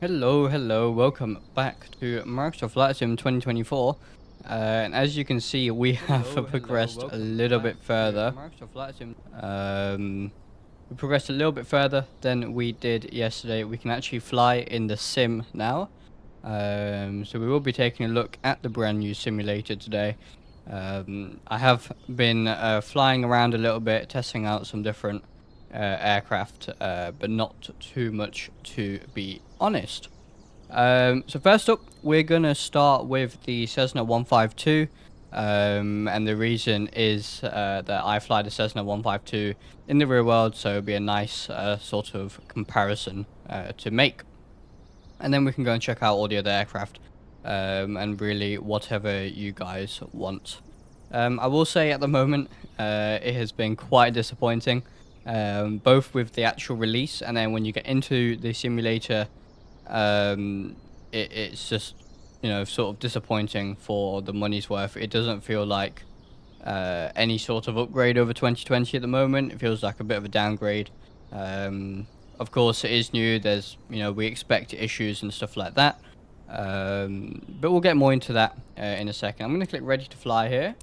Hello, welcome back to Microsoft Flight Sim 2024. And as you can see, we have progressed a little bit further. We progressed a little bit further than we did yesterday. We can actually fly in the sim now. So we will be taking a look at the brand new simulator today. I have been flying around a little bit, testing out some different aircraft, but not too much, to be honest. So first up, we're gonna start with the Cessna 152, and the reason is that I fly the Cessna 152 in the real world, so it'll be a nice sort of comparison to make. And then we can go and check out all the other aircraft, and really whatever you guys want. I will say at the moment, it has been quite disappointing. Both with the actual release and then when you get into the simulator, it's just, you know, sort of disappointing for the money's worth. It doesn't feel like any sort of upgrade over 2020 at the moment. It feels like a bit of a downgrade. Of course, it is new. There's, you know, we expect issues and stuff like that. But we'll get more into that in a second. I'm going to click ready to fly here.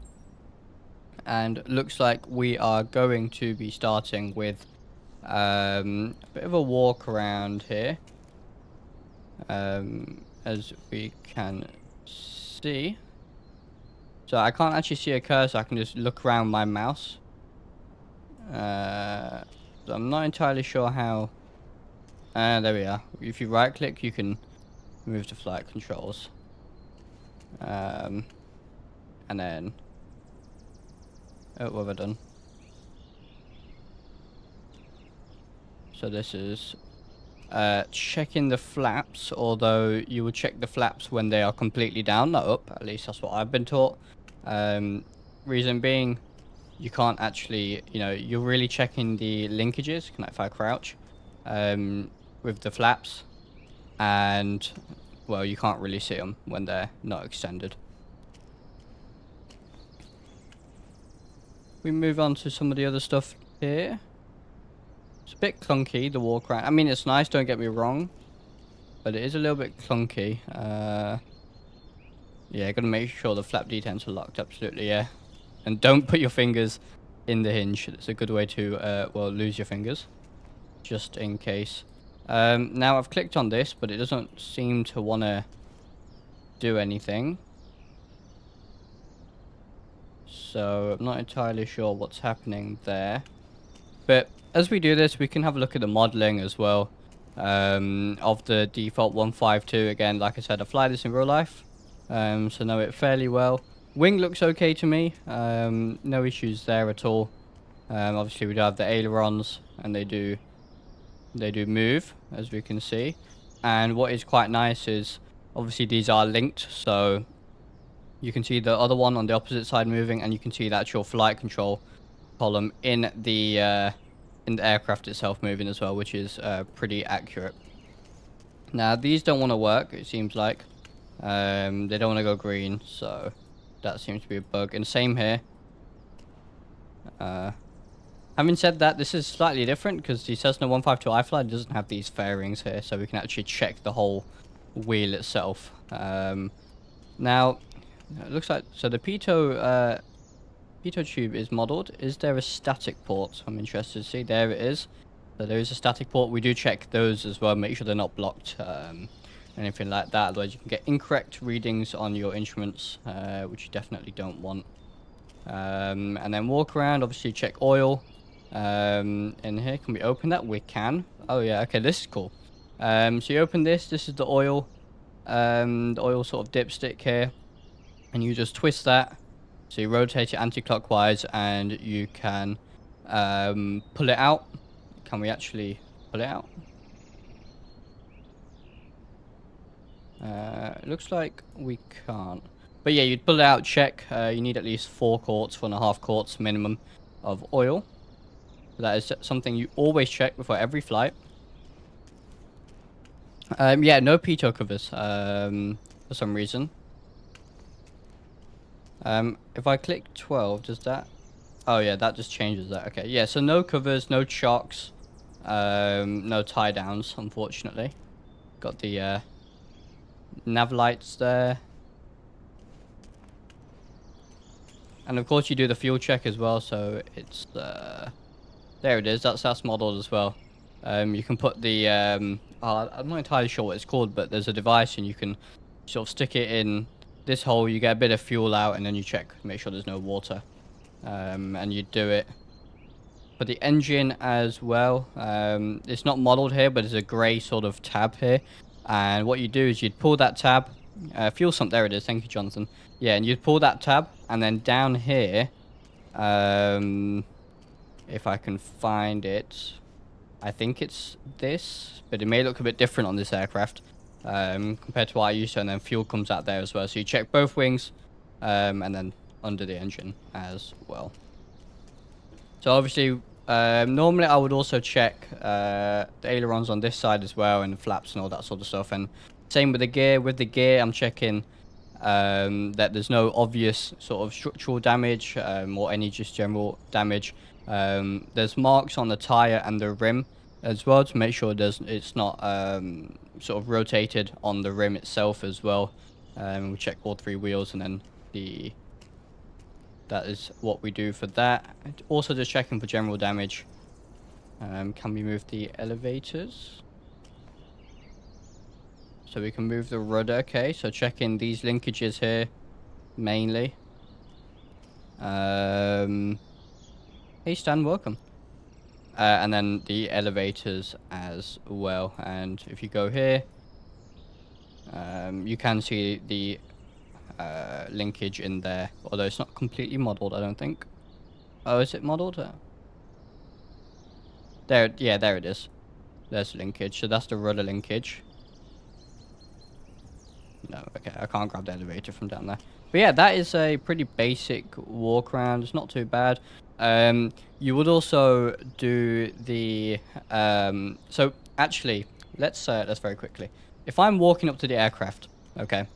And looks like we are going to be starting with a bit of a walk around here, as we can see. So I can't actually see a cursor, I can just look around my mouse. So I'm not entirely sure how. There we are. If you right click, you can move to flight controls. And then, oh, what have I done? So this is checking the flaps, although you would check the flaps when they are completely down, not up. At least that's what I've been taught. Reason being, you can't actually, you know, you're really checking the linkages, like if I crouch, with the flaps, and, well, you can't really see them when they're not extended. We move on to some of the other stuff here. It's a bit clunky, the walk around. I mean, it's nice, don't get me wrong, but it is a little bit clunky. Yeah, gotta make sure the flap detents are locked, absolutely, yeah. And don't put your fingers in the hinge. It's a good way to, well, lose your fingers, just in case. Now I've clicked on this, but it doesn't seem to want to do anything. So I'm not entirely sure what's happening there. But as we do this, we can have a look at the modeling as well, of the default 152. Again, like I said, I fly this in real life, so know it fairly well. Wing looks okay to me, no issues there at all. Obviously we do have the ailerons, and they do move, as we can see. And what is quite nice is, obviously these are linked, so you can see the other one on the opposite side moving, and you can see the actual flight control column in the in the aircraft itself moving as well, which is pretty accurate. Now these don't want to work, it seems like. They don't want to go green, so that seems to be a bug. And same here. Having said that, this is slightly different because the Cessna 152 iFly doesn't have these fairings here, so we can actually check the whole wheel itself. Now, it looks like, so the pitot tube is modeled. Is there a static port? I'm interested to see. There it is. So there is a static port. We do check those as well, make sure they're not blocked, anything like that. Otherwise you can get incorrect readings on your instruments, which you definitely don't want. And then walk around, obviously check oil. In here, can we open that? We can. Oh yeah, okay, this is cool. So you open this is the oil sort of dipstick here, and you just twist that. So you rotate it anti-clockwise, and you can pull it out. Can we actually pull it out? It looks like we can't. But yeah, you'd pull it out, check. You need at least 4 quarts, 4.5 quarts minimum of oil. So that is something you always check before every flight. Yeah, no pitot covers for some reason. If I click 12, does that... Oh yeah, that just changes that. Okay, yeah, so no covers, no chocks, no tie downs, unfortunately. Got the nav lights there. And of course you do the fuel check as well, so it's there it is, that's modeled as well. You can put the I'm not entirely sure what it's called, but there's a device and you can sort of stick it in this hole, you get a bit of fuel out, and then you check, make sure there's no water. And you do it for the engine as well. It's not modeled here, but there's a grey sort of tab here, and what you do is you'd pull that tab, fuel sump, there it is, thank you Jonathan. Yeah, and you'd pull that tab, and then down here, if I can find it, I think it's this, but it may look a bit different on this aircraft compared to what I used to, and then fuel comes out there as well. So you check both wings, and then under the engine as well. So obviously, normally I would also check the ailerons on this side as well, and the flaps and all that sort of stuff. And same with the gear. With the gear, I'm checking that there's no obvious sort of structural damage or any just general damage. There's marks on the tire and the rim as well to make sure it's not sort of rotated on the rim itself as well. We check all 3 wheels, and then that is what we do for that. Also just checking for general damage. Can we move the elevators? So we can move the rudder. Okay, so checking these linkages here mainly. Hey Stan, welcome. And then the elevators as well. And if you go here, you can see the linkage in there, although it's not completely modeled, I don't think. Oh, is it modeled? There, yeah, there it is. There's the linkage. So that's the rudder linkage. No, okay, I can't grab the elevator from down there. But yeah, that is a pretty basic walk around. It's not too bad. You would also do the so actually, let's very quickly. If I'm walking up to the aircraft, okay.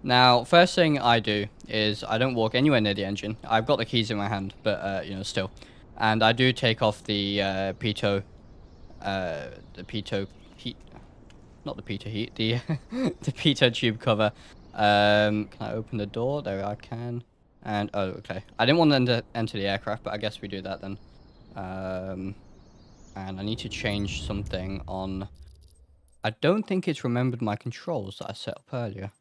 Now, first thing I do is I don't walk anywhere near the engine. I've got the keys in my hand, but you know, still. And I do take off the pitot heat, not the pitot heat, the the pitot tube cover. Can I open the door? There I can. And oh, okay. I didn't want to enter the aircraft, but I guess we do that then. And I need to change something on. I don't think it's remembered my controls that I set up earlier.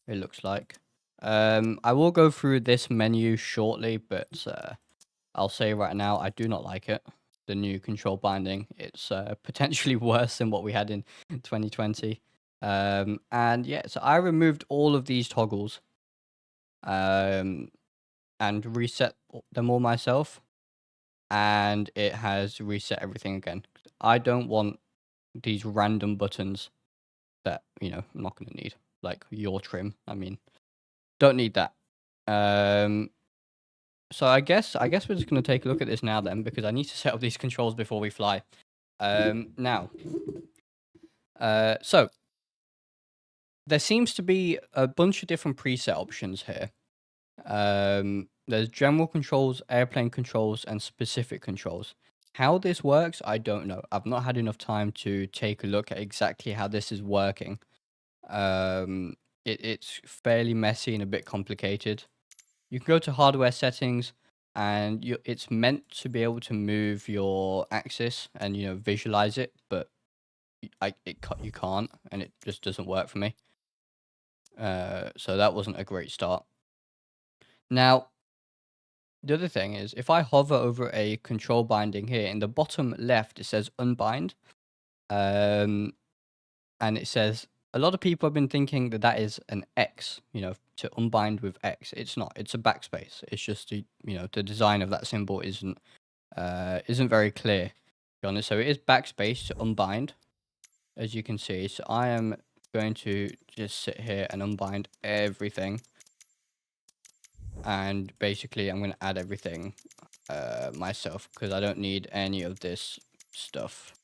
It looks like. I will go through this menu shortly, but I'll say right now I do not like it. The new control binding. It's potentially worse than what we had in 2020. And yeah, so I removed all of these toggles. And reset them all myself, and it has reset everything again. I don't want these random buttons that, you know, I'm not going to need, like your trim. I mean, don't need that. So I guess we're just gonna take a look at this now then, because I need to set up these controls before we fly. Now, so there seems to be a bunch of different preset options here. There's general controls, airplane controls, and specific controls. How this works, I don't know. I've not had enough time to take a look at exactly how this is working. It's fairly messy and a bit complicated. You can go to hardware settings, and it's meant to be able to move your axis and visualize it, but you can't, and it just doesn't work for me. So that wasn't a great start. Now, the other thing is, if I hover over a control binding here, in the bottom left, it says unbind. And it says, a lot of people have been thinking that that is an X, to unbind with X. It's not. It's a backspace. It's just, the design of that symbol isn't very clear, to be honest. So it is backspace to unbind, as you can see. So I am going to just sit here and unbind everything. And basically, I'm going to add everything myself, because I don't need any of this stuff.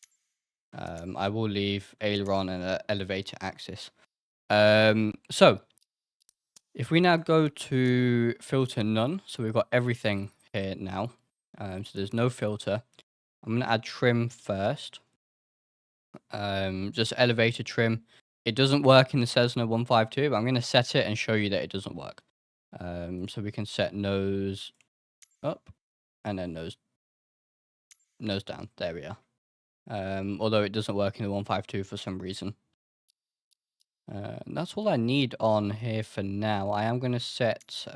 I will leave aileron and elevator axis. So, if we now go to filter none, so we've got everything here now. So there's no filter. I'm going to add trim first. Just elevator trim. It doesn't work in the Cessna 152, but I'm going to set it and show you that it doesn't work. So we can set nose up and then nose down. There we are. Although it doesn't work in the 152 for some reason. That's all I need on here for now. I am going to set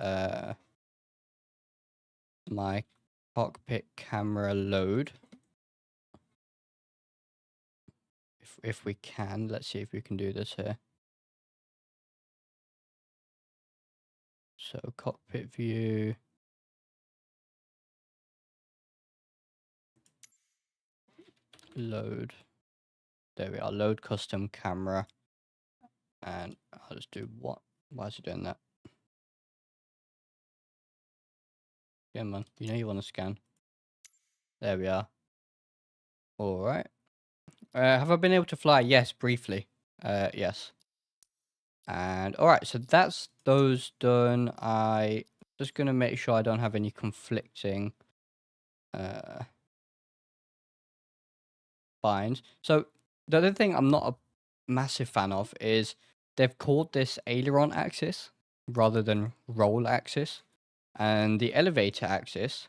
my cockpit camera load. If we can, let's see if we can do this here. So cockpit view. Load. There we are. Load custom camera. And I'll just do what? Why is it doing that? Yeah, man. You want to scan. There we are. All right. Have I been able to fly? Yes, briefly. Yes. And all right, so that's those done. I just gonna make sure I don't have any conflicting binds. So the other thing I'm not a massive fan of is they've called this aileron axis rather than roll axis, and the elevator axis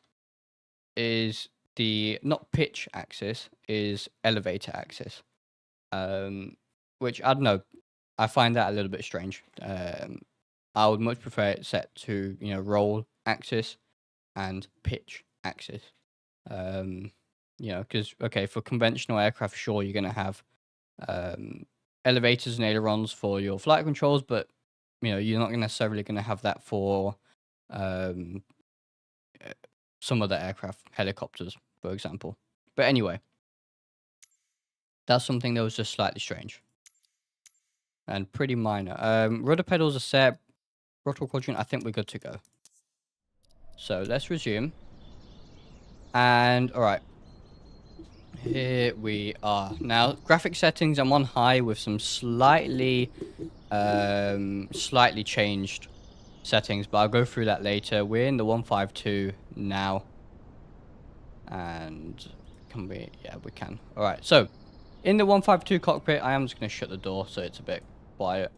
is not pitch axis, is elevator axis. Which I don't know. I find that a little bit strange. I would much prefer it set to roll axis and pitch axis. Because for conventional aircraft, sure, you're gonna have elevators and ailerons for your flight controls, but you're not necessarily gonna have that for some other aircraft, helicopters, for example. But anyway, that's something that was just slightly strange and pretty minor. Rudder pedals are set. Throttle quadrant, I think we're good to go. So let's resume. And all right, here we are. Now, graphic settings, I'm on high with some slightly changed settings, but I'll go through that later. We're in the 152 now. And can we? Yeah, we can. All right, so in the 152 cockpit, I am just going to shut the door so it's a bit quiet.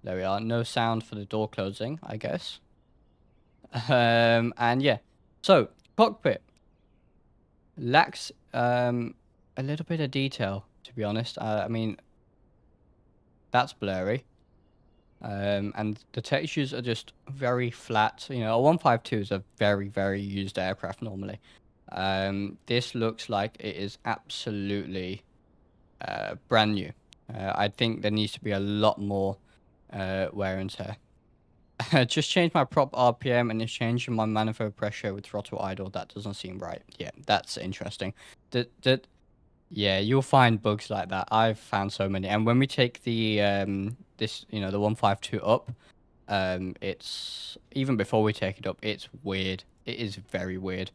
There we are. No sound for the door closing, I guess. And yeah, so cockpit lacks a little bit of detail, to be honest. I mean, that's blurry. And the textures are just very flat. A 152 is a very, very used aircraft normally. This looks like it is absolutely brand new. I think there needs to be a lot more wear and tear. Just changed my prop RPM and it's changing my manifold pressure with throttle idle. That doesn't seem right. Yeah, that's interesting. Yeah, you'll find bugs like that. I've found so many. And when we take the the 152 up, It's even before we take it up, it's weird. It is very weird.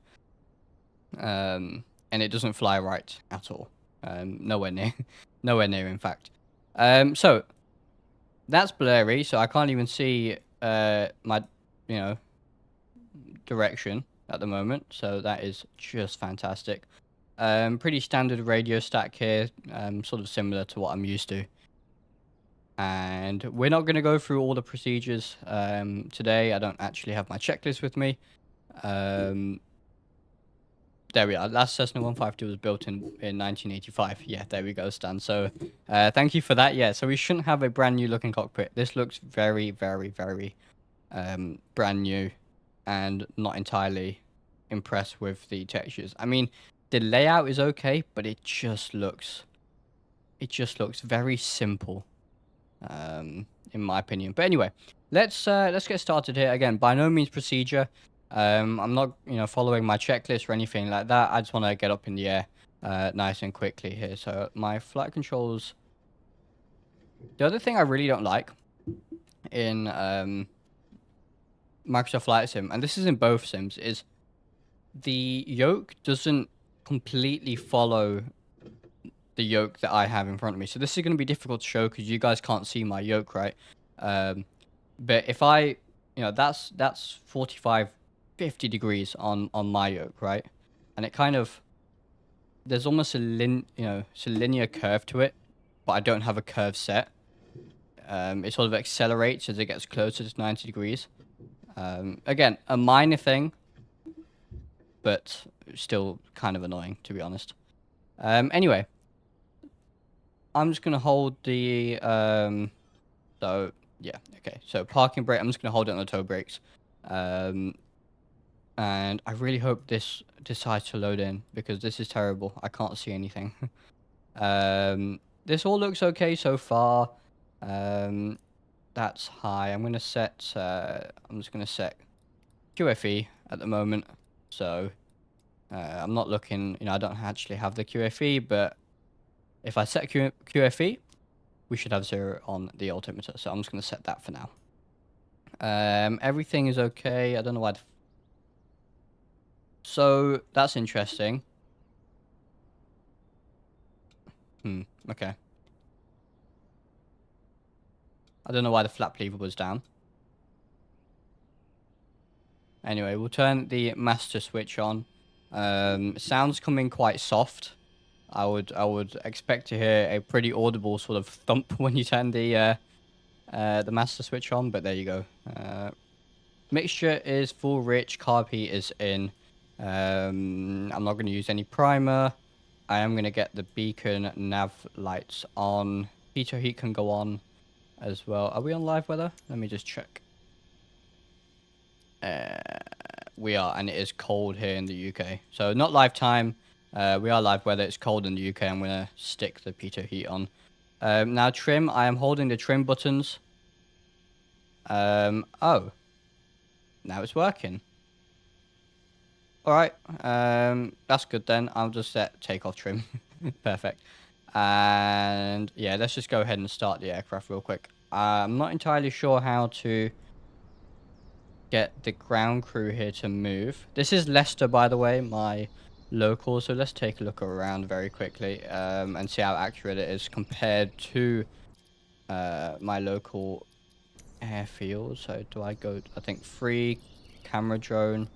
And it doesn't fly right at all. Nowhere near, nowhere near, in fact. So that's blurry, so I can't even see my, direction at the moment. So that is just fantastic. Pretty standard radio stack here, sort of similar to what I'm used to. And we're not going to go through all the procedures today. I don't actually have my checklist with me. There we are. Last Cessna 152 was built in 1985. Yeah, there we go, Stan. So thank you for that. Yeah, so we shouldn't have a brand new looking cockpit. This looks very, very, very brand new, and not entirely impressed with the textures. I mean, the layout is okay, but it just looks very simple, in my opinion. But anyway, let's get started here. Again, by no means procedure. I'm not, following my checklist or anything like that. I just want to get up in the air nice and quickly here. So my flight controls. The other thing I really don't like in Microsoft Flight Sim, and this is in both sims, is the yoke doesn't completely follow the yoke that I have in front of me. So this is going to be difficult to show because you guys can't see my yoke, right? But if I, that's 45, 50 degrees on my yoke, right? And it kind of, there's almost it's a linear curve to it, but I don't have a curve set. It sort of accelerates as it gets closer to 90 degrees. Again, a minor thing, but still kind of annoying, to be honest. Anyway, I'm just going to hold the, so, yeah, okay. So parking brake, I'm just going to hold it on the toe brakes. And I really hope this decides to load in, because this is terrible. I can't see anything. This all looks okay so far. That's high. I'm just going to set QFE at the moment. So I'm not looking, I don't actually have the QFE, but if I set QFE, we should have 0 on the altimeter. So I'm just going to set that for now. Everything is okay. I don't know why. So that's interesting. Okay. I don't know why the flap lever was down. Anyway, we'll turn the master switch on. Sounds coming quite soft. I would expect to hear a pretty audible sort of thump when you turn the master switch on, but there you go. Mixture is full rich, carb heat is in. I'm not going to use any primer. I am going to get the beacon nav lights on. Heater heat can go on as well. Are we on live weather? Let me just check. We are, and it is cold here in the UK. So not live time. We are live weather. It's cold in the UK. I'm going to stick the pitot heat on. Now trim. I am holding the trim buttons. Oh. Now it's working. Alright. That's good then. I'll just set takeoff trim. Perfect. And yeah, let's just go ahead and start the aircraft real quick. I'm not entirely sure how to get the ground crew here to move. This is Leicester, by the way, my local. So let's take a look around very quickly and see how accurate it is compared to my local airfield. So do I go, I think, free camera drone.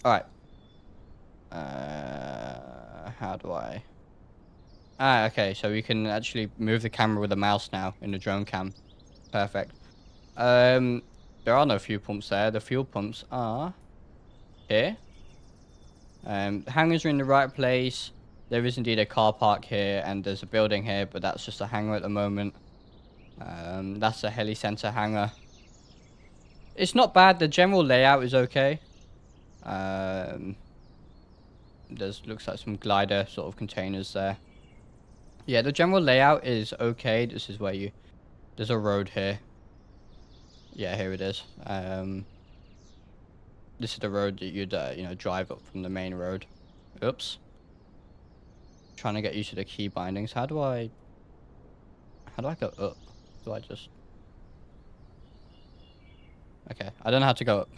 All right. How do I? Okay, so we can actually move the camera with a mouse now in the drone cam. Perfect. There are no fuel pumps there. The fuel pumps are here. The hangars are in the right place. There is indeed a car park here, and there's a building here, but that's just a hangar at the moment. That's a heli center hangar. It's not bad. The general layout is okay. There's looks like some glider sort of containers there. Yeah, the general layout is okay. This is where there's a road here. Yeah, here it is. This is the road that you'd drive up from the main road. Oops. Trying to get used to the key bindings. How do I go up? Do I just? Okay, I don't know how to go up.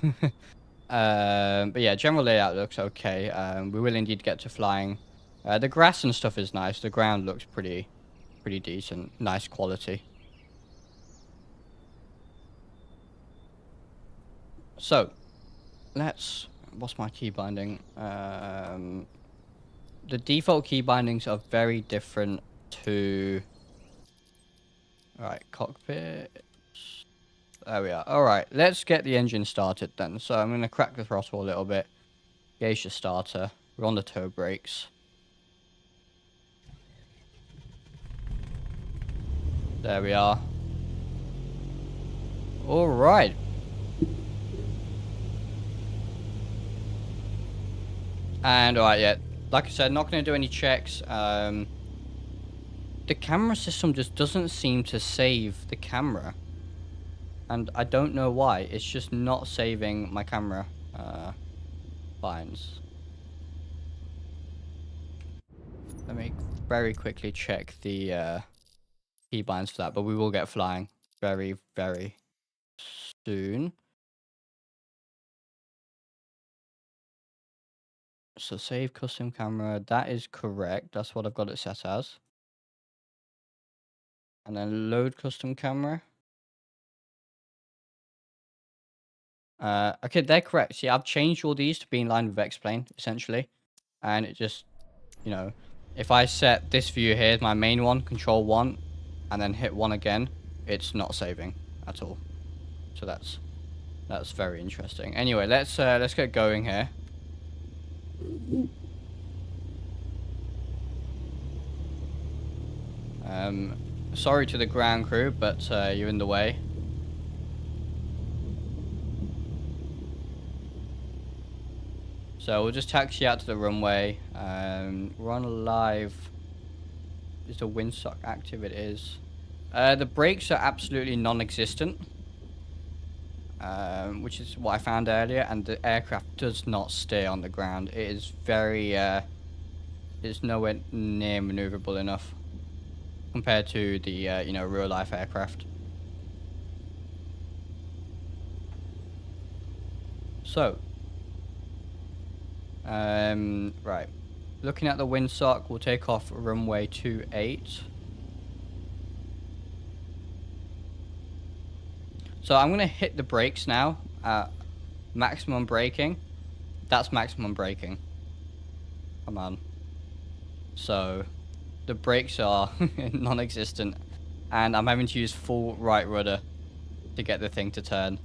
But yeah, general layout looks okay. We will indeed get to flying. The grass and stuff is nice. The ground looks pretty decent. Nice quality. So, let's... What's my key binding? The default key bindings are very different to... Alright, cockpit. There we are. Alright, let's get the engine started then. So I'm going to crack the throttle a little bit. Gauge the starter. We're on the toe brakes. There we are. Alright. And alright, yeah. Like I said, not going to do any checks. The camera system just doesn't seem to save the camera. And I don't know why. It's just not saving my camera binds. Let me very quickly check the key binds for that. But we will get flying very, very soon. So save custom camera. That is correct. That's what I've got it set as. And then load custom camera. Okay, they're correct. See, I've changed all these to be in line with X-Plane, essentially. And it just, you know, if I set this view here as my main one, control 1, and then hit 1 again, it's not saving at all. So that's very interesting. Anyway, let's get going here. Sorry to the ground crew, but you're in the way. So we'll just taxi out to the runway. We're on live. Is the windsock active? It is. The brakes are absolutely non-existent, which is what I found earlier, and the aircraft does not stay on the ground. It is very, it's nowhere near maneuverable enough compared to the, you know, real-life aircraft. So, right. Looking at the windsock, we'll take off runway 28. So I'm going to hit the brakes now at maximum braking. That's maximum braking. Come on. So the brakes are non-existent, and I'm having to use full right rudder to get the thing to turn.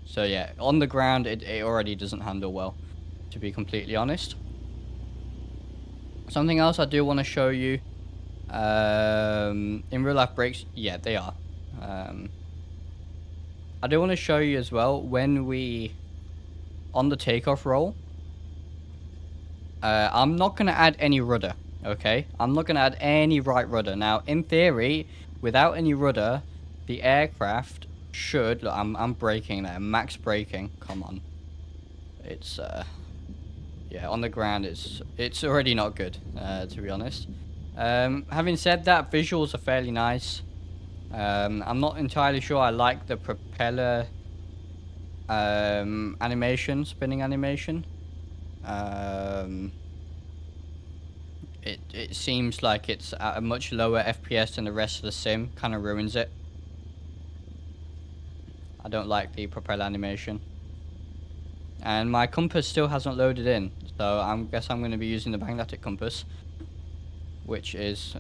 So yeah, on the ground it already doesn't handle well, to be completely honest. Something else I do want to show you. In real life brakes, yeah, they are. I do want to show you as well when we on the takeoff roll. I'm not going to add any rudder, okay? I'm not going to add any right rudder. Now, in theory, without any rudder, the aircraft should... Look, I'm braking there. Max braking. Come on. It's... yeah, on the ground, it's already not good, to be honest. Having said that, visuals are fairly nice. I'm not entirely sure I like the propeller animation, spinning animation. It seems like it's at a much lower FPS than the rest of the sim. Kind of ruins it. I don't like the propeller animation. And my compass still hasn't loaded in, so I guess I'm going to be using the magnetic compass, which is,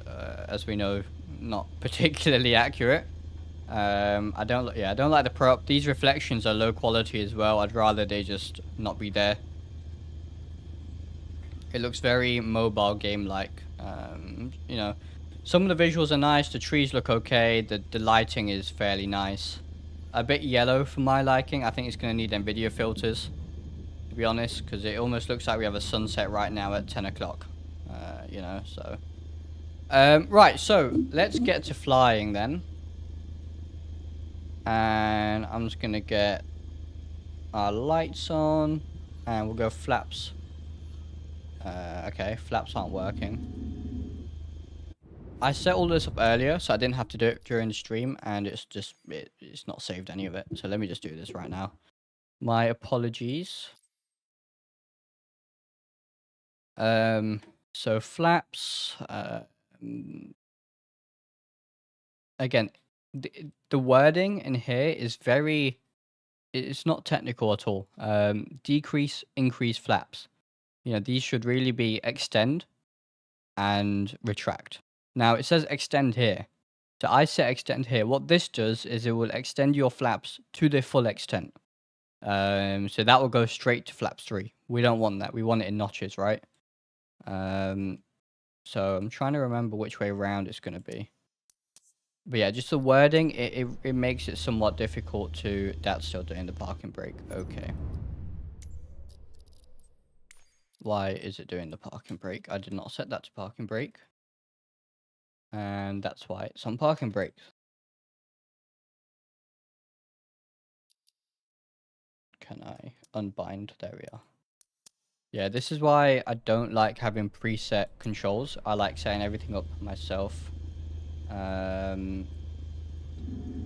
as we know, not particularly accurate. I don't like the prop. These reflections are low quality as well. I'd rather they just not be there. It looks very mobile game-like. You know, some of the visuals are nice. The trees look okay. The lighting is fairly nice. A bit yellow for my liking. I think it's going to need Nvidia filters, to be honest, because it almost looks like we have a sunset right now at 10 o'clock. You know, so... right, so let's get to flying then. And I'm just going to get our lights on, and we'll go flaps. Okay, flaps aren't working. I set all this up earlier, so I didn't have to do it during the stream, and it's not saved any of it. So let me just do this right now. My apologies. So flaps. Again, the wording in here is very. It's not technical at all. Decrease, increase flaps. You know, these should really be extend and retract. Now it says extend here. So I set extend here. What this does is it will extend your flaps to their full extent. So that will go straight to flaps 3. We don't want that. We want it in notches, right? So I'm trying to remember which way around it's going to be. But yeah, just the wording, it makes it somewhat difficult to... That's still doing the parking brake. Okay. Why is it doing the parking brake? I did not set that to parking brake. And that's why it's on parking brakes. Can I unbind? There we are. Yeah, this is why I don't like having preset controls. I like setting everything up myself.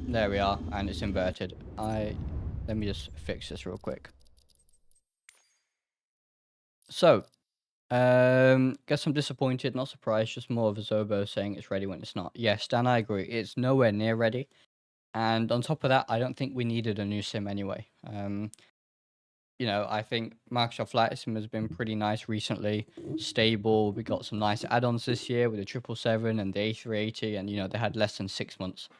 There we are, and it's inverted. Let me just fix this real quick. So, guess I'm disappointed, not surprised, just more of a Zobo saying it's ready when it's not. Yes, Dan, I agree. It's nowhere near ready. And on top of that, I don't think we needed a new sim anyway. You know, I think Microsoft Flight Sim has been pretty nice recently, stable. We got some nice add-ons this year with the 777 and the A380, and you know they had less than 6 months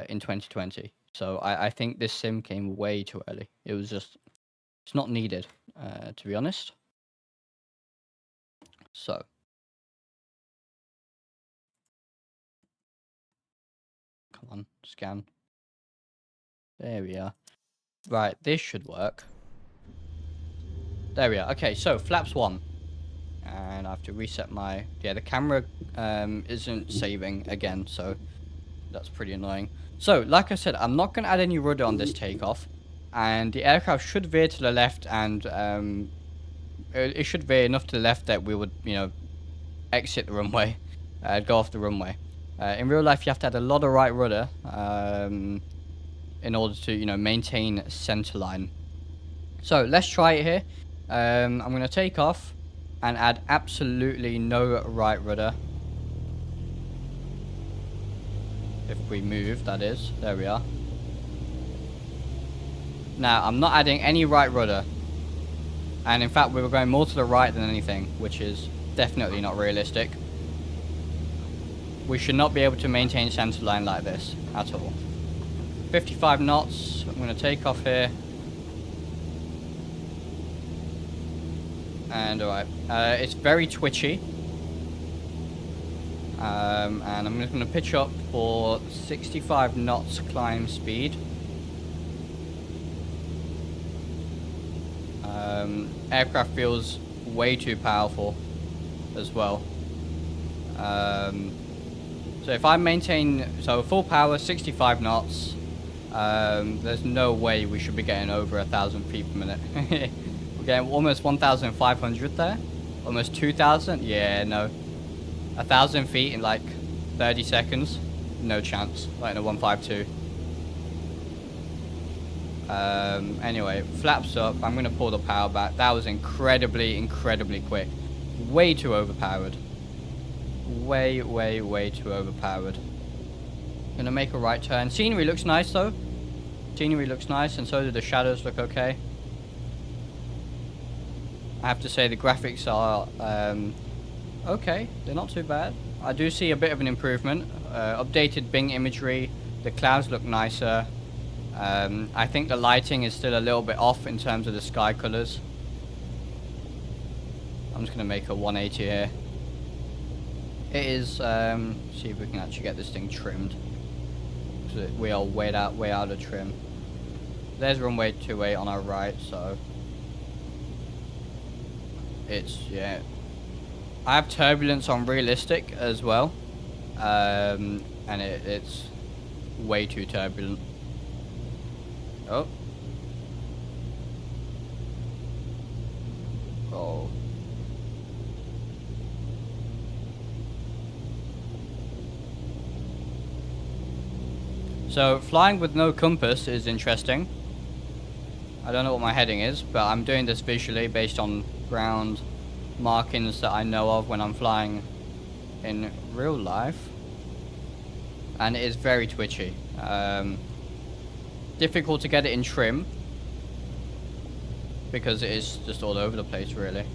in 2020. So I think this sim came way too early. It was just, it's not needed, to be honest. So come on, scan. There we are. Right, this should work. There we are. Okay, so flaps 1. And I have to reset my... Yeah, the camera isn't saving again, so that's pretty annoying. So, like I said, I'm not going to add any rudder on this takeoff. And the aircraft should veer to the left, and it should veer enough to the left that we would, you know, exit the runway, go off the runway. In real life, you have to add a lot of right rudder in order to, you know, maintain center line. So, let's try it here. I'm going to take off and add absolutely no right rudder. If we move, that is. There we are. Now, I'm not adding any right rudder. And in fact, we were going more to the right than anything, which is definitely not realistic. We should not be able to maintain center line like this at all. 55 knots. I'm going to take off here. And alright, it's very twitchy. And I'm just going to pitch up for 65 knots climb speed. Aircraft feels way too powerful as well. So if I maintain, so full power, 65 knots, there's no way we should be getting over 1,000 feet per minute. We're getting almost 1,500 there. Almost 2,000. Yeah, no. 1,000 feet in like 30 seconds. No chance. Like in a 152. Anyway, flaps up. I'm going to pull the power back. That was incredibly quick. Way too overpowered. Way too overpowered. Going to make a right turn. Scenery looks nice though. Scenery looks nice, and so do the shadows look okay. I have to say the graphics are okay, they're not too bad. I do see a bit of an improvement. Updated Bing imagery, the clouds look nicer. I think the lighting is still a little bit off in terms of the sky colors. I'm just going to make a 180 here. It is, see if we can actually get this thing trimmed. We are way out of trim. There's runway 28 on our right, so... It's, yeah. I have turbulence on realistic as well. And it's way too turbulent. Oh. Oh. So flying with no compass is interesting. I don't know what my heading is, but I'm doing this visually based on ground markings that I know of when I'm flying in real life. And it is very twitchy. Difficult to get it in trim because it is just all over the place, really.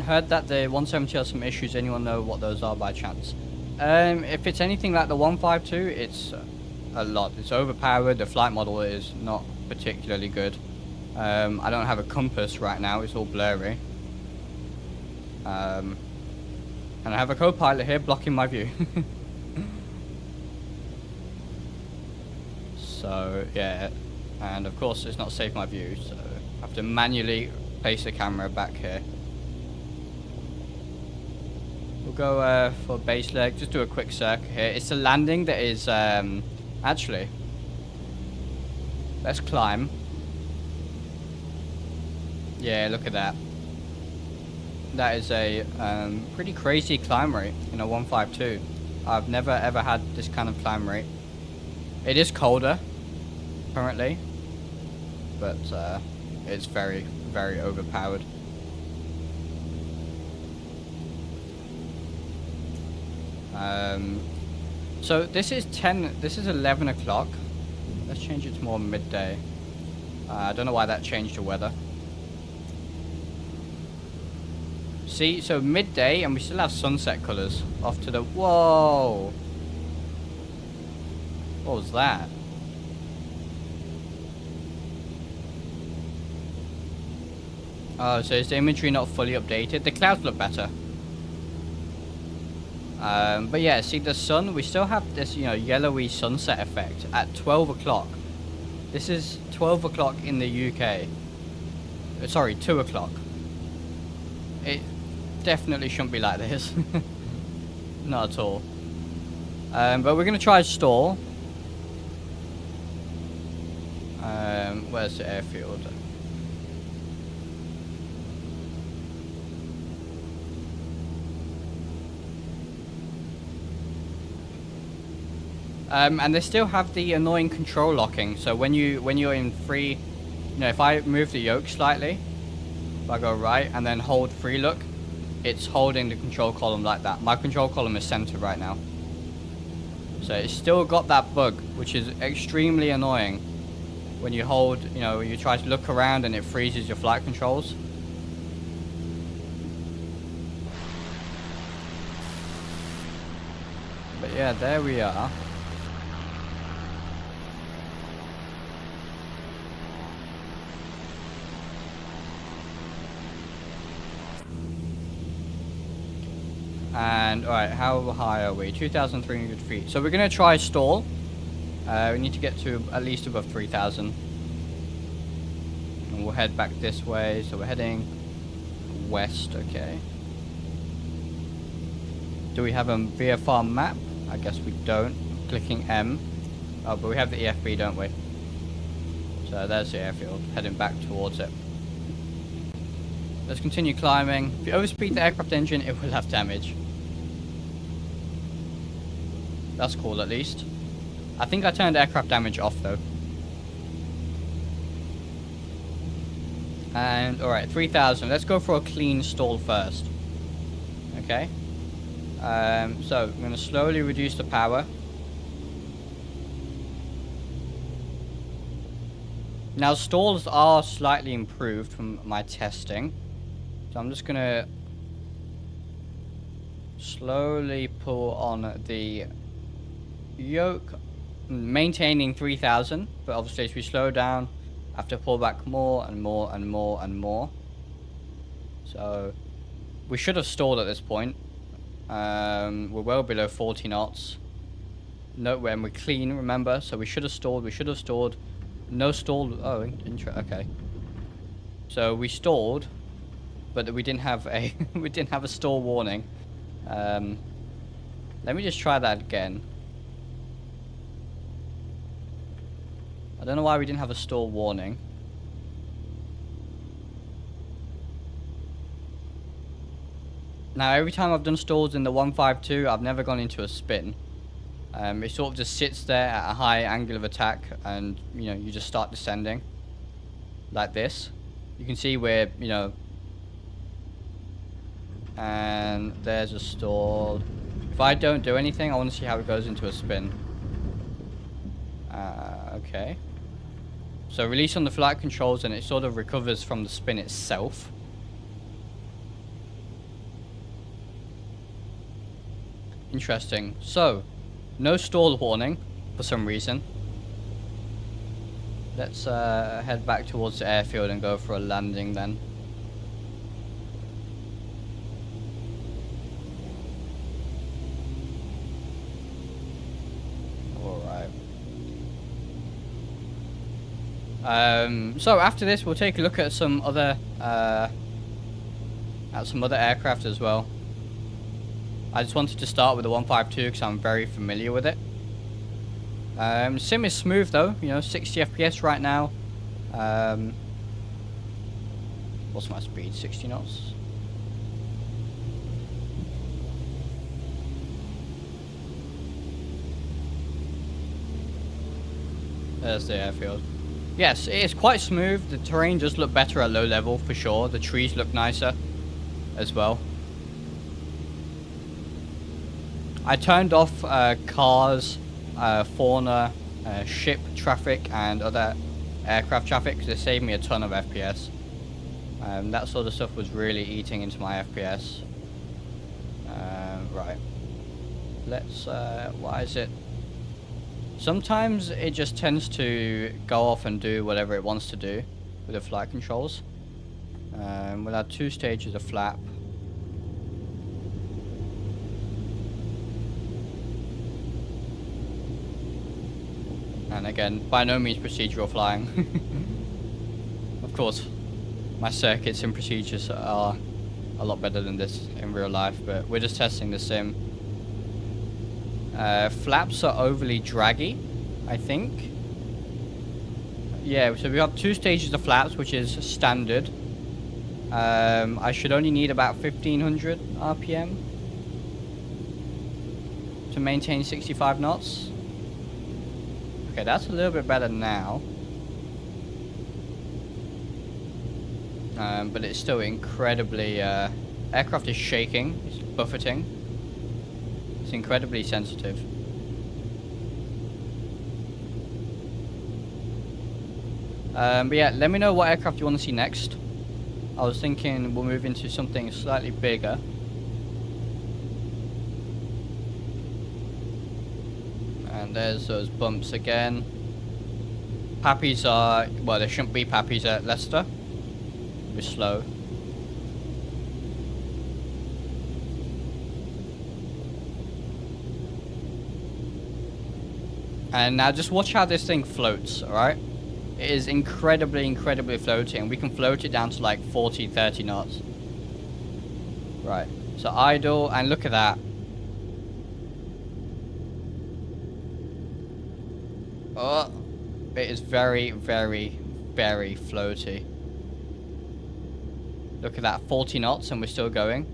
Heard that the 170 has some issues. Anyone know what those are by chance? If it's anything like the 152, it's a lot. It's overpowered. The flight model is not particularly good. I don't have a compass right now. It's all blurry. And I have a co-pilot here blocking my view. So yeah, and of course it's not safe my view, so I have to manually place the camera back here. We'll go for base leg, just do a quick circuit here. It's a landing that is, actually, let's climb. Yeah, look at that. That is a pretty crazy climb rate in a 152. I've never ever had this kind of climb rate. It is colder, currently, but it's very, very overpowered. So this is 11 o'clock. Let's change it to more midday. I don't know why that changed the weather. See, so midday and we still have sunset colors off to the, whoa. What was that? Oh, so is the imagery not fully updated? The clouds look better. But yeah, see the sun, we still have this, yellowy sunset effect at 12 o'clock. This is 12 o'clock in the UK. Sorry, 2 o'clock. It definitely shouldn't be like this. Not at all. But we're going to try stall. Where's the airfield? And they still have the annoying control locking. So when you're in free, if I move the yoke slightly, if I go right and then hold free look, it's holding the control column like that. My control column is centered right now. So it's still got that bug, which is extremely annoying when you hold, you try to look around and it freezes your flight controls. But yeah, there we are. And alright, how high are we? 2,300 feet. So we're going to try stall. We need to get to at least above 3,000. And we'll head back this way. So we're heading west, okay. Do we have a VFR map? I guess we don't. Clicking M. Oh, but we have the EFB, don't we? So there's the airfield. Heading back towards it. Let's continue climbing. If you overspeed the aircraft engine, it will have damage. That's cool, at least. I think I turned aircraft damage off, though. And, alright, 3,000. Let's go for a clean stall first. Okay. So, I'm going to slowly reduce the power. Now, stalls are slightly improved from my testing. So, I'm just going to slowly pull on the yoke, maintaining 3,000, but obviously as we slow down I have to pull back more and more and more and more. So we should have stalled at this point. We're well below 40 knots. Note when we're clean, remember, so we should have stalled. No stall. Oh, okay. So we stalled, but we didn't have a we didn't have a stall warning. Let me just try that again. I don't know why we didn't have a stall warning. Now, every time I've done stalls in the 152, I've never gone into a spin. It sort of just sits there at a high angle of attack, and you know, you just start descending like this. You can see where, you know, and there's a stall. If I don't do anything, I want to see how it goes into a spin. Okay. So release on the flight controls and it sort of recovers from the spin itself. Interesting. So, no stall warning for some reason. Let's head back towards the airfield and go for a landing then. So after this, we'll take a look at some other aircraft as well. I just wanted to start with the 152 because I'm very familiar with it. Sim is smooth though, you know, 60 FPS right now. What's my speed? 60 knots. There's the airfield. Yes, it is quite smooth. The terrain does look better at low level for sure. The trees look nicer as well. I turned off cars, fauna, ship traffic and other aircraft traffic because it saved me a ton of FPS. That sort of stuff was really eating into my FPS. Right. Let's, why is it? Sometimes it just tends to go off and do whatever it wants to do with the flight controls. We'll have 2 stages of flap. And again, by no means procedural flying. Of course, my circuits and procedures are a lot better than this in real life, but we're just testing the sim. Flaps are overly draggy, I think. Yeah, so we have 2 stages of flaps, which is standard. I should only need about 1500 RPM to maintain 65 knots. Okay, that's a little bit better now. But it's still incredibly... aircraft is shaking, it's buffeting. It's incredibly sensitive. But yeah, let me know what aircraft you want to see next. I was thinking we'll move into something slightly bigger. And there's those bumps again. Pappies are, well, there shouldn't be pappies at Leicester. We're slow. And now just watch how this thing floats, alright? It is incredibly floating. We can float it down to like 40, 30 knots. Right, so idle, and look at that. Oh, it is very floaty. Look at that, 40 knots and we're still going.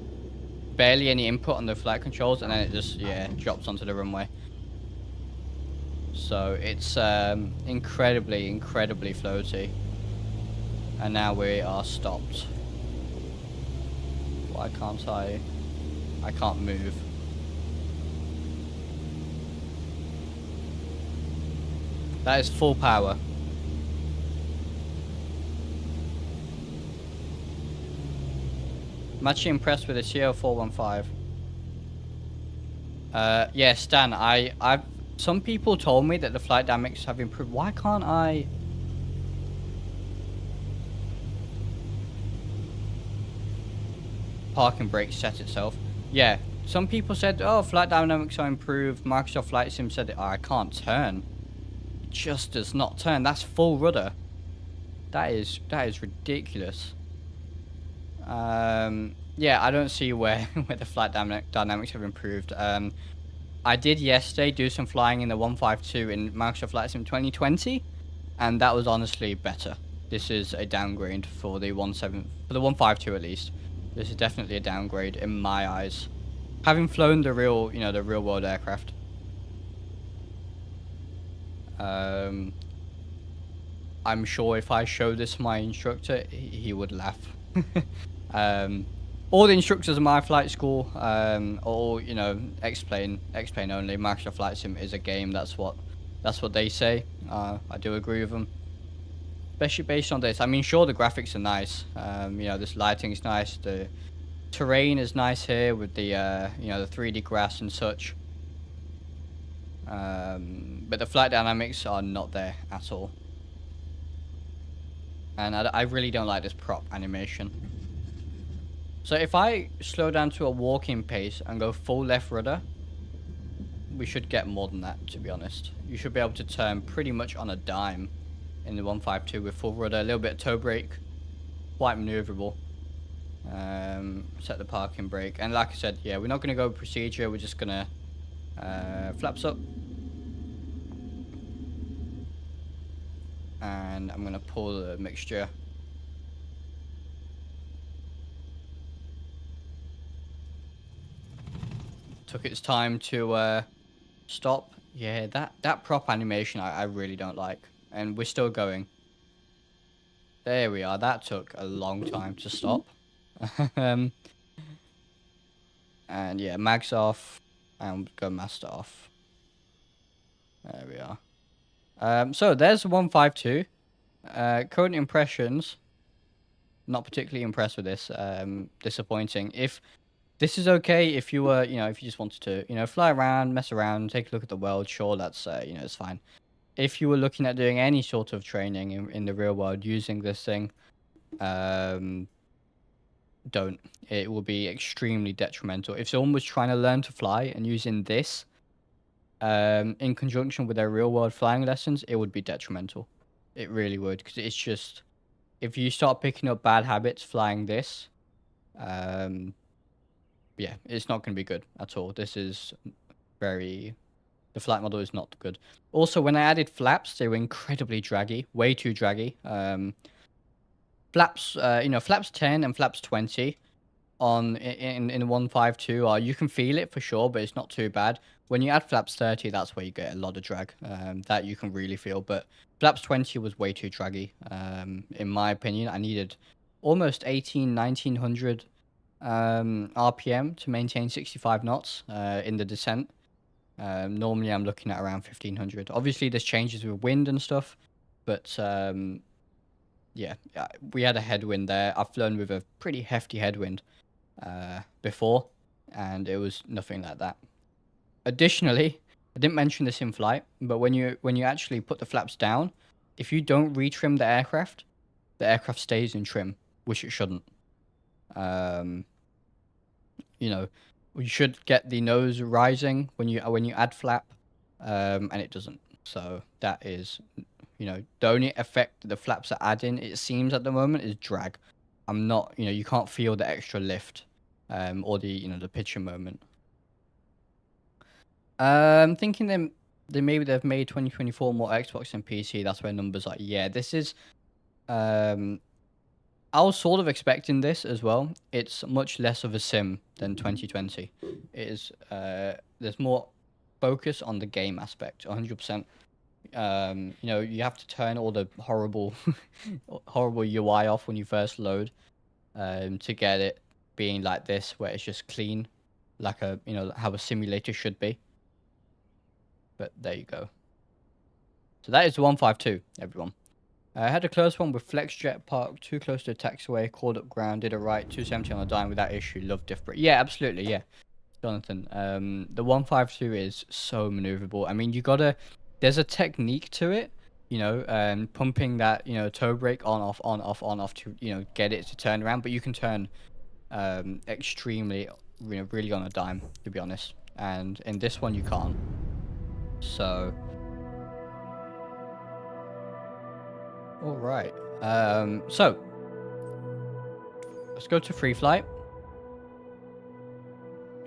Barely any input on the flight controls and then it just, yeah, drops onto the runway. So it's incredibly floaty. And now we are stopped. Why can't I can't move. That is full power. I'm actually impressed with the CO415. Yeah, Stan, I've some people told me that the flight dynamics have improved. Why can't I? Parking brake set itself. Yeah, some people said, oh, flight dynamics are improved. Microsoft Flight Sim said, oh, I can't turn. It just does not turn. That's full rudder. That is ridiculous. Yeah, I don't see where the flight dynamics have improved. I did yesterday do some flying in the 152 in Microsoft Flight Sim 2020, and that was honestly better. This is a downgrade for the 152 at least. This is definitely a downgrade in my eyes. Having flown the real, the real world aircraft. I'm sure if I showed this to my instructor, he would laugh. All the instructors in my flight school, all explain only. Microsoft Flight Sim is a game. That's what they say. I do agree with them, especially based on this. I mean, sure, the graphics are nice. This lighting is nice. The terrain is nice here with the the 3D grass and such. But the flight dynamics are not there at all. And I really don't like this prop animation. So if I slow down to a walking pace and go full left rudder, we should get more than that, to be honest. You should be able to turn pretty much on a dime in the 152 with full rudder, a little bit of toe brake, quite maneuverable. Set the parking brake, and like I said, yeah, we're not going to go procedure, we're just going to flaps up. And I'm going to pull the mixture. Took its time to stop. Yeah, that prop animation I really don't like. And we're still going. There we are. That took a long time to stop. And yeah, mags off. And go master off. There we are. So there's the 152. Current impressions. Not particularly impressed with this. Disappointing. If this is okay, if you were, if you just wanted to, fly around, mess around, take a look at the world, sure, that's, it's fine. If you were looking at doing any sort of training in the real world using this thing, don't. It will be extremely detrimental. If someone was trying to learn to fly and using this, in conjunction with their real world flying lessons, it would be detrimental. It really would, because it's just, if you start picking up bad habits flying this, yeah, it's not going to be good at all. This is the flight model is not good. Also, when I added flaps, they were incredibly draggy, way too draggy. Flaps, flaps 10 and flaps 20 in 152 are, you can feel it for sure, but it's not too bad. When you add flaps 30, that's where you get a lot of drag. That you can really feel, but flaps 20 was way too draggy. In my opinion, I needed almost 1900 RPM to maintain 65 knots in the descent. Normally I'm looking at around 1500. Obviously this changes with wind and stuff, but yeah, we had a headwind there. I've flown with a pretty hefty headwind before, and it was nothing like that. Additionally, I didn't mention this in flight, but when you actually put the flaps down, if you don't retrim the aircraft stays in trim, which it shouldn't. You should get the nose rising when you add flap, and it doesn't. So that is, the only effect the flaps are adding, it seems at the moment, is drag. I'm not, you can't feel the extra lift, or the pitching moment. Thinking maybe they've made 2024 more Xbox and PC. That's where numbers are. Yeah, this is. I was sort of expecting this as well. It's much less of a sim than 2020. It is. There's more focus on the game aspect. 100%. You have to turn all the horrible UI off when you first load, to get it being like this, where it's just clean, like how a simulator should be. But there you go. So that is the 152, everyone. I had a close one with FlexJet parked too close to the taxiway, called up ground, did a right 270 on a dime without issue. Love diff brake. Yeah, absolutely, yeah. Jonathan, the 152 is so maneuverable. I mean, there's a technique to it, pumping that, toe brake on off to, get it to turn around, but you can turn extremely, really on a dime, to be honest. And in this one, you can't. So, all right. So let's go to free flight.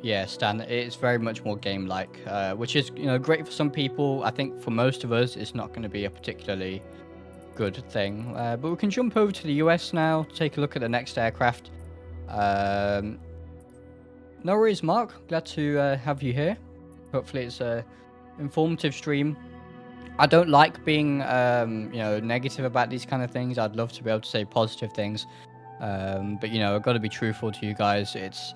Yeah, standard. It's very much more game-like, which is great for some people. I think for most of us, it's not going to be a particularly good thing. But we can jump over to the US now. Take a look at the next aircraft. No worries, Mark. Glad to have you here. Hopefully it's a informative stream. I don't like being, negative about these kind of things. I'd love to be able to say positive things. But I've got to be truthful to you guys. It's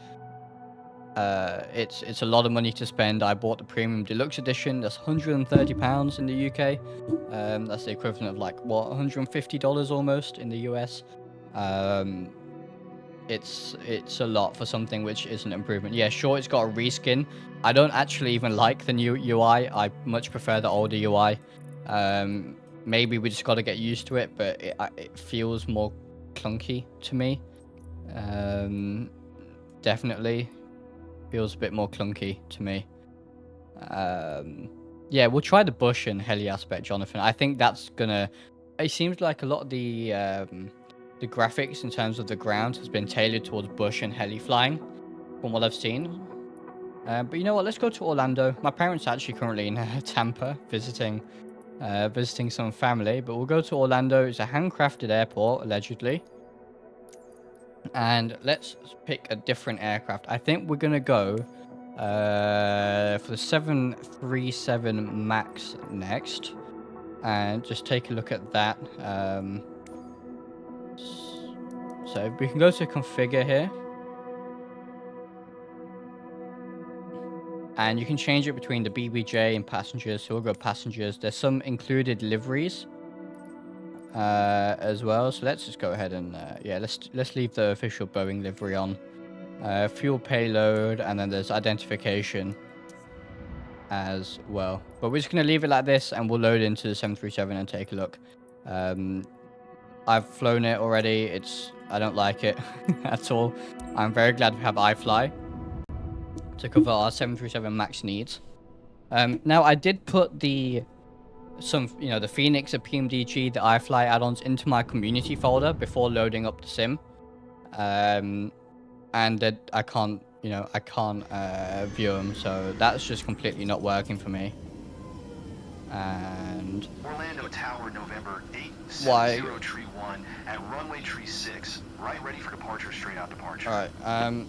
a lot of money to spend. I bought the premium deluxe edition. That's £130 in the UK. That's the equivalent of like what, $150 almost in the US. It's a lot for something which is an improvement. Yeah, sure, it's got a reskin. I don't actually even like the new UI. I much prefer the older UI. Maybe we just got to get used to it, but it feels more clunky to me. Definitely feels a bit more clunky to me. Yeah, we'll try the bush and heli aspect, Jonathan. I think that's gonna. It seems like a lot of the graphics in terms of the ground has been tailored towards bush and heli flying, from what I've seen. But you know what? Let's go to Orlando. My parents are actually currently in Tampa visiting some family, but we'll go to Orlando. It's a handcrafted airport, allegedly. And let's pick a different aircraft. I think we're gonna go for the 737 Max next, and just take a look at that. So we can go to configure here, and you can change it between the BBJ and passengers. So we'll go passengers. There's some included liveries as well. So let's just go ahead and let's leave the official Boeing livery on. Fuel payload, and then there's identification as well. But we're just going to leave it like this, and we'll load into the 737 and take a look. I've flown it already. I don't like it at all. I'm very glad we have iFly to cover our 737 Max needs. Now I did put the Phoenix, the PMDG, the iFly add-ons into my community folder before loading up the sim. And that I can't view them, so that's just completely not working for me. And Orlando Tower, November 870 why? Tree 1 at runway tree 6, right ready for departure, straight out departure. Alright,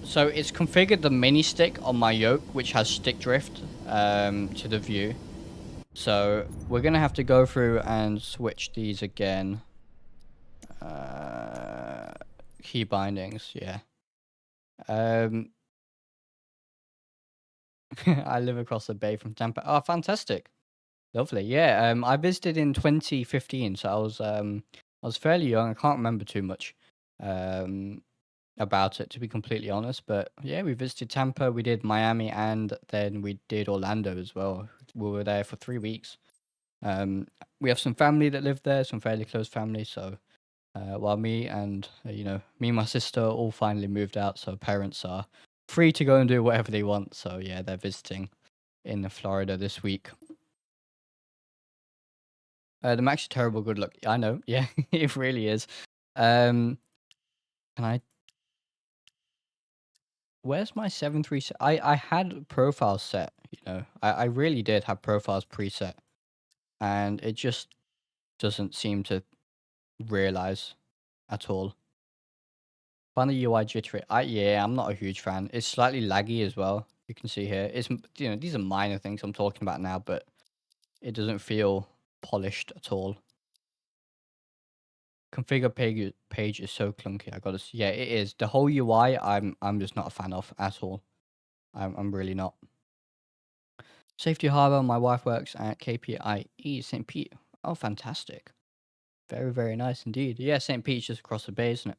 so it's configured the mini stick on my yoke, which has stick drift to the view. So we're gonna have to go through and switch these again. Key bindings, yeah. I live across the bay from Tampa. Oh, fantastic. Lovely. Yeah, I visited in 2015, so I was fairly young. I can't remember too much about it, to be completely honest. But yeah, we visited Tampa, we did Miami, and then we did Orlando as well. We were there for 3 weeks. We have some family that live there, some fairly close family. So while me and my sister all finally moved out, so parents are free to go and do whatever they want. So yeah, they're visiting in Florida this week. The Max is terrible. Good luck. I know. Yeah, it really is. Can I? Where's my 737? I had profiles set. I really did have profiles preset, and it just doesn't seem to realize at all. Find the UI jittery. Yeah, I'm not a huge fan. It's slightly laggy as well. You can see here. It's these are minor things I'm talking about now, but it doesn't feel polished at all. Configure page is so clunky. I gotta see. Yeah, it is. The whole UI, I'm just not a fan of at all. I'm really not. Safety Harbor. My wife works at KPIE St. Pete. Oh, fantastic. Very, very nice indeed. Yeah, St. Pete's just across the bay, isn't it?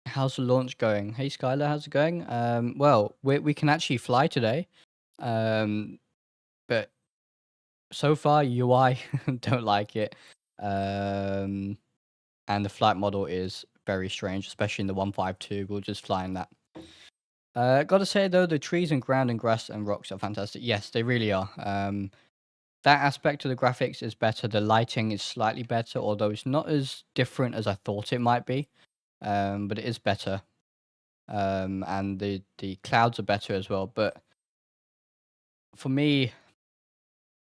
How's the launch going? Hey, Skylar, how's it going? Well, we can actually fly today. But so far, UI, don't like it. And the flight model is very strange, especially in the 152. We'll just fly in that. Gotta say, though, the trees and ground and grass and rocks are fantastic. Yes, they really are. That aspect of the graphics is better. The lighting is slightly better, although it's not as different as I thought it might be. But it is better. And the clouds are better as well. But for me,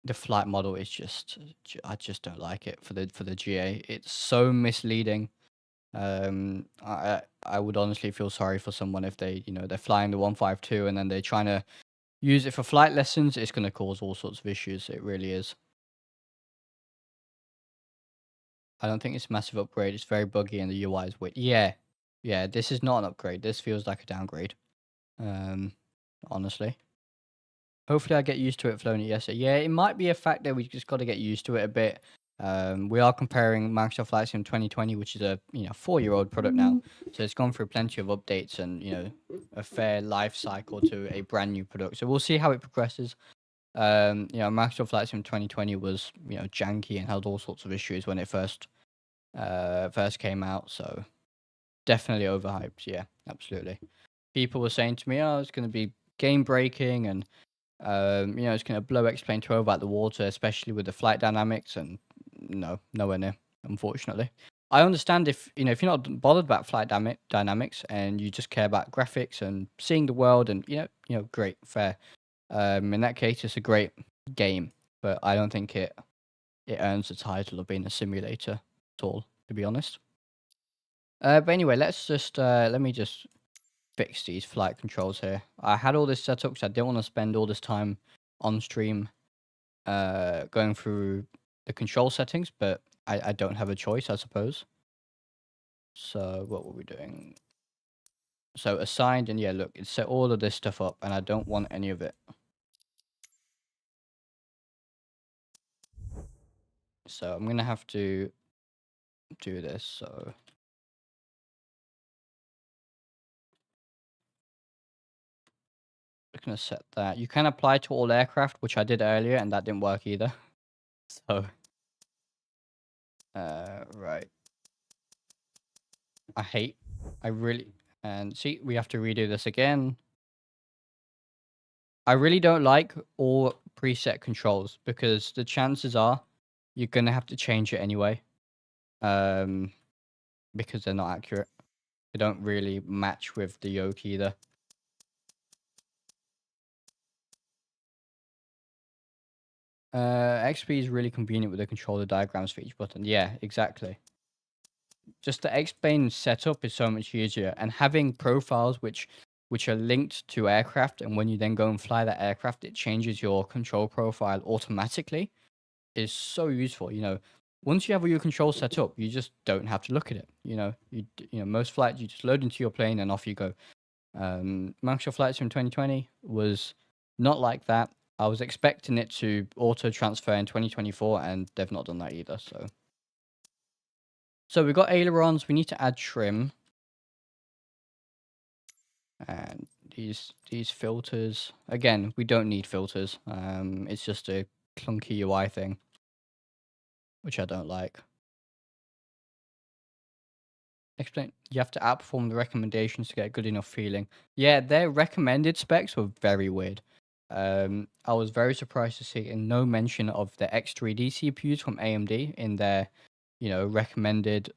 the flight model is I just don't like it for the GA. It's so misleading. I would honestly feel sorry for someone if they, they're flying the 152 and then they're trying to use it for flight lessons. It's going to cause all sorts of issues. It really is. I don't think it's a massive upgrade. It's very buggy and the UI is weird. Yeah, yeah. This is not an upgrade. This feels like a downgrade. Honestly. Hopefully I get used to it flown it yesterday. Yeah, it might be a fact that we just got to get used to it a bit. We are comparing Microsoft Flight Sim 2020, which is a 4-year-old product now, so it's gone through plenty of updates and a fair life cycle to a brand new product. So we'll see how it progresses. Microsoft Flight Sim 2020 was janky and had all sorts of issues when it first came out. So definitely overhyped. Yeah, absolutely. People were saying to me, "Oh, it's going to be game breaking and." It's going to blow X-Plane 12 out the water, especially with the flight dynamics, and no, nowhere near, unfortunately. I understand if you're not bothered about flight dynamics and you just care about graphics and seeing the world, and great, fair. In that case, it's a great game, but I don't think it earns the title of being a simulator at all, to be honest. But anyway, let me just fix these flight controls here. I had all this set up because I didn't want to spend all this time on stream going through the control settings, but I don't have a choice, I suppose. So what were we doing? So assigned, and yeah, look, it set all of this stuff up, and I don't want any of it. So I'm gonna have to do this. So we're gonna set that. You can apply to all aircraft, which I did earlier, and that didn't work either. So right. I really, and see, we have to redo this again. I really don't like all preset controls because the chances are you're going to have to change it anyway. Because they're not accurate. They don't really match with the yoke either. XP is really convenient with the controller diagrams for each button. Yeah, exactly. Just the X-Plane setup is so much easier, and having profiles which are linked to aircraft, and when you then go and fly that aircraft, it changes your control profile automatically, is so useful. Once you have all your controls set up, you just don't have to look at it. Most flights you just load into your plane and off you go. Microsoft Flight Sim 2020 was not like that. I was expecting it to auto transfer in 2024, and they've not done that either. So we've got ailerons. We need to add trim. And these filters, again, we don't need filters. It's just a clunky UI thing, which I don't like. Explain. You have to outperform the recommendations to get a good enough feeling. Yeah, their recommended specs were very weird. I was very surprised to see no mention of the X3D CPUs from AMD in their, recommended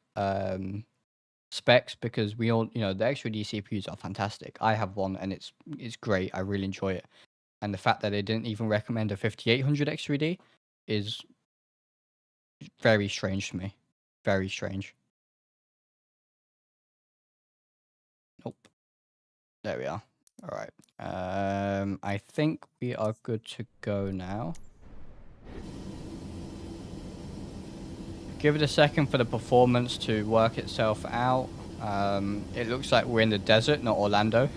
specs, because we all, the X3D CPUs are fantastic. I have one and it's great. I really enjoy it. And the fact that they didn't even recommend a 5800 X3D is very strange to me. Very strange. Nope. There we are. All right. I think we are good to go now. Give it a second for the performance to work itself out. It looks like we're in the desert, not Orlando.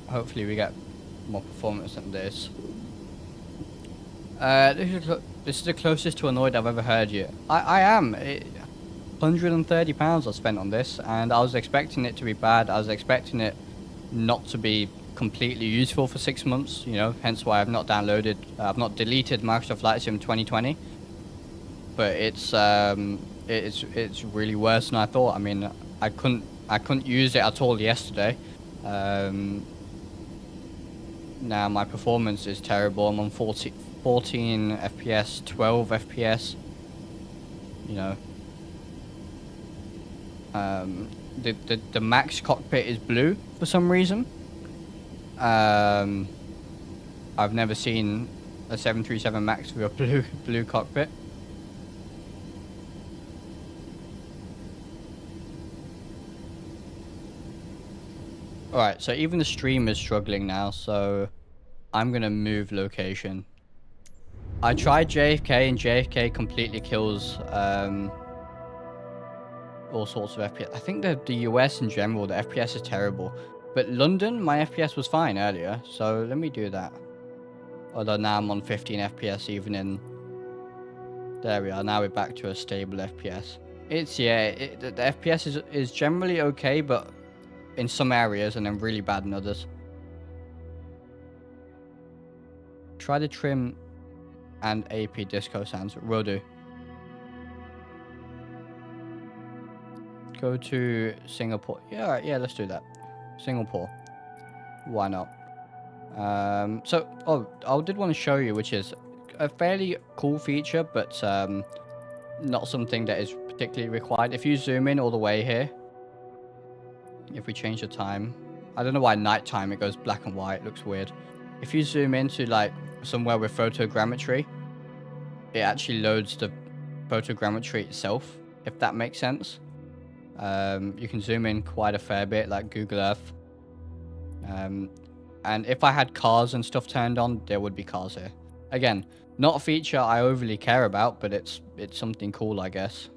Hopefully we get more performance than this. This is the closest to annoyed I've ever heard you. I am. £130 I spent on this, and I was expecting it to be bad. I was expecting it not to be completely useful for 6 months, hence why I've not deleted Microsoft Flight Sim 2020. But it's really worse than I thought. I mean, I couldn't use it at all yesterday. Now my performance is terrible. I'm on 14 FPS, 12 FPS. The max cockpit is blue for some reason. I've never seen a 737 Max with a blue cockpit. Alright, so even the stream is struggling now, so I'm gonna move location. I tried JFK and JFK completely kills all sorts of FPS. I think the US in general, the FPS is terrible. But London, my FPS was fine earlier, so let me do that. Although now I'm on 15 FPS even in... There we are, now we're back to a stable FPS. It's, yeah, the FPS is generally okay, but in some areas and then really bad in others. Try the trim and AP disco sounds. Will do. Go to Singapore. Yeah, alright, yeah, let's do that. Singapore. Why not? I did want to show you, which is a fairly cool feature, but not something that is particularly required. If you zoom in all the way here, if we change the time, I don't know why nighttime it goes black and white, it looks weird. If you zoom into like somewhere with photogrammetry, it actually loads the photogrammetry itself, if that makes sense. You can zoom in quite a fair bit, like Google Earth. And if I had cars and stuff turned on, there would be cars here. Again, not a feature I overly care about, but it's something cool, I guess.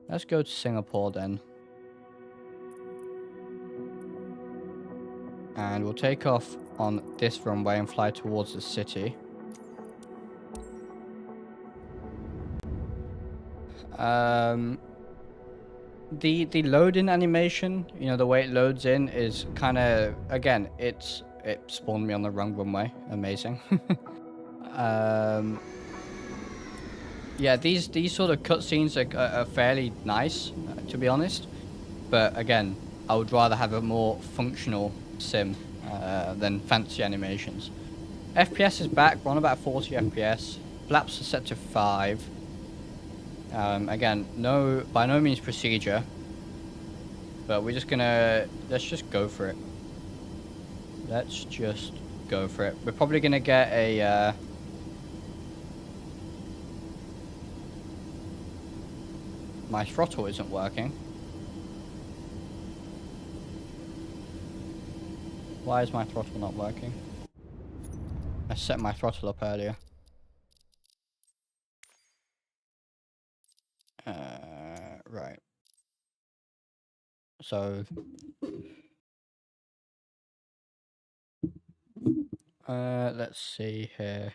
Let's go to Singapore then. And we'll take off on this runway and fly towards the city. The loading animation, you know, the way it loads in is kind of, again, it spawned me on the wrong runway. Amazing. Yeah, these sort of cutscenes are fairly nice, to be honest. But again, I would rather have a more functional sim than fancy animations. FPS is back. We're on about 40 FPS. Flaps are set to 5. Again, by no means procedure, but we're just gonna, let's just go for it. Let's just go for it. We're probably gonna get a, my throttle isn't working. Why is my throttle not working? I set my throttle up earlier. Right. So, let's see here.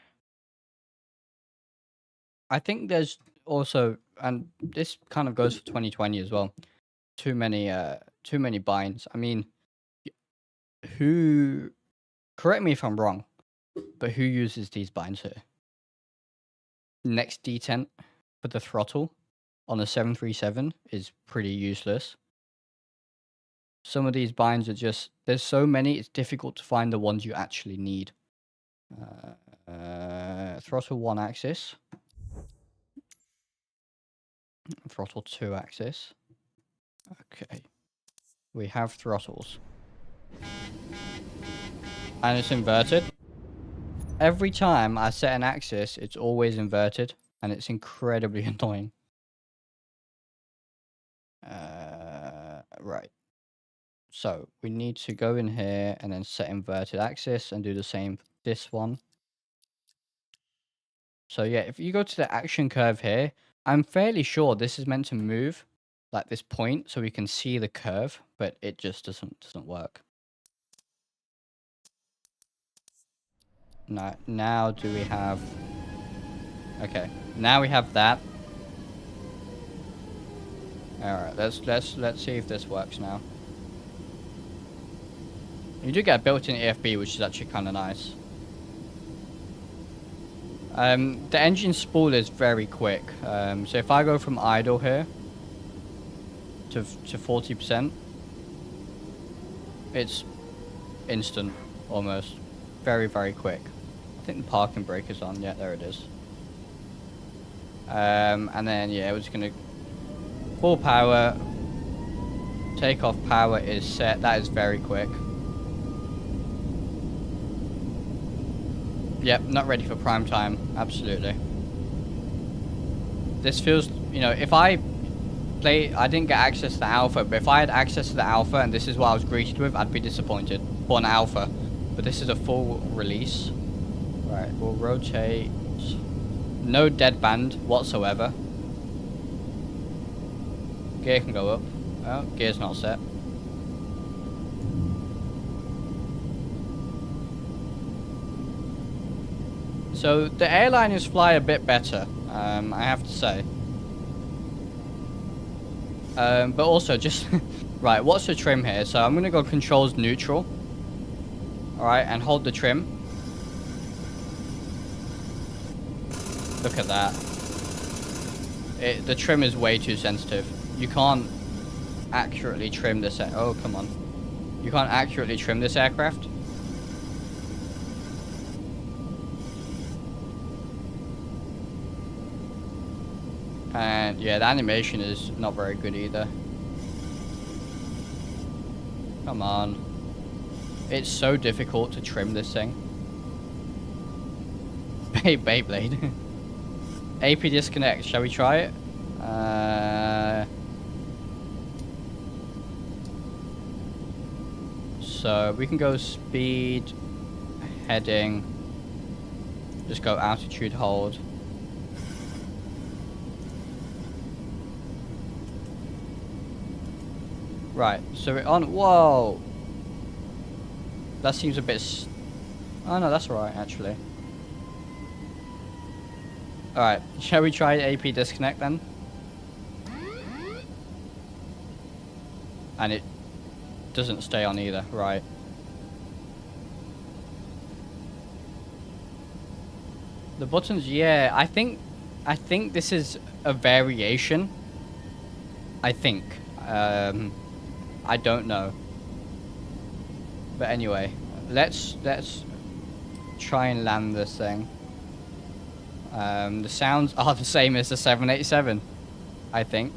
I think there's also, and this kind of goes for 2020 as well, too many binds. I mean, correct me if I'm wrong, but who uses these binds here? Next detent for the throttle on a 737 is pretty useless. Some of these binds are just, there's so many, it's difficult to find the ones you actually need. Throttle 1 axis. Throttle 2 axis. Okay. We have throttles. And it's inverted. Every time I set an axis, it's always inverted. And it's incredibly annoying. Right. So we need to go in here and then set inverted axis and do the same for this one. So yeah, if you go to the action curve here, I'm fairly sure this is meant to move like this point so we can see the curve, but it just doesn't work. Now do we have... Okay, now we have that. Alright, let's see if this works now. You do get a built-in EFB, which is actually kind of nice. The engine spool is very quick. So if I go from idle here to 40%, it's instant, almost. Very, very quick. I think the parking brake is on. Yeah, there it is. And then, yeah, we're just going to... Full power. Takeoff power is set. That is very quick. Yep, not ready for prime time. Absolutely. This feels, you know, if I I didn't get access to the alpha, but if I had access to the alpha and this is what I was greeted with, I'd be disappointed for an alpha. But this is a full release. Right, we'll rotate. No deadband whatsoever. Gear can go up. Oh, gear's not set. So the airliners fly a bit better, I have to say. But also just right, what's the trim here? So I'm gonna go controls neutral. Alright, and hold the trim. Look at that. The trim is way too sensitive. You can't accurately trim this. Oh, come on. You can't accurately trim this aircraft. And yeah, the animation is not very good either. Come on. It's so difficult to trim this thing. Beyblade. AP disconnect. Shall we try it? So we can go speed, heading. Just go altitude hold. Right, so we're on. Whoa! That seems a bit. Oh no, that's alright actually. Alright, shall we try AP disconnect then? And it doesn't stay on either, right. The buttons, yeah, I think this is a variation. I think. I don't know. But anyway, let's try and land this thing. The sounds are the same as the 787, I think.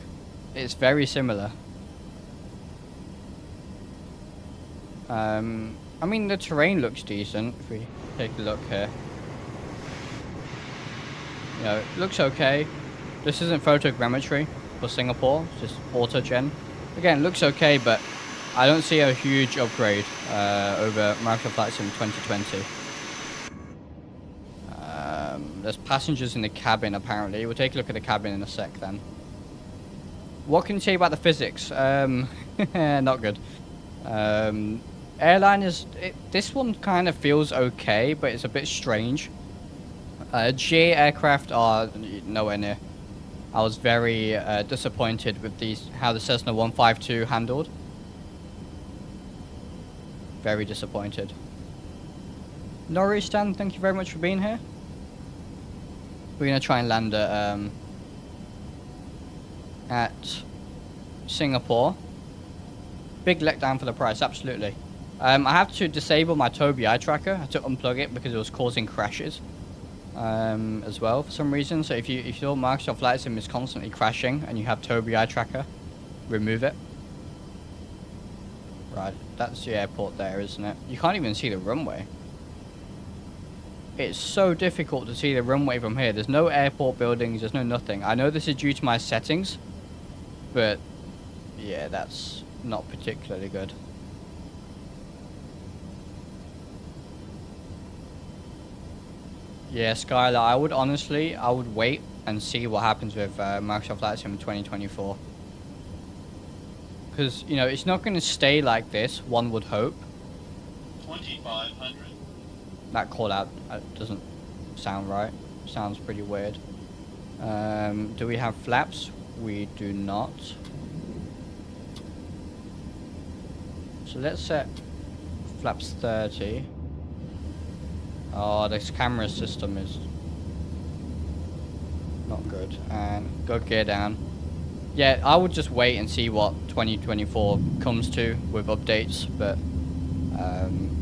It's very similar. I mean, the terrain looks decent, if we take a look here. You know, it looks okay. This isn't photogrammetry for Singapore, it's just auto-gen. Again, it looks okay, but I don't see a huge upgrade over Microsoft Flight Sim 2020. There's passengers in the cabin, apparently. We'll take a look at the cabin in a sec, then. What can you say about the physics? Not good. Airline is... this one kind of feels okay, but it's a bit strange. GA aircraft are nowhere near. I was very disappointed with how the Cessna 152 handled. Very disappointed. Norrie Stan, thank you very much for being here. We're going to try and land at Singapore. Big letdown for the price, absolutely. I have to disable my Tobii eye tracker. I had to unplug it because it was causing crashes as well for some reason. So if you feel Microsoft Flight Sim is constantly crashing and you have Tobii eye tracker, remove it. Right, that's the airport there, isn't it? You can't even see the runway. It's so difficult to see the runway from here. There's no airport buildings, there's no nothing. I know this is due to my settings, but yeah, that's not particularly good. Yeah, Skylar, I would wait and see what happens with Microsoft Flight Sim 2024. Because, you know, it's not going to stay like this, one would hope. 2500. That call out doesn't sound right. Sounds pretty weird. Do we have flaps? We do not. So let's set flaps 30. Oh, this camera system is not good. And go gear down. Yeah, I would just wait and see what 2024 comes to with updates, but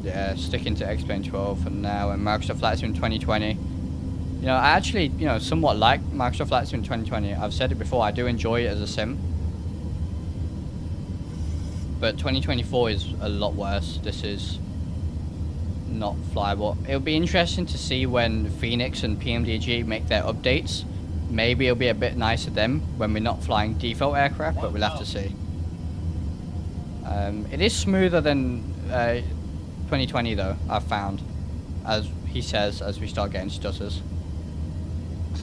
yeah, sticking to X-Plane 12 for now, and Microsoft Flight Sim 2020. You know, I actually, you know, somewhat like Microsoft Flight Sim 2020. I've said it before, I do enjoy it as a sim. But 2024 is a lot worse. This is not flyable. It'll be interesting to see when Phoenix and PMDG make their updates, Maybe it'll be a bit nicer then when we're not flying default aircraft, but we'll have to see. It is smoother than 2020 though, I've found, as he says as we start getting stutters.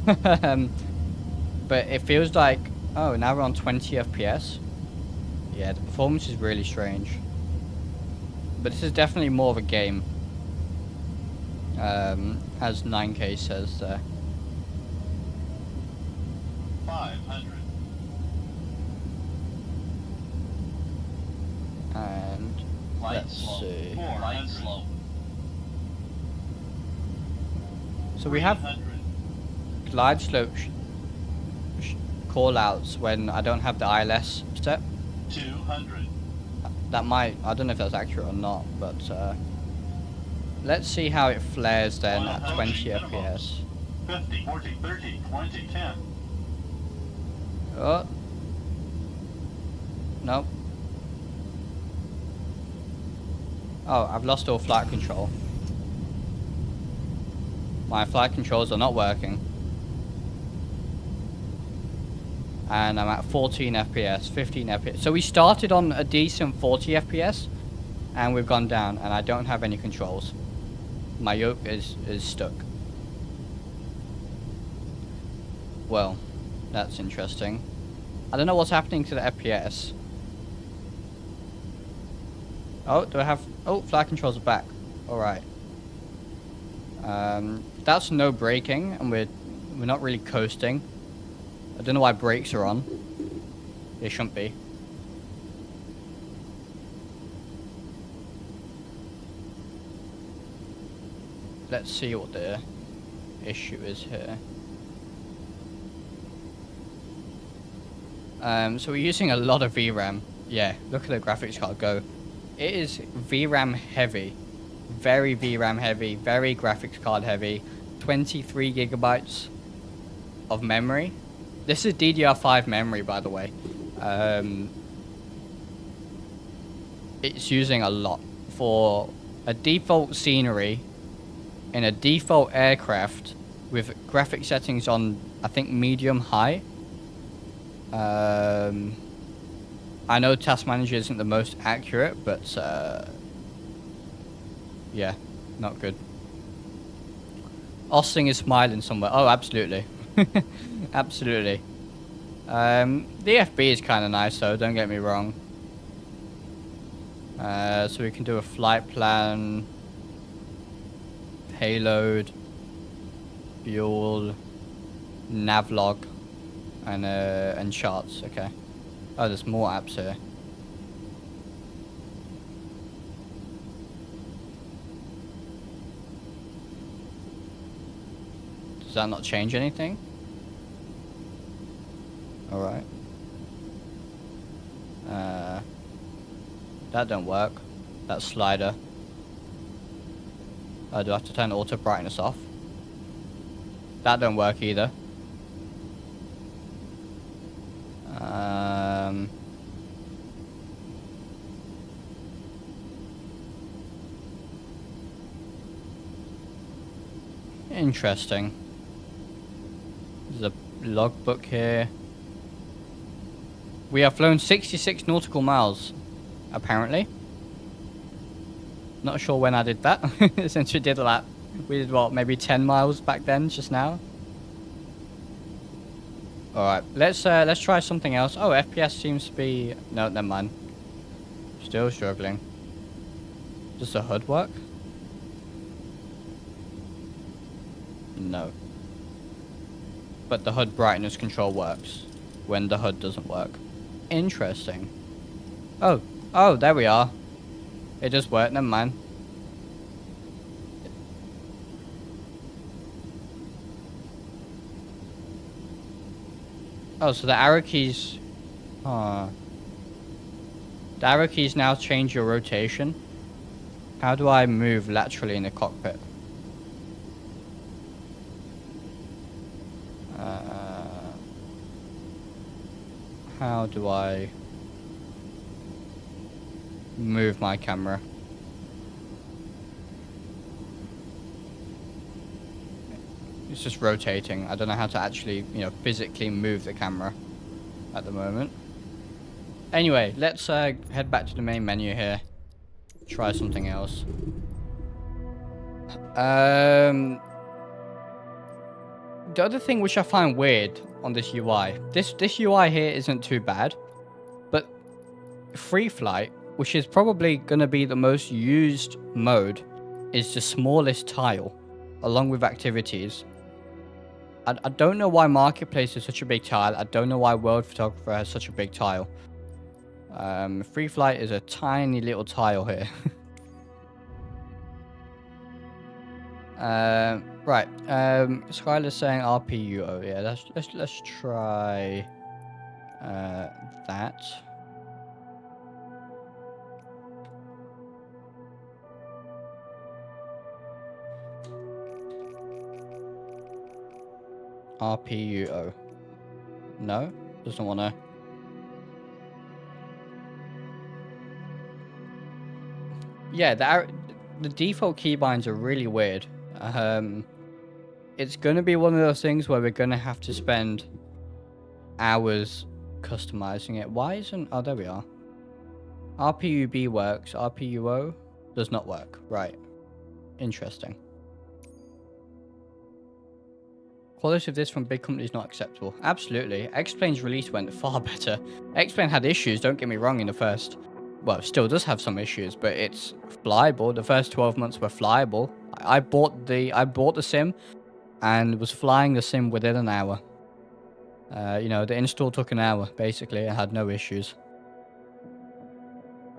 But it feels like, oh, now we're on 20 FPS. Yeah, the performance is really strange. But this is definitely more of a game, as 9K says there. 500. And let's see. 400. Slow. So we have 300. glide slope call outs when I don't have the ILS set. 200. That might, I don't know if that's accurate or not, but let's see how it flares then at 20 FPS. 50, 40, 30, 20, 10. Oh. Nope. Oh, I've lost all flight control. My flight controls are not working. And I'm at 14 FPS, 15 FPS. So we started on a decent 40 FPS, and we've gone down, and I don't have any controls. My yoke is stuck. Well, that's interesting. I don't know what's happening to the FPS. Oh, do I have... Oh, flight controls are back. Alright. That's no braking, and we're not really coasting. I don't know why brakes are on. They shouldn't be. Let's see what the issue is here. So we're using a lot of VRAM. Yeah, look at the graphics card go. It is VRAM heavy. Very VRAM heavy, very graphics card heavy. 23 gigabytes of memory. This is DDR5 memory, by the way. It's using a lot for a default scenery in a default aircraft with graphic settings on, I think, medium high. I know Task Manager isn't the most accurate, but yeah, not good. Austin is smiling somewhere. Oh, absolutely. Absolutely. The FB is kind of nice though, don't get me wrong. So we can do a flight plan, payload, fuel, navlog, and charts. Okay. Oh, there's more apps here. Does that not change anything? Alright. That don't work. That slider. Oh, do I have to turn auto brightness off? That don't work either. Interesting. There's a logbook here. We have flown 66 nautical miles, apparently. Not sure when I did that, since we did a lap. We did what, maybe 10 miles back then, just now? Alright, let's try something else. Oh, FPS seems to be... No, never mind. Still struggling. Does the HUD work? No. But the HUD brightness control works when the HUD doesn't work. Interesting. Oh, there we are. It does work, never mind. Oh, so the arrow keys... The arrow keys now change your rotation. How do I move laterally in the cockpit? How do I move my camera? It's just rotating. I don't know how to actually, you know, physically move the camera at the moment. Anyway, let's head back to the main menu here. Try something else. The other thing which I find weird on this UI, this UI here isn't too bad, but free flight, which is probably going to be the most used mode, is the smallest tile, along with activities. I don't know why Marketplace is such a big tile. I don't know why World Photographer has such a big tile. Free flight is a tiny little tile here. Right. Skylar's saying RPU. Oh yeah, let's try that. RPUO. No, doesn't want to. Yeah, the default keybinds are really weird. It's going to be one of those things where we're going to have to spend hours customizing it. Why isn't... Oh, there we are. RPUB works. RPUO does not work. Right. Interesting. Quality of this from big companies not acceptable. Absolutely. X-Plane's release went far better. X-Plane had issues, don't get me wrong, in the first... Well, it still does have some issues, but it's flyable. The first 12 months were flyable. I bought the sim and was flying the sim within an hour. You know, the install took an hour, basically. I had no issues.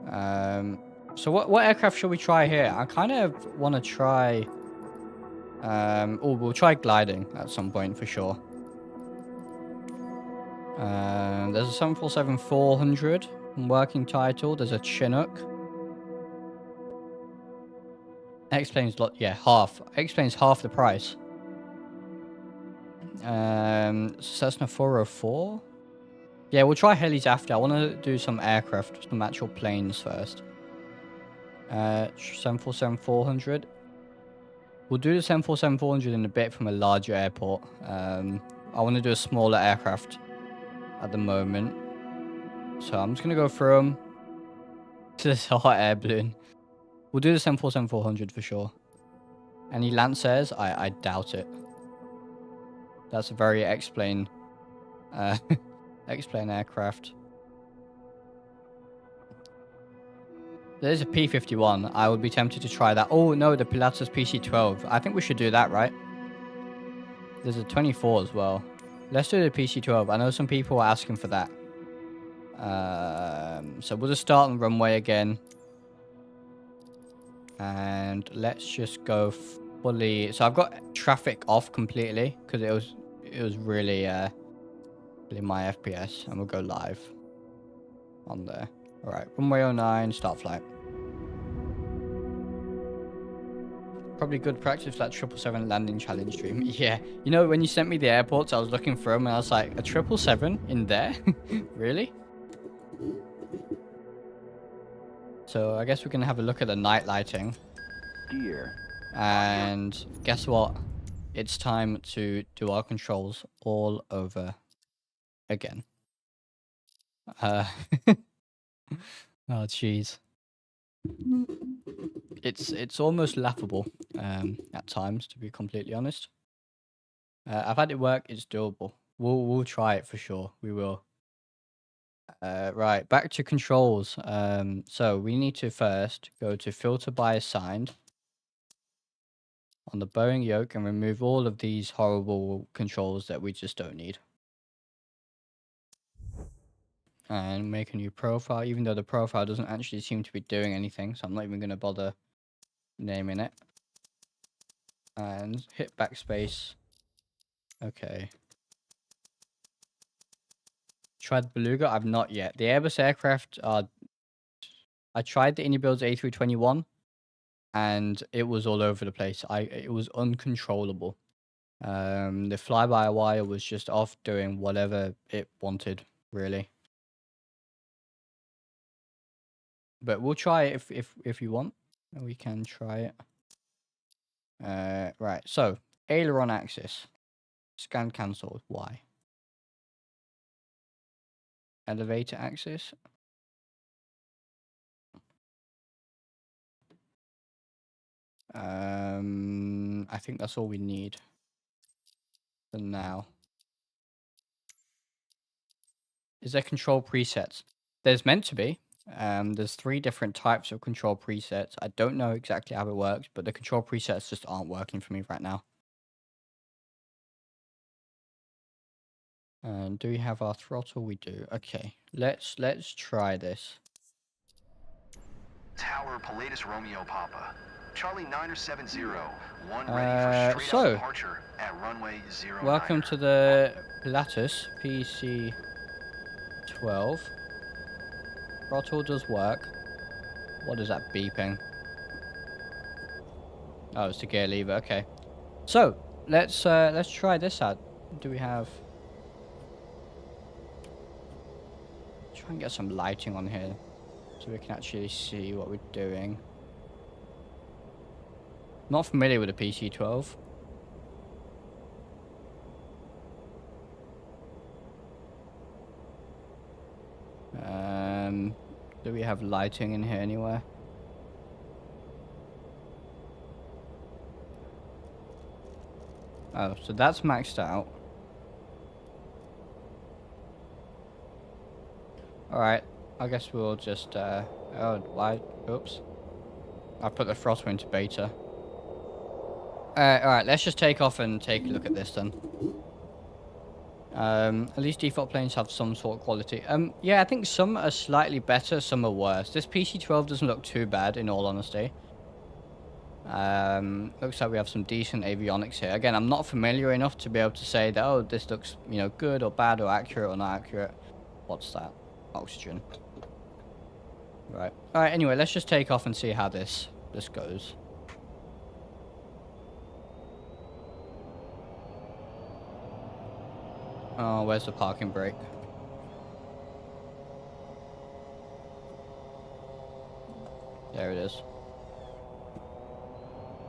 So what aircraft should we try here? I kind of want to try... we'll try gliding at some point for sure. There's a 747-400 working title. There's a Chinook. X-Plane's yeah, half. X-Plane's half the price. Cessna 404. Yeah, we'll try helis after. I want to do some aircraft, some actual planes first. 747-400. We'll do the 747-400 in a bit from a larger airport. I want to do a smaller aircraft at the moment. So I'm just going to go through them to this hot air balloon. We'll do the 747-400 for sure. Any Lancers? I doubt it. That's a very X-Plane X-Plane aircraft. There's a P-51. I would be tempted to try that. Oh no, the Pilatus PC-12. I think we should do that, right? There's a 24 as well. Let's do the PC-12. I know some people are asking for that. So we'll just start on runway again. And let's just go fully... So I've got traffic off completely because it was really my FPS, and we'll go live on there. All right, runway 09, start flight. Probably good practice for that 777 landing challenge stream. Yeah, you know, when you sent me the airports, I was looking for them and I was like, a 777 in there? Really? So I guess we're gonna have a look at the night lighting. Gear. And guess what? It's time to do our controls all over again. Oh jeez. It's almost laughable at times, to be completely honest. I've had it work. It's doable. We'll try it for sure. We will. Right, back to controls. So we need to first go to filter by assigned on the Boeing yoke and remove all of these horrible controls that we just don't need. And make a new profile, even though the profile doesn't actually seem to be doing anything, so I'm not even going to bother naming it. And hit backspace. Okay. Tried Beluga? I've not yet. The Airbus aircraft are... I tried the Unibuilds A321 and it was all over the place. It was uncontrollable. The fly-by-wire was just off doing whatever it wanted, really. But we'll try it if you want. We can try it. Right, so aileron axis. Scan cancelled. Why? Elevator axis. I think that's all we need for now. Is there control presets? There's meant to be. There's 3 different types of control presets. I don't know exactly how it works, but the control presets just aren't working for me right now. And do we have our throttle? We do. Okay, let's try this. Tower Pilatus Romeo Papa. Charlie 970. 1 ready for straight out departure at runway 09. Welcome to the Pilatus PC-12. Throttle does work. What is that beeping? Oh, it's the gear lever. Okay. So let's try this out. Do we have? Try and get some lighting on here, so we can actually see what we're doing. Not familiar with the PC-12. Do we have lighting in here anywhere? Oh, so that's maxed out. Alright, I guess we'll just, oh, why? Oops. I put the throttle into beta. Alright, let's just take off and take a look at this then. At least default planes have some sort of quality. Yeah, I think some are slightly better, some are worse. This PC-12 doesn't look too bad, in all honesty. Looks like we have some decent avionics here. Again, I'm not familiar enough to be able to say that, oh, this looks, you know, good or bad or accurate or not accurate. What's that? Oxygen. Right. Alright, anyway, let's just take off and see how this goes. Oh, where's the parking brake? There it is.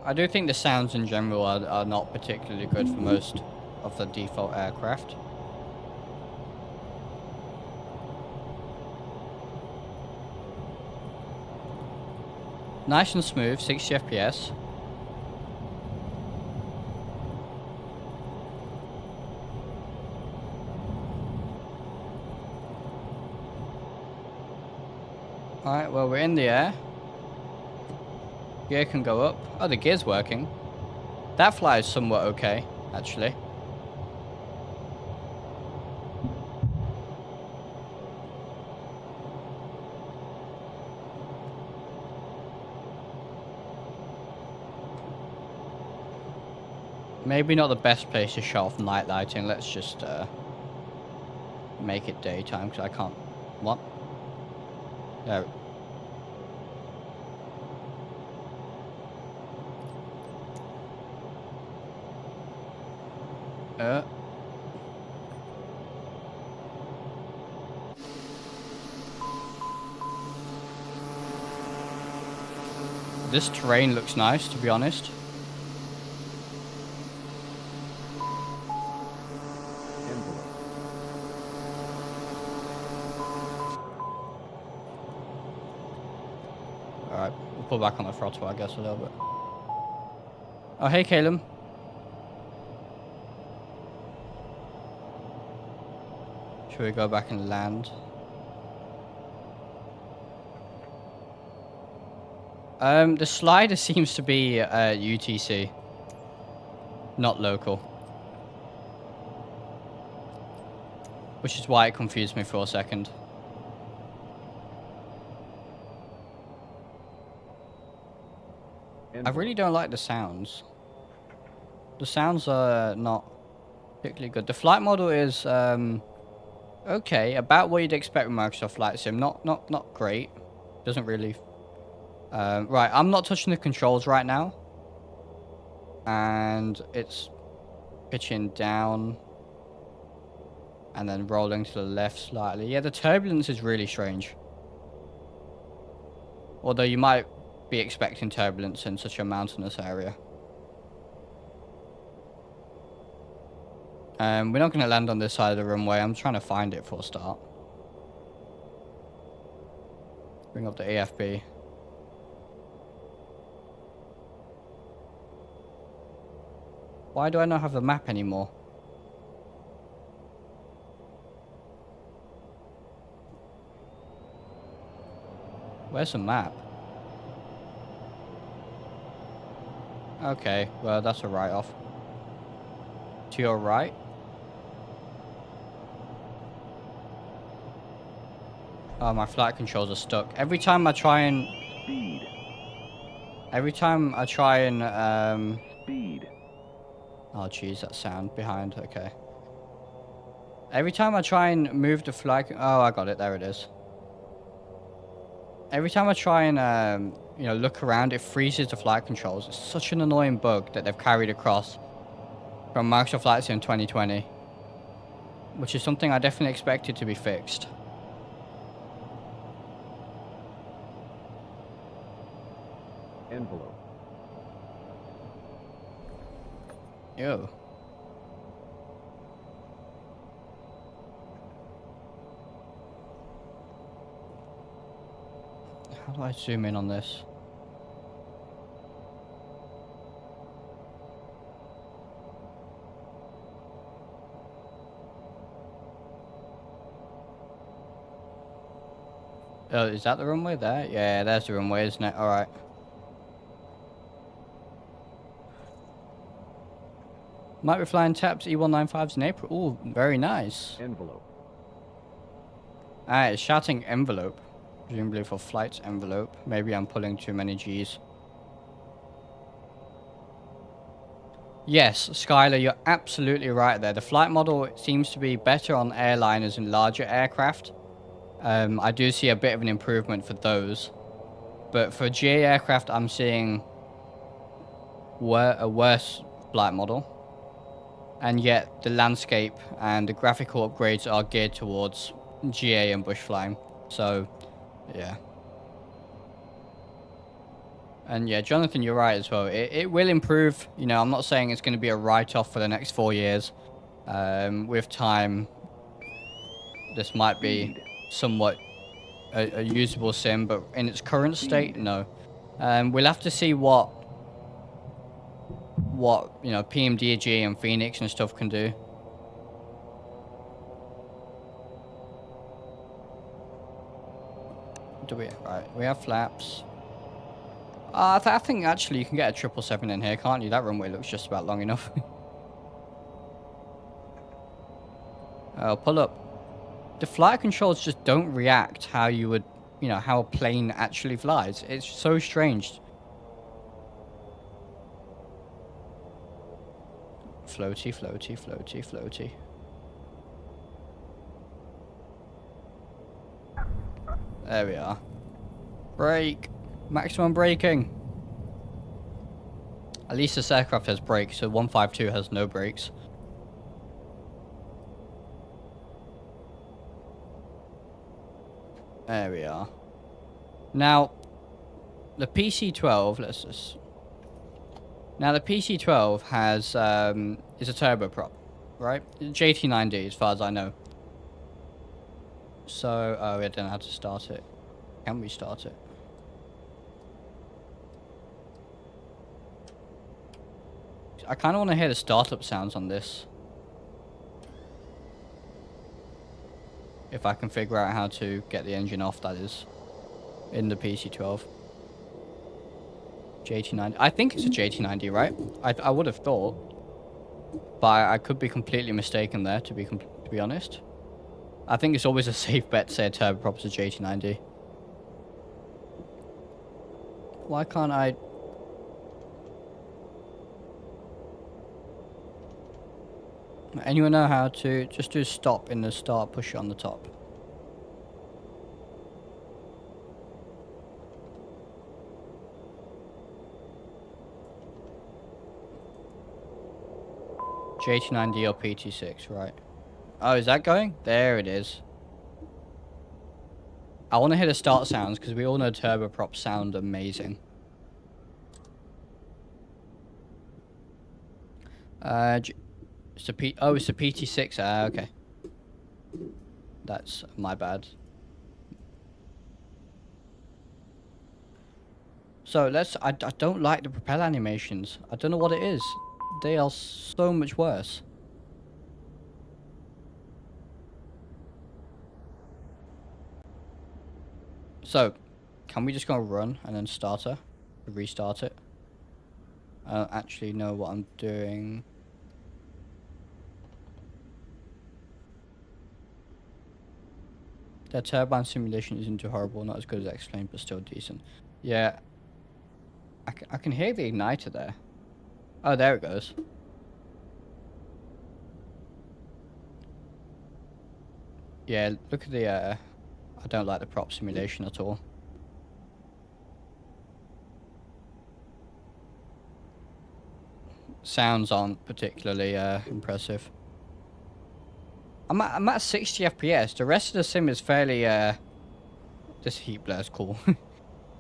I do think the sounds in general are not particularly good for most of the default aircraft. Nice and smooth, 60 FPS. Alright, well, we're in the air. Gear can go up. Oh, the gear's working. That flies somewhat okay, actually. Maybe not the best place to show off night lighting. Let's just make it daytime, because I can't... What? There. This terrain looks nice, to be honest. Alright, we'll pull back on the throttle, I guess, a little bit. Oh, hey, Caleb. Should we go back and land? The slider seems to be UTC, not local. Which is why it confused me for a second. I really don't like the sounds. The sounds are not particularly good. The flight model is okay, about what you'd expect with Microsoft Flight Sim. Not great. Doesn't really. Right, I'm not touching the controls right now, and it's pitching down and then rolling to the left slightly. Yeah, the turbulence is really strange. Although you might be expecting turbulence in such a mountainous area. We're not going to land on this side of the runway. I'm trying to find it for a start. Bring up the AFB. Why do I not have the map anymore? Where's the map? Okay, well that's a write-off. To your right. Oh, my flight controls are stuck. Every time I try and... Speed. Every time I try and... Speed. Oh jeez, that sound behind. Okay. Every time I try and move the flight... Oh, I got it. There it is. Every time I try and, you know, look around, it freezes the flight controls. It's such an annoying bug that they've carried across from Microsoft Flight Sim 2020. Which is something I definitely expected to be fixed. Envelope. Ew. How do I zoom in on this? Oh, is that the runway there? Yeah, there's the runway, isn't it? Alright. Might be flying TAPS E195s in April. Ooh, very nice. Envelope. Ah, it's shouting envelope. Presumably for flight envelope. Maybe I'm pulling too many G's. Yes, Skylar, you're absolutely right there. The flight model seems to be better on airliners and larger aircraft. I do see a bit of an improvement for those. But for GA aircraft, I'm seeing a worse flight model. And yet, the landscape and the graphical upgrades are geared towards GA and bush flying. So, yeah. And yeah, Jonathan, you're right as well. It will improve. You know, I'm not saying it's going to be a write-off for the next 4 years. With time, this might be somewhat a usable sim, but in its current state, no. We'll have to see what you know, PMDG and Phoenix and stuff can do. We have flaps. I think actually you can get a 777 in here, can't you? That runway looks just about long enough. Pull up. The flight controls just don't react how you would, you know, how a plane actually flies. It's so strange. Floaty, floaty, floaty, floaty. There we are. Brake. Maximum braking. At least this aircraft has brakes, so 152 has no brakes. There we are. Now, the PC-12, let's just... Now, the PC-12 has, is a turboprop, right? JT9D, as far as I know. So, oh, we don't know how to start it. Can we start it? I kind of want to hear the startup sounds on this. If I can figure out how to get the engine off, that is. In the PC-12. JT9D. I think it's a JT9D, right? I would have thought. But I could be completely mistaken there, to be honest. I think it's always a safe bet to say a turboprop is a JT9D. Why can't I... Anyone know how to just do stop in the start, push it on the top? JT9D or PT6, right? Oh, is that going? There it is. I want to hear the start sounds because we all know turboprops sound amazing. It's a oh, it's a PT6. Ah, okay. That's my bad. So I don't like the propeller animations. I don't know what it is. They are so much worse. So, can we just go run and then restart it? I don't actually know what I'm doing. The turbine simulation isn't too horrible, not as good as X-Plane, but still decent. Yeah, I can hear the igniter there. Oh, there it goes. Yeah, look at the, I don't like the prop simulation at all. Sounds aren't particularly impressive. I'm at 60 FPS. The rest of the sim is fairly, this heat blare is cool.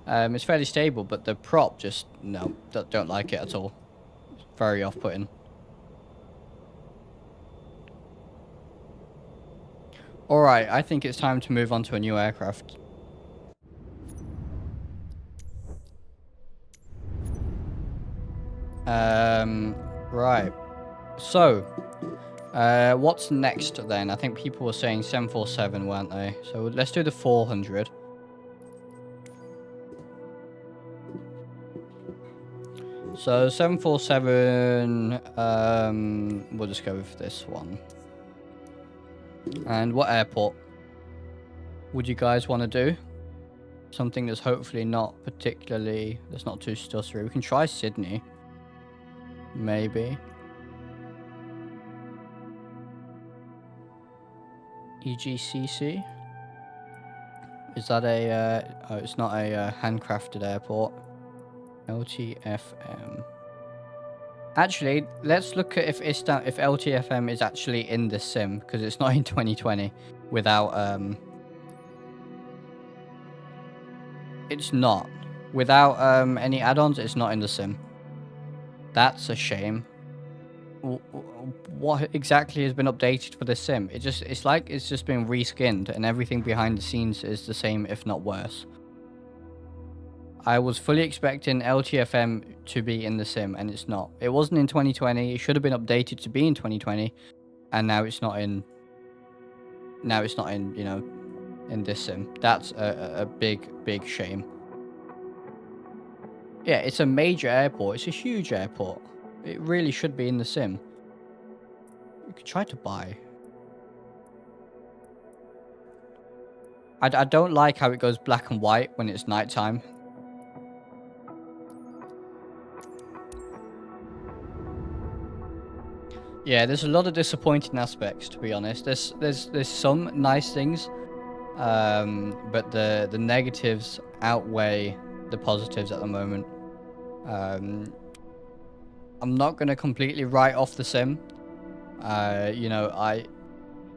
It's fairly stable, but the prop just, no, don't like it at all. It's very off-putting. Alright, I think it's time to move on to a new aircraft. Right. So, what's next then? I think people were saying 747, weren't they? So let's do the 400. So 747, we'll just go with this one. And what airport would you guys want to do? Something that's hopefully not particularly, that's not too stuttery. We can try Sydney. Maybe. EGCC? Is that a, oh, it's not a handcrafted airport. LTFM. Actually, let's look at if LTFM is actually in the sim, because it's not in 2020 without, it's not. Without any add-ons, it's not in the sim. That's a shame. What exactly has been updated for this sim? It's like it's just been reskinned and everything behind the scenes is the same, if not worse. I was fully expecting LTFM to be in the sim, and it's not. It wasn't in 2020. It should have been updated to be in 2020, and now it's not in. Now it's not in, you know, in this sim. That's a big shame. Yeah, it's a major airport. It's a huge airport. It really should be in the sim. You could try to buy. I don't like how it goes black and white when it's nighttime. Yeah, there's a lot of disappointing aspects, to be honest. There's some nice things, but the negatives outweigh the positives at the moment. I'm not gonna completely write off the sim. You know,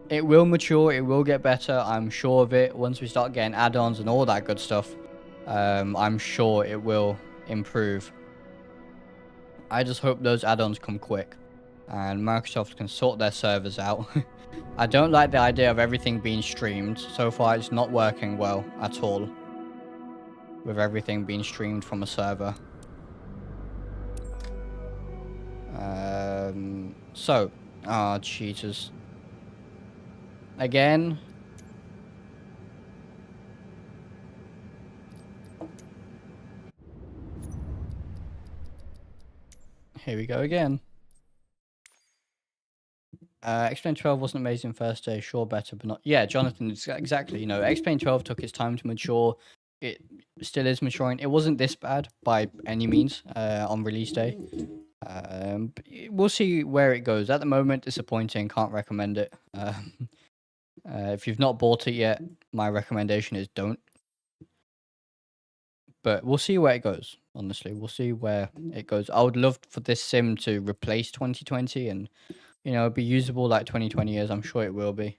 it will mature, it will get better. I'm sure of it. Once we start getting add-ons and all that good stuff, I'm sure it will improve. I just hope those add-ons come quick and Microsoft can sort their servers out. I don't like the idea of everything being streamed. So far, it's not working well at all with everything being streamed from a server. Cheaters. Again. Here we go again. X-Plane 12 wasn't amazing first day, sure better, but not... Yeah, Jonathan, exactly. You know, X-Plane 12 took its time to mature. It still is maturing. It wasn't this bad by any means on release day. We'll see where it goes. At the moment, disappointing. Can't recommend it. If you've not bought it yet, my recommendation is don't. But we'll see where it goes. Honestly, we'll see where it goes. I would love for this sim to replace 2020 and, you know, be usable like 2020 is. I'm sure it will be.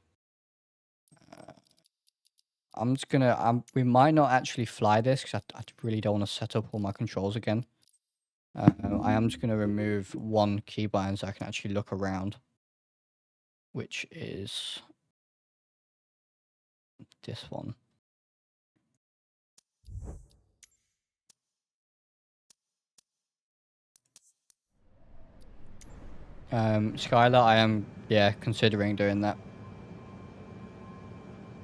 I'm just gonna. We might not actually fly this because I really don't want to set up all my controls again. I am just gonna remove one keybind so I can actually look around. which is this one. Skylar, I am, yeah, considering doing that.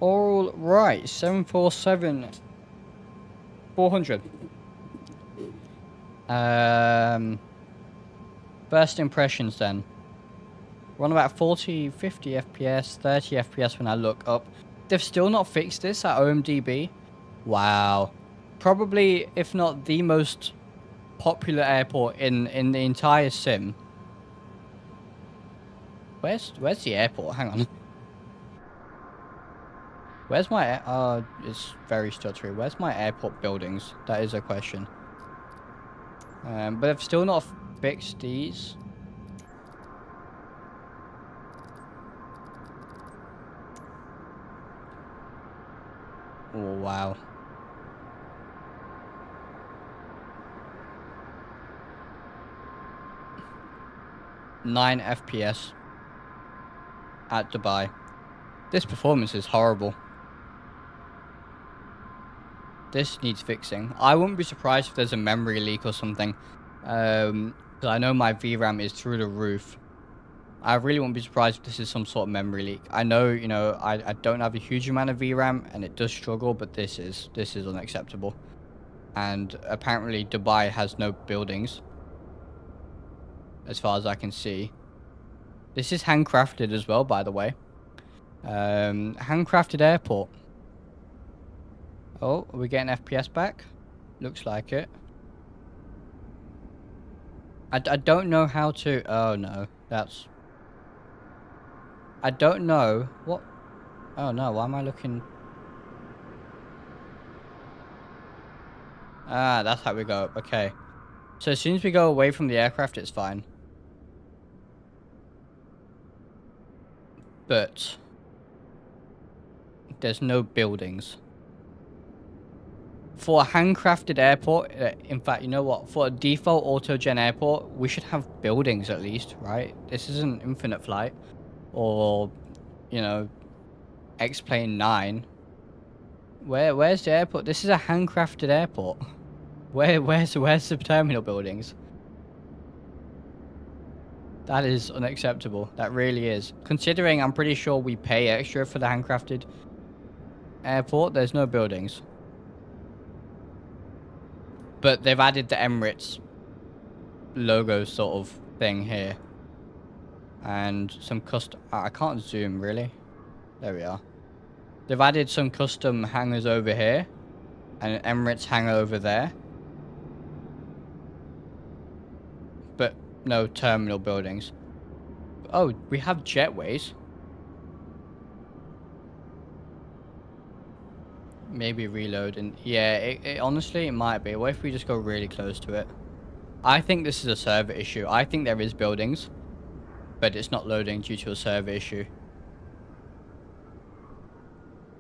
All right, 747 400. First impressions then. We're on about 40, 50 FPS, 30 FPS when I look up. They've still not fixed this at OMDB. Wow. Probably, if not the most popular airport in the entire sim. Where's the airport? Hang on. Where's my... it's very stuttery. Where's my airport buildings? That is a question. But I've still not fixed these. Oh, wow. Nine FPS at Dubai. This performance is horrible. This needs fixing. I wouldn't be surprised if there's a memory leak or something. Because I know my VRAM is through the roof. I really wouldn't be surprised if this is some sort of memory leak. I know, you know, I don't have a huge amount of VRAM and it does struggle, but this is unacceptable. And apparently Dubai has no buildings, as far as I can see. This is handcrafted as well, by the way. Handcrafted airport. Oh, are we getting FPS back? Looks like it. I don't know how to... Oh, no. That's... I don't know what... Oh, no. Why am I looking... Ah, that's how we go up. Okay. So as soon as we go away from the aircraft, it's fine. But... there's no buildings. For a handcrafted airport, in fact, you know what? For a default autogen airport, we should have buildings at least, right? This isn't Infinite Flight or, you know, X-Plane 9. Where's the airport? This is a handcrafted airport. Where's the terminal buildings? That is unacceptable. That really is. Considering I'm pretty sure we pay extra for the handcrafted airport, there's no buildings. But they've added the Emirates logo sort of thing here. And some custom... I can't zoom, really. There we are. They've added some custom hangars over here. And an Emirates hangar over there. But no terminal buildings. Oh, we have jetways. Maybe reload and... Yeah, it honestly, it might be. What if we just go really close to it? I think this is a server issue. I think there is buildings. But it's not loading due to a server issue.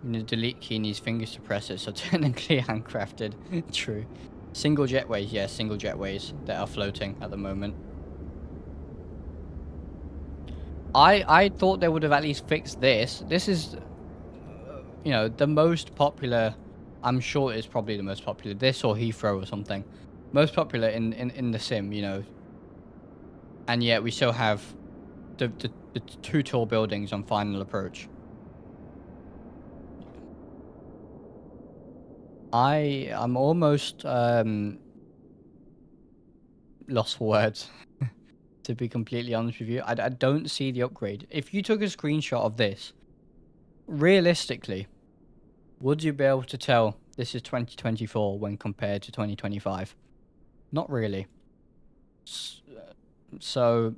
The delete key needs fingers to press it, so technically handcrafted. True. Single jetways, yeah, single jetways that are floating at the moment. I thought they would have at least fixed this. This is, you know, the most popular. I'm sure it's probably the most popular. This or Heathrow or something. Most popular in the sim, you know. And yet we still have the two tall buildings on final approach. I'm almost lost for words. To be completely honest with you, I don't see the upgrade. If you took a screenshot of this, realistically, would you be able to tell this is 2024 when compared to 2025? Not really. So,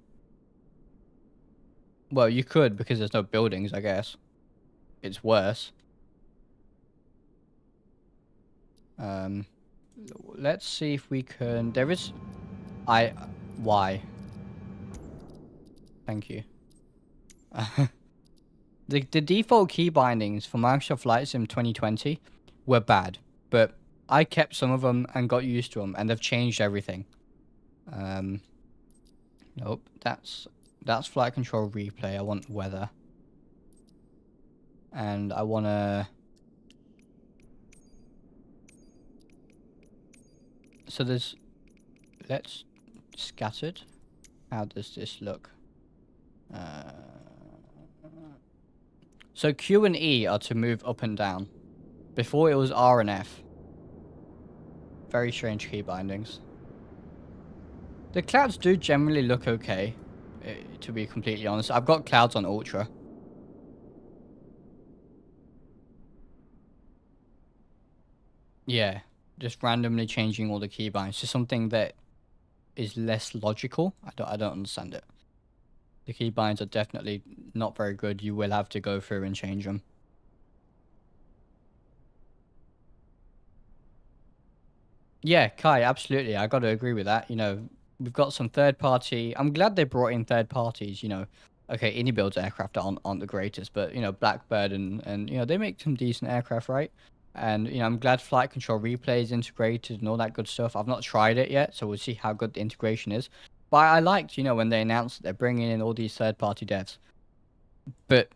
well, you could because there's no buildings, I guess. It's worse. Let's see if we can... There is... Why? Thank you. The default key bindings for Microsoft Flight Sim 2020 were bad, but I kept some of them and got used to them, and they've changed everything. Nope, that's That's flight control replay. I want weather. And I want to... So there's... Let's... Scattered. How does this look? So Q and E are to move up and down. Before it was R and F. Very strange key bindings. The clouds do generally look okay, to be completely honest. I've got clouds on Ultra. Yeah, just randomly changing all the keybinds to something that is less logical. I don't understand it. The keybinds are definitely not very good. You will have to go through and change them. Yeah, Kai, absolutely. I got to agree with that. You know, we've got some third party. I'm glad they brought in third parties, you know. Okay, Indie builds aircraft aren't the greatest, but, you know, Blackbird and you know, they make some decent aircraft, right? And, you know, I'm glad flight control replay is integrated and all that good stuff. I've not tried it yet, so we'll see how good the integration is. But I liked, you know, when they announced that they're bringing in all these third-party devs. But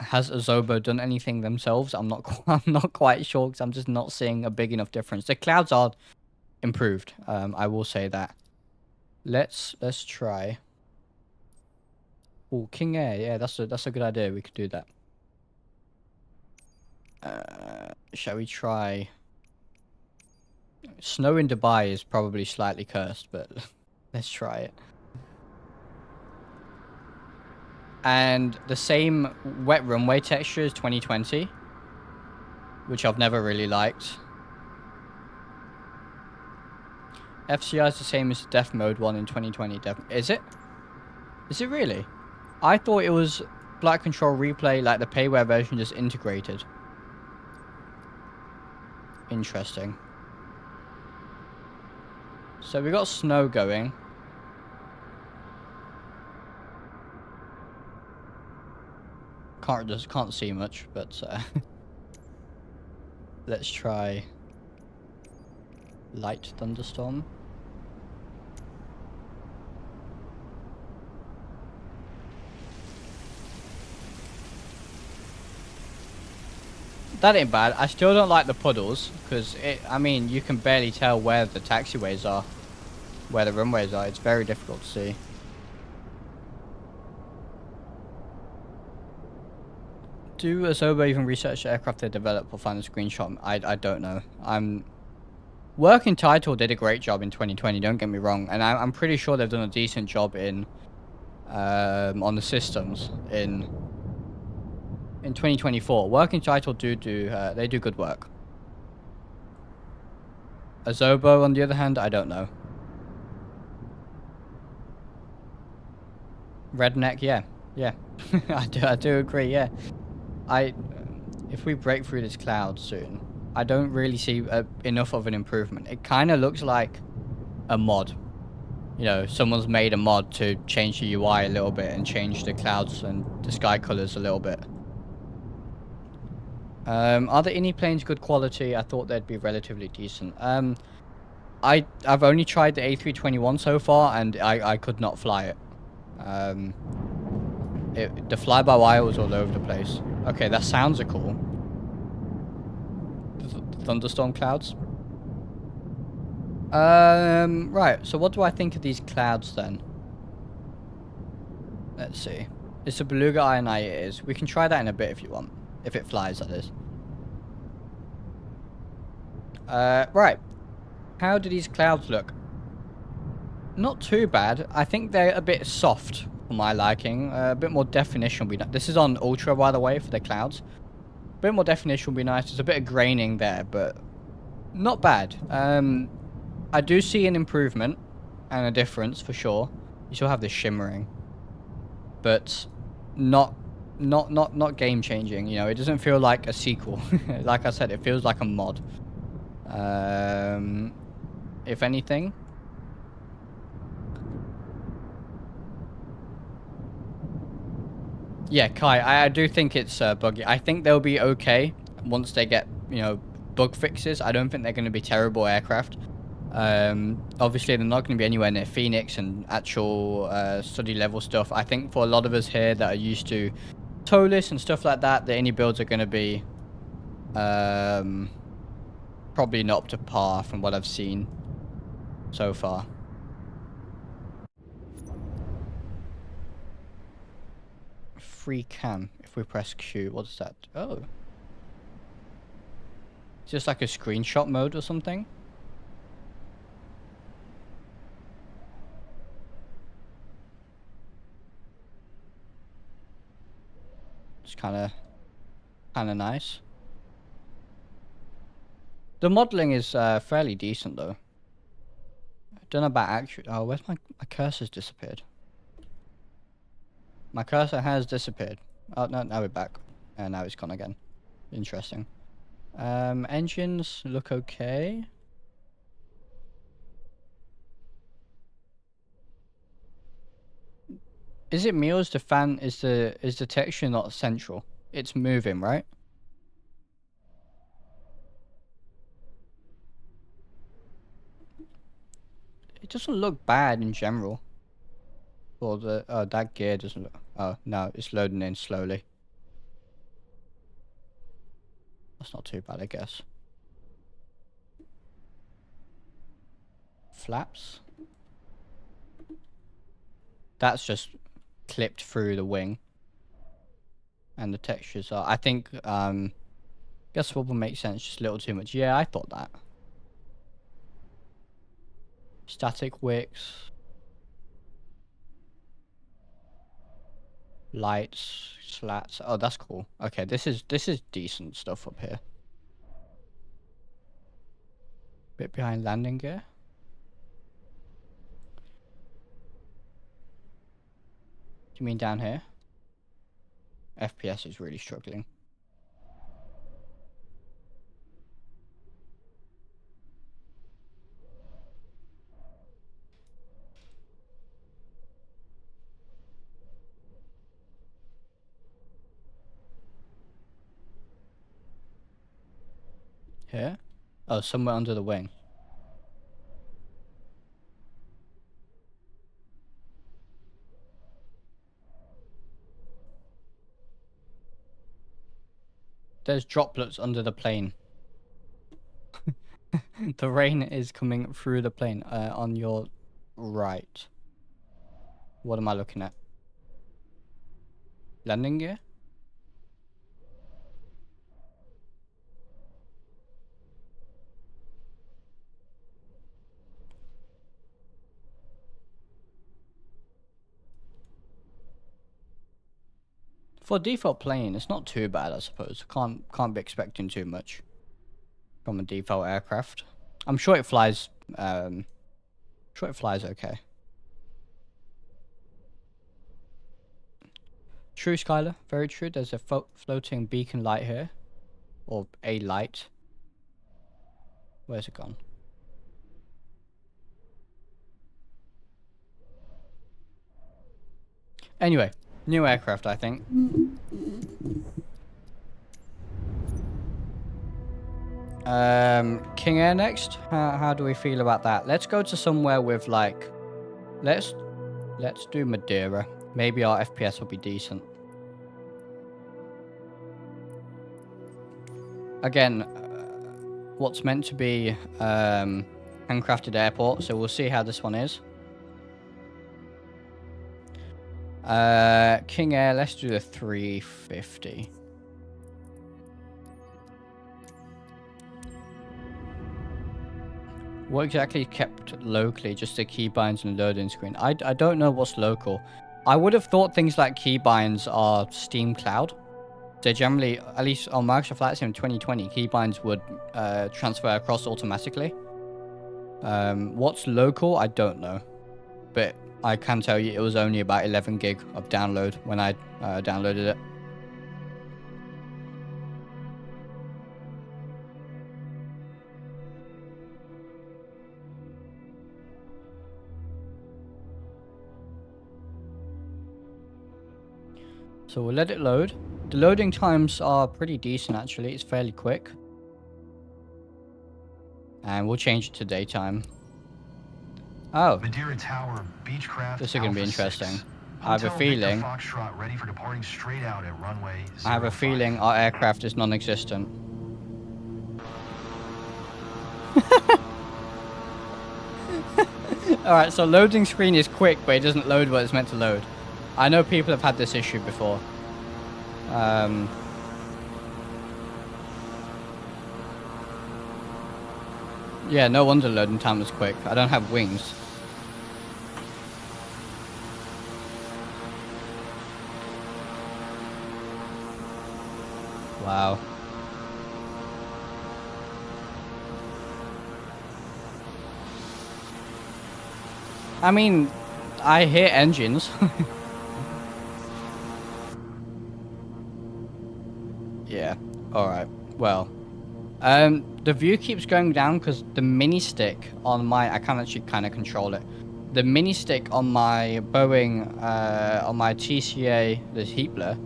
has Azobo done anything themselves? I'm not quite sure, because I'm just not seeing a big enough difference. The clouds are improved. I will say that. Let's try. Oh, King Air. Yeah, that's a good idea. We could do that. Shall we try? Snow in Dubai is probably slightly cursed, but let's try it. And the same wet runway texture as 2020, which I've never really liked. FCI is the same as the Def Mode one in 2020. Is it? Is it really? I thought it was flight control replay, like the payware version, just integrated. Interesting. So we got snow going. Can't see much, but let's try light thunderstorm. That ain't bad. I still don't like the puddles, because I mean, you can barely tell where the taxiways are, where the runways are. It's very difficult to see. Do Azobo even research the aircraft they develop or find a screenshot? I don't know. Working Title did a great job in 2020, don't get me wrong, and I'm pretty sure they've done a decent job in on the systems in 2024. Working Title they do good work. Azobo, on the other hand, I don't know. Redneck, yeah. I do agree, yeah. If we break through this cloud soon, I don't really see enough of an improvement. It kind of looks like a mod. You know, someone's made a mod to change the UI a little bit and change the clouds and the sky colors a little bit. Are the Innie planes good quality? I thought they'd be relatively decent. I've only tried the A321 so far, and I could not fly it. The fly-by-wire was all over the place. Okay, that sounds cool. Thunderstorm clouds. Right, so what do I think of these clouds then? Let's see. It's a Beluga INI, it is. We can try that in a bit if you want. If it flies, that is. Right. How do these clouds look? Not too bad. I think they're a bit soft for my liking. A bit more definition would be nice. This is on Ultra, by the way, for the clouds. A bit more definition would be nice. There's a bit of graining there, but not bad. I do see an improvement and a difference for sure. You still have the shimmering, but not game changing. You know, it doesn't feel like a sequel. Like I said, it feels like a mod. If anything. Yeah, Kai, I do think it's buggy. I think they'll be okay once they get, you know, bug fixes. I don't think they're going to be terrible aircraft. Obviously, they're not going to be anywhere near Phoenix and actual study level stuff. I think for a lot of us here that are used to TOLIS and stuff like that, the any builds are going to be probably not up to par from what I've seen so far. Free cam if we press Q. What is that? Oh. It's just like a screenshot mode or something. It's kind of nice. The modeling is fairly decent though. I don't know about accurate. Oh, where's my cursor's disappeared? My cursor has disappeared. Oh no, now we're back. And now it's gone again. Interesting. Engines look okay. Is it me or is the fan is the texture not central? It's moving, right? It doesn't look bad in general. Or the that gear doesn't look. Oh no, it's loading in slowly. That's not too bad, I guess. Flaps. That's just clipped through the wing. And the textures are, I think, guess what will make sense, just a little too much. Yeah, I thought that. Static wicks. Lights, slats. Oh, that's cool. Okay, this is decent stuff up here. Bit behind landing gear. Do you mean down here? FPS is really struggling. Here? Oh, somewhere under the wing. There's droplets under the plane. The rain is coming through the plane on your right. What am I looking at? Landing gear? For default plane, it's not too bad, I suppose. Can't be expecting too much from a default aircraft. I'm sure it flies. Okay. True, Skylar. Very true. There's a floating beacon light here, or a light. Where's it gone? Anyway. New aircraft, I think. King Air next. How do we feel about that? Let's go to somewhere with like, let's do Madeira. Maybe our FPS will be decent. Again, what's meant to be handcrafted airport. So we'll see how this one is. King Air, let's do the 350. What exactly kept locally? Just the keybinds and loading screen. I don't know what's local. I would have thought things like keybinds are Steam Cloud. They generally, at least on Microsoft Flight Sim 2020, keybinds would transfer across automatically. What's local? I don't know. But I can tell you it was only about 11 gig of download when I downloaded it. So we'll let it load. The loading times are pretty decent actually. It's fairly quick. And we'll change it to daytime. Oh, Madeira Tower, Beechcraft. this is going to be Alpha interesting. 6. I have a Hotel Victor feeling. Foxtrot ready for departing straight out at runway 05. I have a feeling our aircraft is non-existent. Alright, so loading screen is quick, but it doesn't load what it's meant to load. I know people have had this issue before. Yeah, no wonder loading time was quick. I don't have wings. Wow. I mean, I hear engines. Yeah, alright. Well, the view keeps going down because the mini stick on my... I can't actually kind of control it. The mini stick on my Boeing, on my TCA, this heat blur,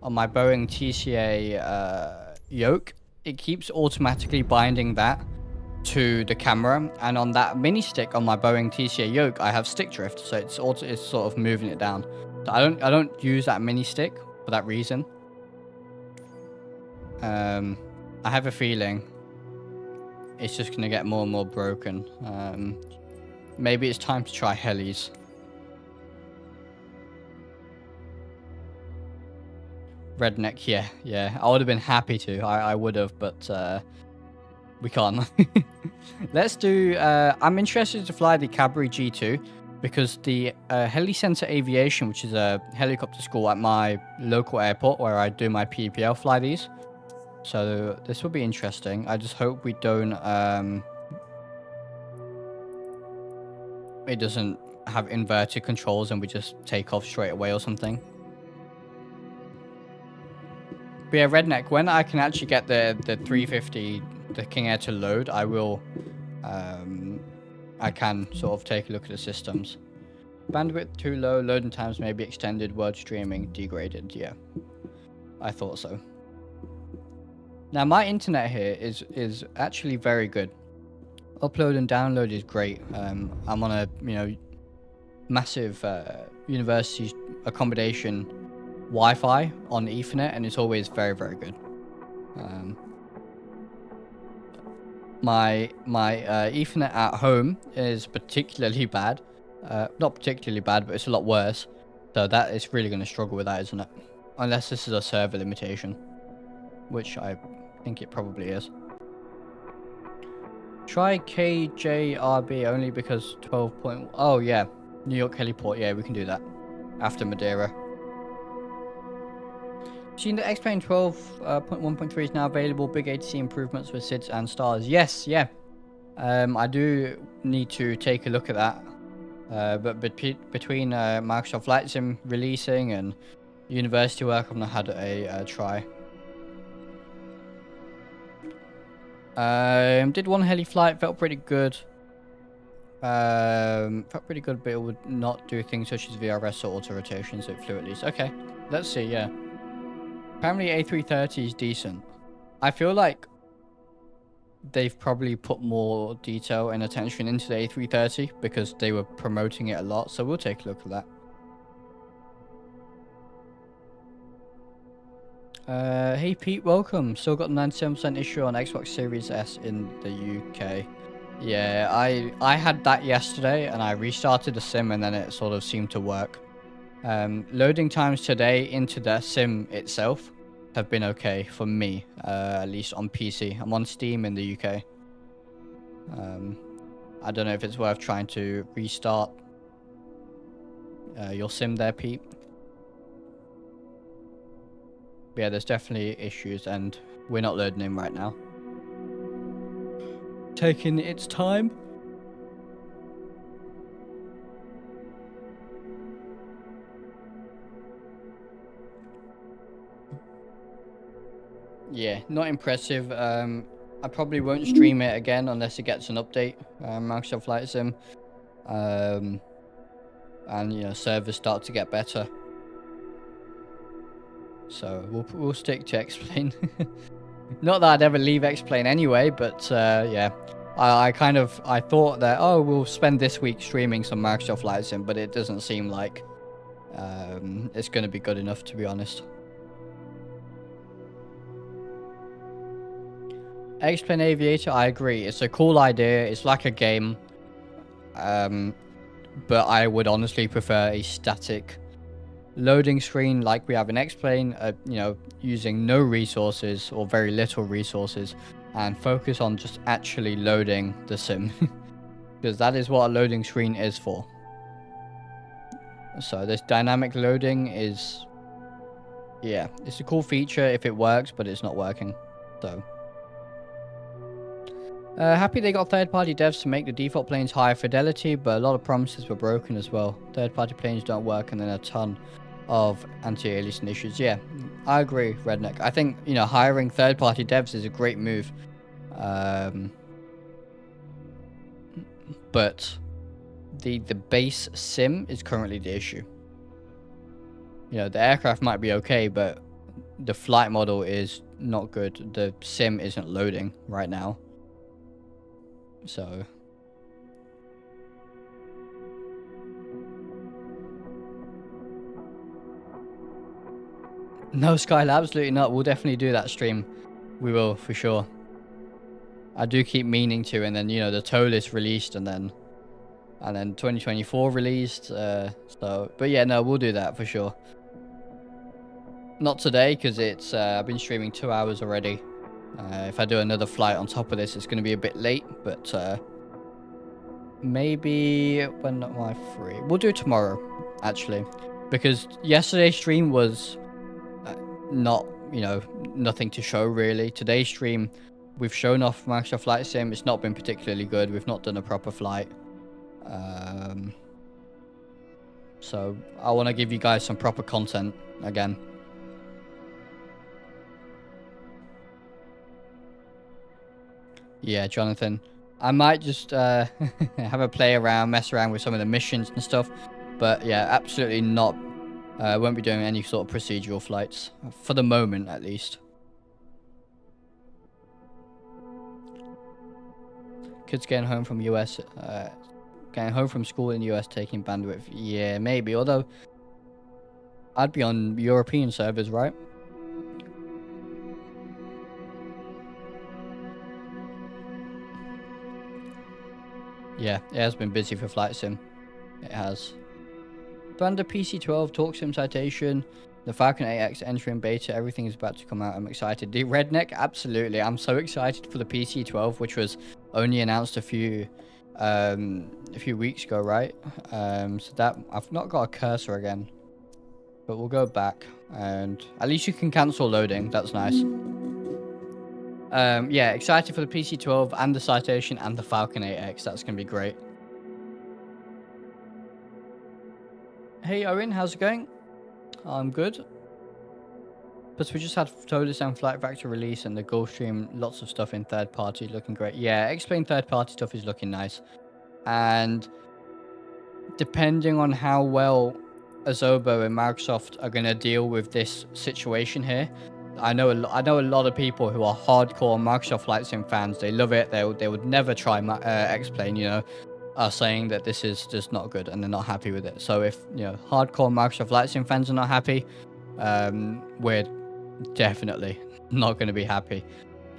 on my Boeing TCA yoke, it keeps automatically binding that to the camera, and on that mini stick on my Boeing TCA yoke, I have stick drift, so it's sort of moving it down. So I don't use that mini stick for that reason. I have a feeling it's just gonna get more and more broken. Maybe it's time to try helis. Redneck, yeah. I would have been happy to. I would have, but we can't. Let's do... I'm interested to fly the Cadbury G2 because the Helicenter Aviation, which is a helicopter school at my local airport where I do my PPL, fly these. So this will be interesting. I just hope we don't... it doesn't have inverted controls and we just take off straight away or something. But yeah, Redneck, when I can actually get the 350, the King Air to load, I will, I can sort of take a look at the systems. Bandwidth too low, loading times may be extended, word streaming degraded, yeah. I thought so. Now my internet here is actually very good. Upload and download is great. I'm on a, massive university accommodation Wi-Fi on Ethernet, and it's always very, very good. My Ethernet at home is particularly bad. Not particularly bad, but it's a lot worse. So that is really going to struggle with that, isn't it? Unless this is a server limitation, which I think it probably is. Try KJRB only because 12. Oh yeah, New York heliport. Yeah, we can do that after Madeira. Seen the X-Plane 12.1.3 is now available. Big ATC improvements with SIDS and stars. Yes, yeah. I do need to take a look at that. But between Microsoft Flight Sim releasing and university work, I've not had a try. Did one heli flight, felt pretty good. Felt pretty good, but it would not do things such as VRS or auto rotation, so it flew at least. Okay, let's see, yeah. Apparently A330 is decent. I feel like they've probably put more detail and attention into the A330 because they were promoting it a lot, so we'll take a look at that. Hey Pete, welcome. Still got 97% issue on Xbox Series S in the UK. Yeah, I had that yesterday and I restarted the sim and then it sort of seemed to work. Loading times today into the sim itself have been okay for me, at least on PC. I'm on Steam in the UK. I don't know if it's worth trying to restart your sim there, Pete. But yeah, there's definitely issues and we're not loading in right now. Taking its time. Yeah, not impressive. I probably won't stream it again unless it gets an update. Microsoft Flight Sim. And servers start to get better. So we'll stick to X-Plane. Not that I'd ever leave X-Plane anyway, but yeah. I thought that, oh, we'll spend this week streaming some Microsoft Flight Sim, but it doesn't seem like it's going to be good enough, to be honest. X-Plane Aviator, I agree. It's a cool idea. It's like a game. But I would honestly prefer a static loading screen like we have in X-Plane, you know, using no resources or very little resources, and focus on just actually loading the sim. Because that is what a loading screen is for. So this dynamic loading is, yeah, it's a cool feature if it works, but it's not working. So happy they got third-party devs to make the default planes higher fidelity, but a lot of promises were broken as well. Third-party planes don't work, and then a ton of anti-aliasing issues. Yeah, I agree, Redneck. I think, you know, hiring third-party devs is a great move. But the base sim is currently the issue. You know, the aircraft might be okay, but the flight model is not good. The sim isn't loading right now. So no, Skylar, absolutely not. We'll definitely do that stream. We will, for sure. I do keep meaning to, and then, you know, the tow list released, and then 2024 released. So, but yeah, no, we'll do that for sure. Not today, because it's I've been streaming 2 hours already. If I do another flight on top of this, it's going to be a bit late, but maybe when am I free? We'll do it tomorrow, actually, because yesterday's stream was not, you know, nothing to show really. Today's stream, we've shown off Microsoft Flight Sim. It's not been particularly good. We've not done a proper flight. So I want to give you guys some proper content again. Yeah, Jonathan. I might just have a play around, mess around with some of the missions and stuff. But yeah, absolutely not. Won't be doing any sort of procedural flights. For the moment, at least. Kids getting home from US. Getting home from school in the US taking bandwidth. Yeah, maybe. Although, I'd be on European servers, right? Yeah, it has been busy for Flight Sim. It has. Thunder PC-12, Talk Sim citation, the Falcon 8X entering beta, everything is about to come out. I'm excited. The Redneck, absolutely. I'm so excited for the PC-12, which was only announced a few weeks ago, right? So that, I've not got a cursor again, but we'll go back, and at least you can cancel loading. That's nice. Yeah, excited for the PC-12 and the citation and the Falcon 8X. That's going to be great. Hey, Owen, how's it going? I'm good. Plus, we just had Totus and Flight Factor release and the Gulfstream. Lots of stuff in third party looking great. Yeah, Explain third party stuff is looking nice. And depending on how well Azobo and Microsoft are going to deal with this situation here, I know a lot of people who are hardcore Microsoft Flight Sim fans. They love it. They would never try X-Plane, you know, are saying that this is just not good and they're not happy with it. So if, you know, hardcore Microsoft Flight Sim fans are not happy, we're definitely not going to be happy.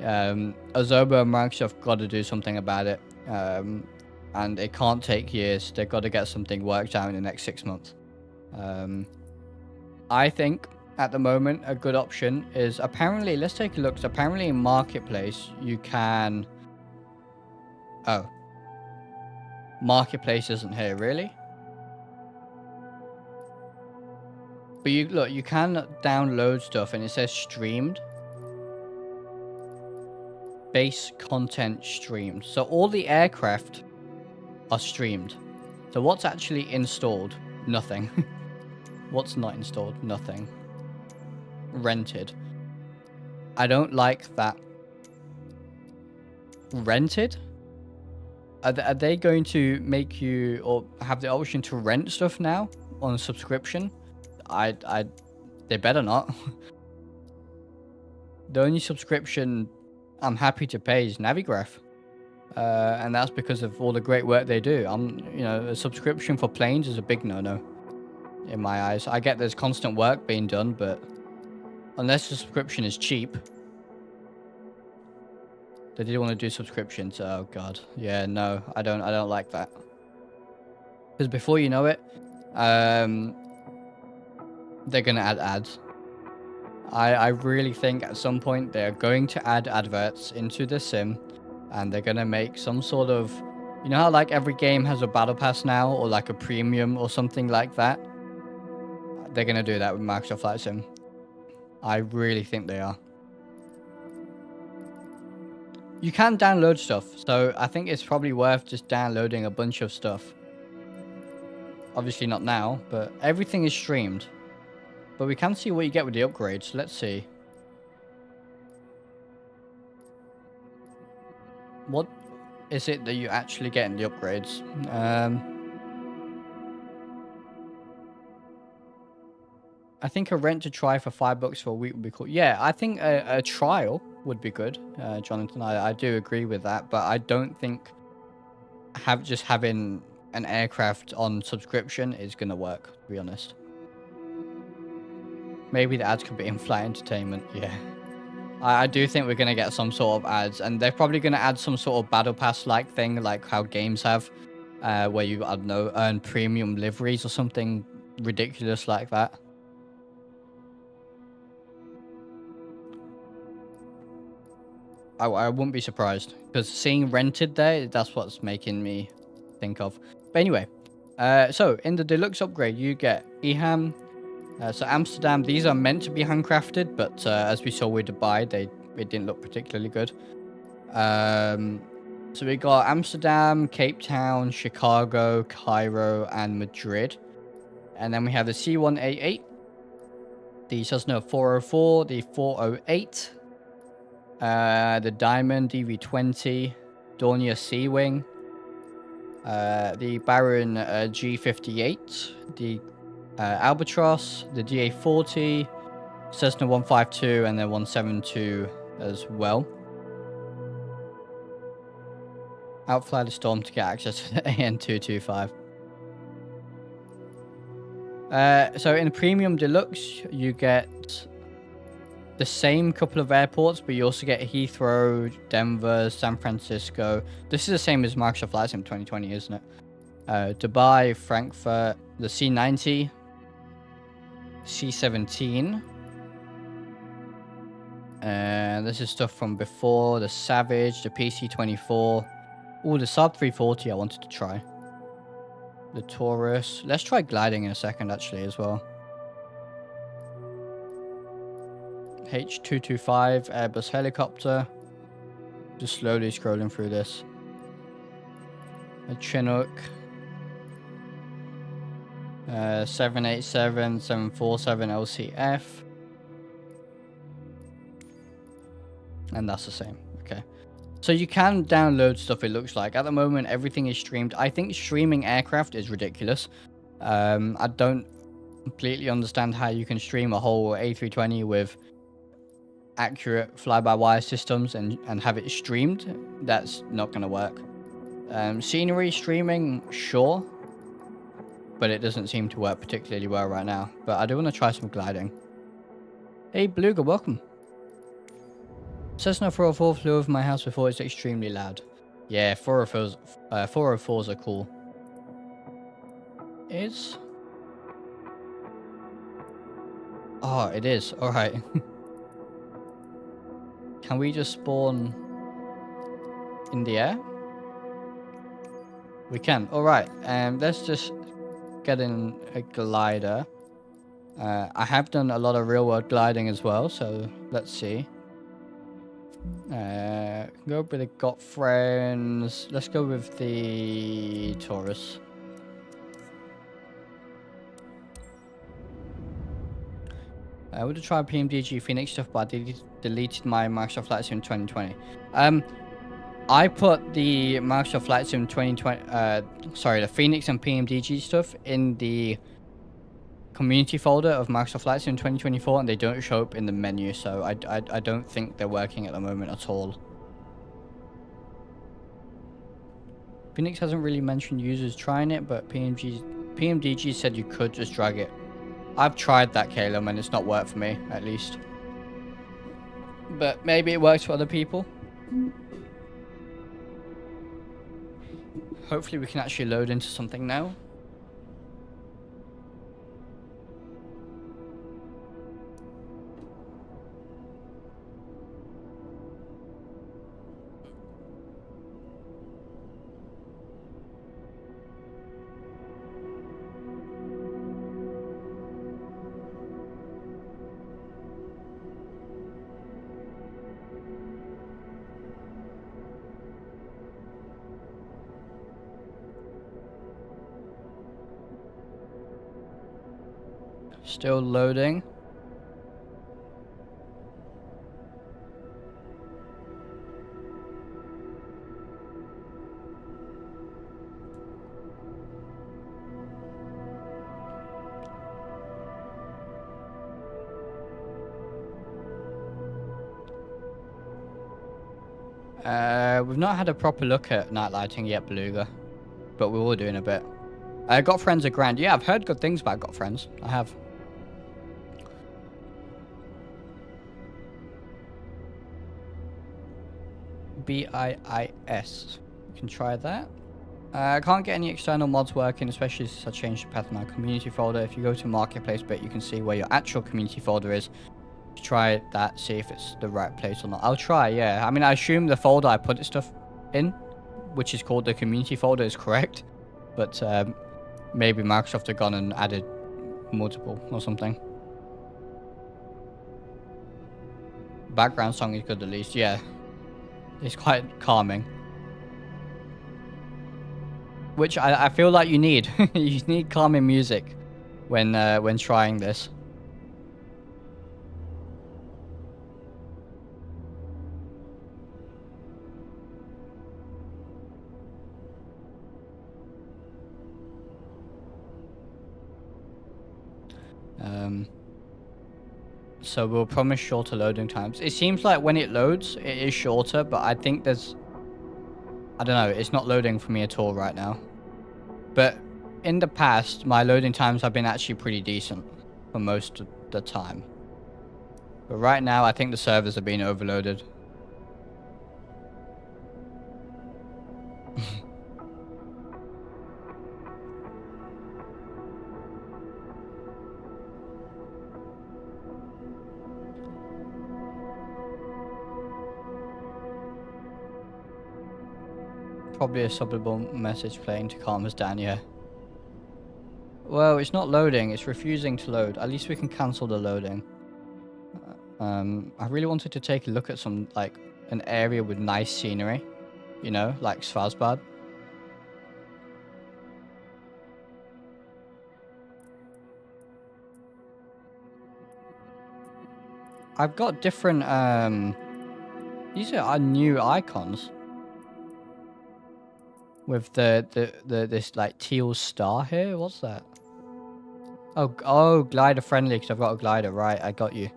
Azobo and Microsoft got to do something about it, and it can't take years. They've got to get something worked out in the next 6 months. I think at the moment a good option is, apparently, let's take a look. So apparently in Marketplace you can, oh, Marketplace isn't here, really? But you look, you can download stuff and it says streamed. Base content streamed. So all the aircraft are streamed. So what's actually installed? Nothing. What's not installed? Nothing. Rented. I don't like that. Rented? Are they going to make you or have the option to rent stuff now on subscription? They better not. The only subscription I'm happy to pay is Navigraph. And that's because of all the great work they do. You know, a subscription for planes is a big no-no in my eyes. I get there's constant work being done, but unless the subscription is cheap, they did want to do subscriptions. Oh god, yeah, no, I don't like that. Because before you know it, they're gonna add ads. I really think at some point they're going to add adverts into the sim, and they're gonna make some sort of, you know how like every game has a battle pass now, or like a premium or something like that. They're gonna do that with Microsoft Flight Sim. I really think they are. You can download stuff, so I think it's probably worth just downloading a bunch of stuff. Obviously not now, but everything is streamed. But we can see what you get with the upgrades. Let's see. What is it that you actually get in the upgrades? I think a rent to try for $5 for a week would be cool. Yeah, I think a trial would be good, Jonathan. I do agree with that, but I don't think having an aircraft on subscription is going to work, to be honest. Maybe the ads could be in-flight entertainment, yeah. I do think we're going to get some sort of ads, and they're probably going to add some sort of battle pass-like thing, like how games have, where you, I don't know, earn premium liveries or something ridiculous like that. I wouldn't be surprised, because seeing rented there, that's what's making me think of. But anyway, so in the deluxe upgrade, you get EHAM. So Amsterdam, these are meant to be handcrafted, but as we saw with Dubai, it didn't look particularly good. So we got Amsterdam, Cape Town, Chicago, Cairo, and Madrid. And then we have the C188, the Cessna 404, the 408, the Diamond DV20, Dornier Sea-Wing, the Baron G58, the Albatross, the DA40, Cessna 152, and then 172 as well. Outfly the Storm to get access to the AN225. So in Premium Deluxe, you get the same couple of airports, but you also get Heathrow, Denver, San Francisco. This is the same as Microsoft Flight Sim 2020, isn't it? Dubai, Frankfurt, the C90, C17. And this is stuff from before, the Savage, the PC-12. Oh, the Saab 340 I wanted to try. The Taurus. Let's try gliding in a second, actually, as well. H225 Airbus helicopter. Just slowly scrolling through this. A Chinook. 787, 747 LCF. And that's the same. Okay. So you can download stuff, it looks like. At the moment, everything is streamed. I think streaming aircraft is ridiculous. I don't completely understand how you can stream a whole A320 with accurate fly-by-wire systems and have it streamed. That's not going to work. Scenery streaming, sure. But it doesn't seem to work particularly well right now. But I do want to try some gliding. Hey, Beluga, welcome. Cessna 404 flew over my house before. It's extremely loud. Yeah, 404s are cool. Oh, it is. Alright. Can we just spawn in the air? We can. Alright. Let's just get in a glider. I have done a lot of real-world gliding as well, so let's see. Go with the Got Friends. Let's go with the Taurus. I would have tried PMDG Phoenix stuff, but I deleted my Microsoft Flight Sim 2020. I put the Microsoft Flight Sim 2020, the Phoenix and PMDG stuff in the community folder of Microsoft Flight Sim 2024, and they don't show up in the menu, so I don't think they're working at the moment at all. Phoenix hasn't really mentioned users trying it, but PMDG said you could just drag it. I've tried that, Caleb, and it's not worked for me, at least. But maybe it works for other people. Hopefully we can actually load into something now. Still loading. We've not had a proper look at night lighting yet, Beluga, but we will do in a bit. Got Friends are grand. Yeah, I've heard good things about Got Friends. I have. BIIS. You can try that. I can't get any external mods working, especially since I changed the path of my community folder. If you go to Marketplace bit, you can see where your actual community folder is. Try that, see if it's the right place or not. I'll try, yeah. I mean, I assume the folder I put stuff in, which is called the community folder, is correct. But maybe Microsoft have gone and added multiple or something. Background song is good at least, yeah. It's quite calming. Which I feel like you need. You need calming music when trying this. So we'll promise shorter loading times. It seems like when it loads, it is shorter, but I think there's... I don't know, it's not loading for me at all right now. But in the past, my loading times have been actually pretty decent for most of the time. But right now, I think the servers are being overloaded. Probably a subliminal message playing to calm us down, yeah. Well, it's not loading, it's refusing to load. At least we can cancel the loading. I really wanted to take a look at some, like, an area with nice scenery. You know, like Svalbard. I've got different, these are new icons. With this like teal star here. What's that? Oh, glider friendly, because I've got a glider. Right, I got you.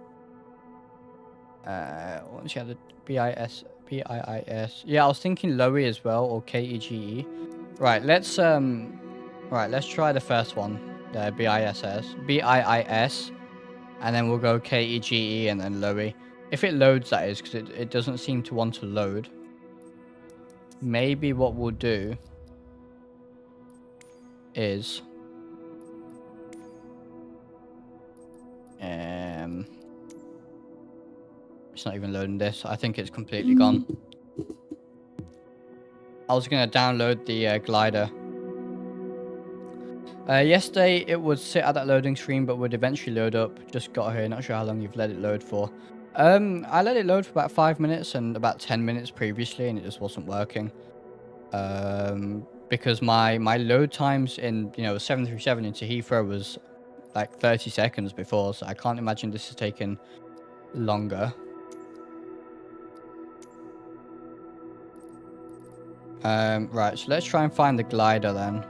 Once you have the BIIS. Yeah, I was thinking Lowy as well, or KEGE. Right, let's try the first one. The BIIS, and then we'll go KEGE and then Lowy. If it loads, that is, because it doesn't seem to want to load. Maybe what we'll do is it's not even loading this. I think it's completely gone. I was going to download the glider. Yesterday it would sit at that loading screen but would eventually load up. Just got here, not sure how long you've let it load for. I let it load for about 5 minutes and about 10 minutes previously, and it just wasn't working. Because my load times in 737 into Heathrow was like 30 seconds before, so I can't imagine this is taking longer. Right, so let's try and find the glider then.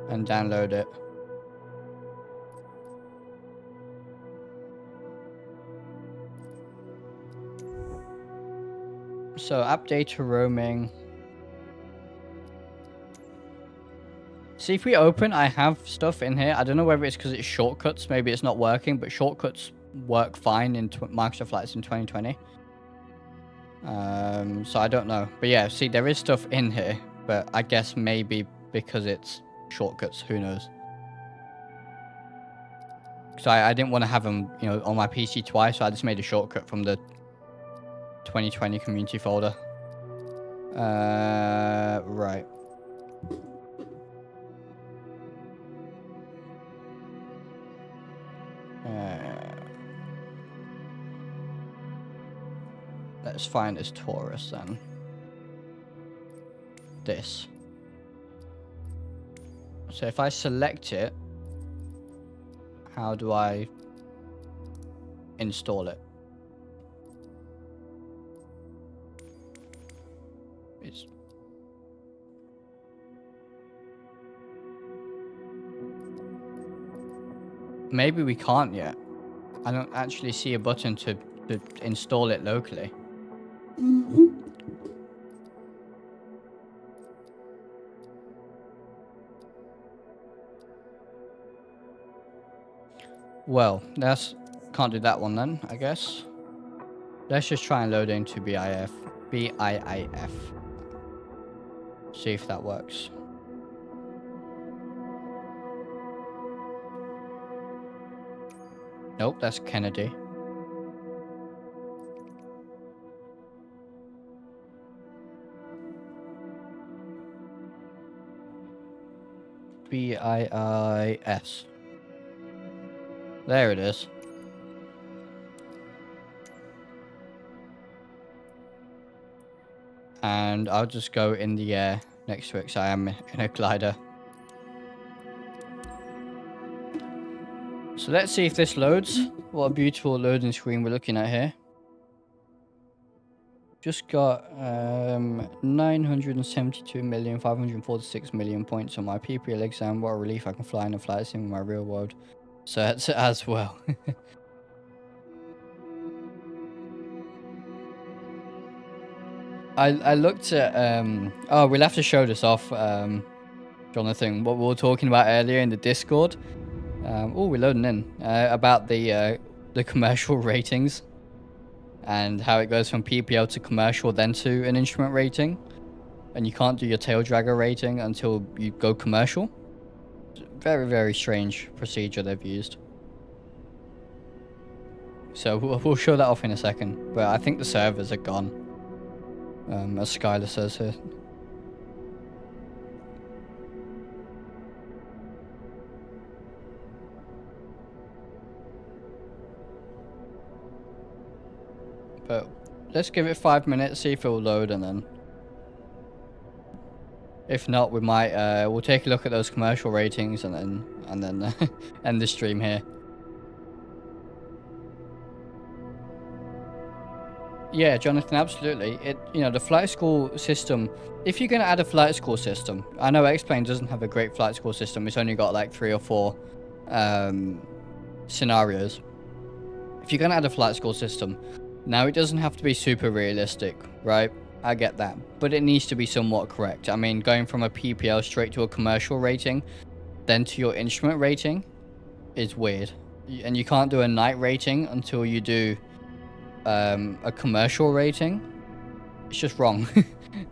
And download it. So app data roaming. See, if we open, I have stuff in here. I don't know whether it's because it's shortcuts. Maybe it's not working, but shortcuts work fine in Microsoft Flight Sim 2020. So I don't know. But yeah, see, there is stuff in here, but I guess maybe because it's shortcuts, who knows. So I didn't want to have them, you know, on my PC twice, so I just made a shortcut from the 2020 community folder. Right. Let's find this Taurus then. This. So if I select it, how do I install it? It's maybe we can't yet. I don't actually see a button to install it locally. Well, can't do that one then, I guess. Let's just try and load into BIIF. See if that works. Nope, that's Kennedy. BIIS. There it is. And I'll just go in the air next to it because I am in a glider. So let's see if this loads. What a beautiful loading screen we're looking at here. Just got 972,546,000,000 points on my PPL exam. What a relief, I can fly in a flight sim in my real world. So that's as well. I looked at oh, we'll have to show this off, Jonathan, what we were talking about earlier in the Discord. Oh, we're loading in about the commercial ratings and how it goes from PPL to commercial, then to an instrument rating, and you can't do your tail dragger rating until you go commercial. Very, very strange procedure they've used. So we'll show that off in a second, but I think the servers are gone, as Skylar says here. But let's give it 5 minutes, see if it will load, and then if not, we might we'll take a look at those commercial ratings and then end the stream here. Yeah, Jonathan, absolutely. The flight school system, if you're going to add a flight school system, I know X-Plane doesn't have a great flight school system. It's only got like 3 or 4 scenarios. If you're going to add a flight school system, now it doesn't have to be super realistic, right? I get that, but it needs to be somewhat correct. I mean, going from a PPL straight to a commercial rating, then to your instrument rating, is weird. And you can't do a night rating until you do a commercial rating. It's just wrong.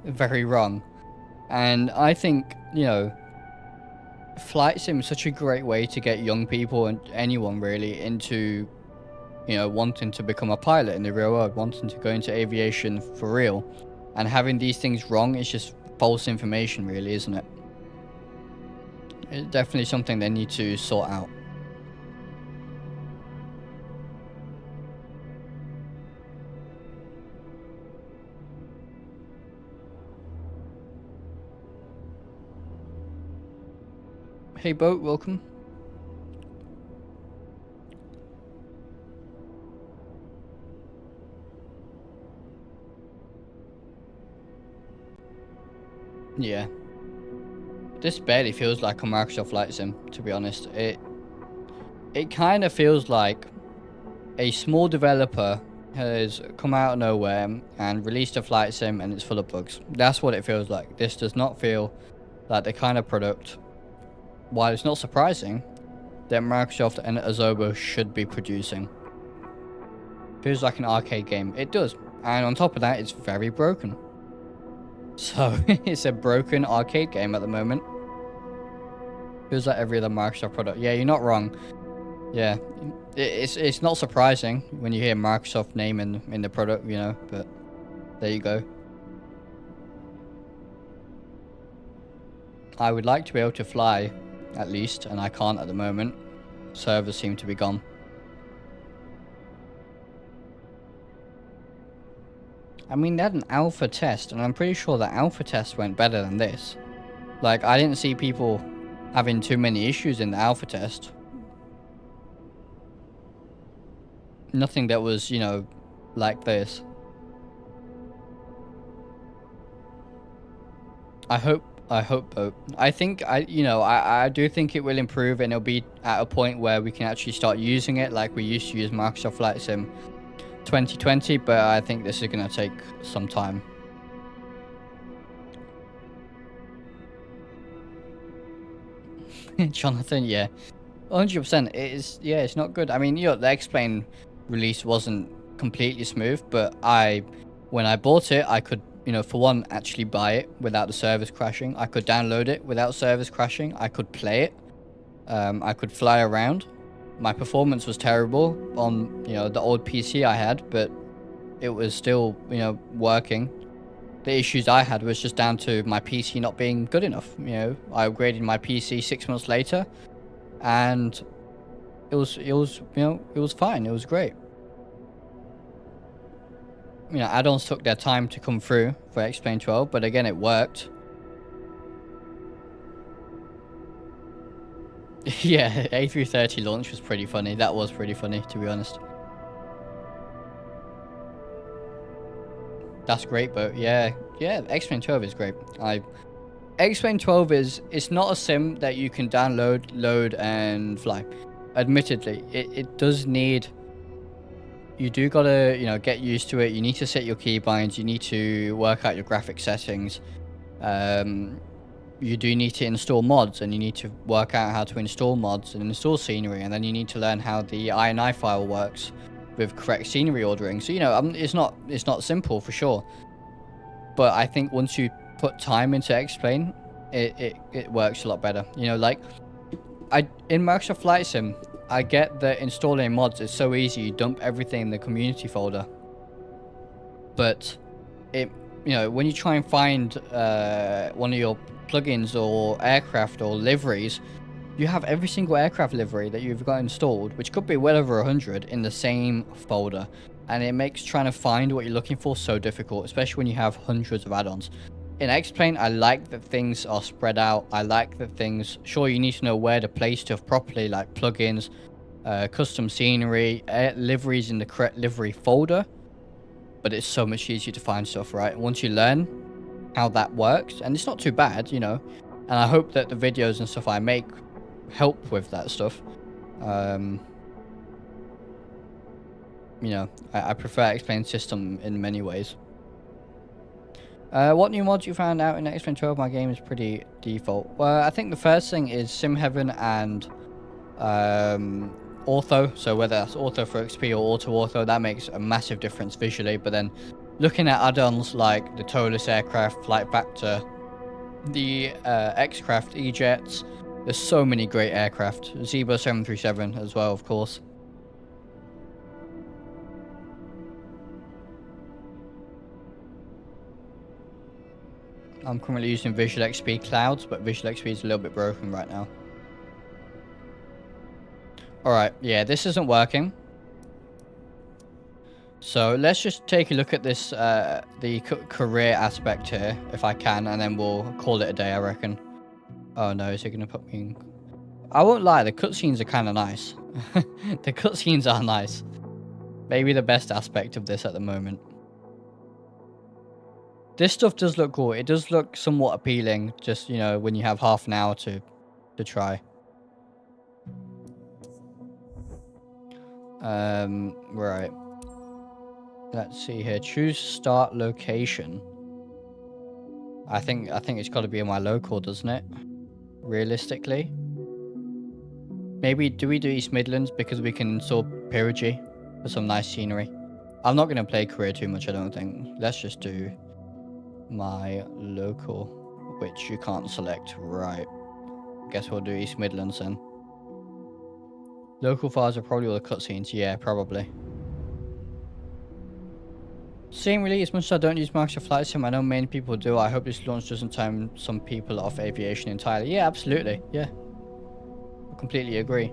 Very wrong. And I think, flight sim is such a great way to get young people and anyone really into, wanting to become a pilot in the real world, wanting to go into aviation for real. And having these things wrong is just false information, really, isn't it? It's definitely something they need to sort out. Hey, Boat, welcome. Yeah. This barely feels like a Microsoft Flight Sim, to be honest. It kind of feels like a small developer has come out of nowhere and released a flight sim and it's full of bugs. That's what it feels like. This does not feel like the kind of product, while it's not surprising, that Microsoft and Asobo should be producing. Feels like an arcade game. It does. And on top of that, it's very broken. So, it's a broken arcade game at the moment. Feels like every other Microsoft product. Yeah, you're not wrong. Yeah, it's not surprising when you hear Microsoft name in the product, you know, but there you go. I would like to be able to fly, at least, and I can't at the moment. Servers seem to be gone. I mean, they had an alpha test, and I'm pretty sure the alpha test went better than this. Like, I didn't see people having too many issues in the alpha test. Nothing that was, you know, like this. I hope though. I think I do think it will improve, and it'll be at a point where we can actually start using it like we used to use Microsoft Flight Sim 2020, but I think this is going to take some time. Jonathan, yeah. 100%. It is, yeah, it's not good. I mean, you know, the X-Plane release wasn't completely smooth, but when I bought it, I could, you know, for one, actually buy it without the servers crashing. I could download it without servers crashing. I could play it. I could fly around. My performance was terrible on, you know, the old PC I had, but it was still, you know, working. The issues I had was just down to my PC not being good enough. You know, I upgraded my PC 6 months later, and it was fine. It was great. You know, add-ons took their time to come through for X-Plane 12, but again, it worked. Yeah, A330 launch was pretty funny. That was pretty funny, to be honest. That's great, but yeah, X-Plane 12 is great. X-Plane 12 it's not a sim that you can download, load, and fly. Admittedly, it does need. You do gotta, you know, get used to it. You need to set your keybinds. You need to work out your graphic settings. You do need to install mods, and you need to work out how to install mods and install scenery, and then you need to learn how the INI file works with correct scenery ordering. So, you know, it's not simple for sure. But I think once you put time into X-Plane, it works a lot better. You know, like in Microsoft Flight Sim, I get that installing mods is so easy. You dump everything in the community folder. But you know, when you try and find one of your plugins or aircraft or liveries, you have every single aircraft livery that you've got installed, which could be well over 100, in the same folder, and it makes trying to find what you're looking for so difficult, especially when you have hundreds of add-ons. In X-Plane, I like that things are spread out. I like that things, sure, you need to know where to place stuff properly, like plugins, custom scenery, liveries in the correct livery folder, but it's so much easier to find stuff, right? Once you learn how that works, and it's not too bad, you know, and I hope that the videos and stuff I make help with that stuff. You know, I prefer X-Plane system in many ways. What new mods you found out in X-Plane 12? My game is pretty default. Well, I think the first thing is Sim Heaven and Ortho. So whether that's Ortho for XP or Ortho, that makes a massive difference visually. But then looking at add-ons like the Towless Aircraft, Flight Factor, the X-Craft E-Jets, there's so many great aircraft. Zebra 737 as well, of course. I'm currently using Visual XP Clouds, but Visual XP is a little bit broken right now. Alright, yeah, this isn't working. So let's just take a look at this, the career aspect here, if I can, and then we'll call it a day, I reckon. Oh no, is it going to put me in... I won't lie, the cutscenes are kind of nice. The cutscenes are nice. Maybe the best aspect of this at the moment. This stuff does look cool. It does look somewhat appealing, just, you know, when you have half an hour to try. Right. Let's see here. Choose start location. I think it's got to be in my local, doesn't it? Realistically. Maybe do we do East Midlands because we can install Peerage for some nice scenery. I'm not going to play Korea too much, I don't think. Let's just do my local, which you can't select. Right. Guess we'll do East Midlands then. Local files are probably all the cutscenes. Yeah, probably. Same really, as much as I don't use Microsoft Flight Sim, I know many people do. I hope this launch doesn't turn some people off aviation entirely. Yeah, absolutely. Yeah. I completely agree.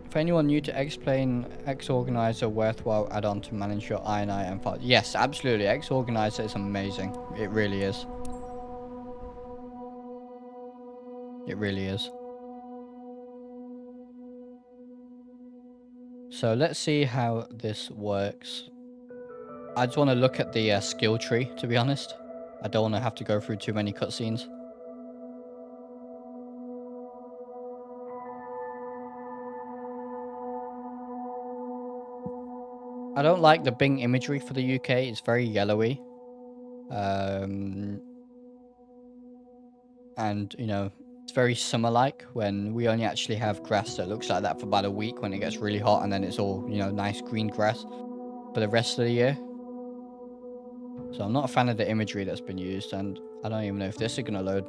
For anyone new to X-Plane, X-Organizer worthwhile add-on to manage your INI and files. Yes, absolutely. X-Organizer is amazing. It really is. It really is. So let's see how this works. I just want to look at the skill tree, to be honest. I don't want to have to go through too many cutscenes. I don't like the Bing imagery for the UK. It's very yellowy. And, you know, it's very summer-like when we only actually have grass that looks like that for about a week when it gets really hot, and then it's all, you know, nice green grass for the rest of the year. So I'm not a fan of the imagery that's been used, and I don't even know if this is going to load.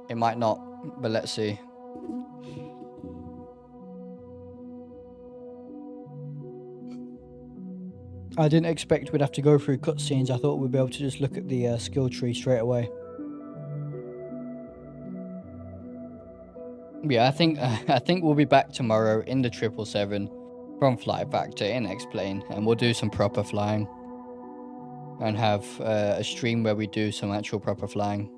It might not, but let's see. I didn't expect we'd have to go through cutscenes. I thought we'd be able to just look at the skill tree straight away. Yeah, I think we'll be back tomorrow in the 777 from Flight Factor in X-Plane, and we'll do some proper flying and have a stream where we do some actual proper flying.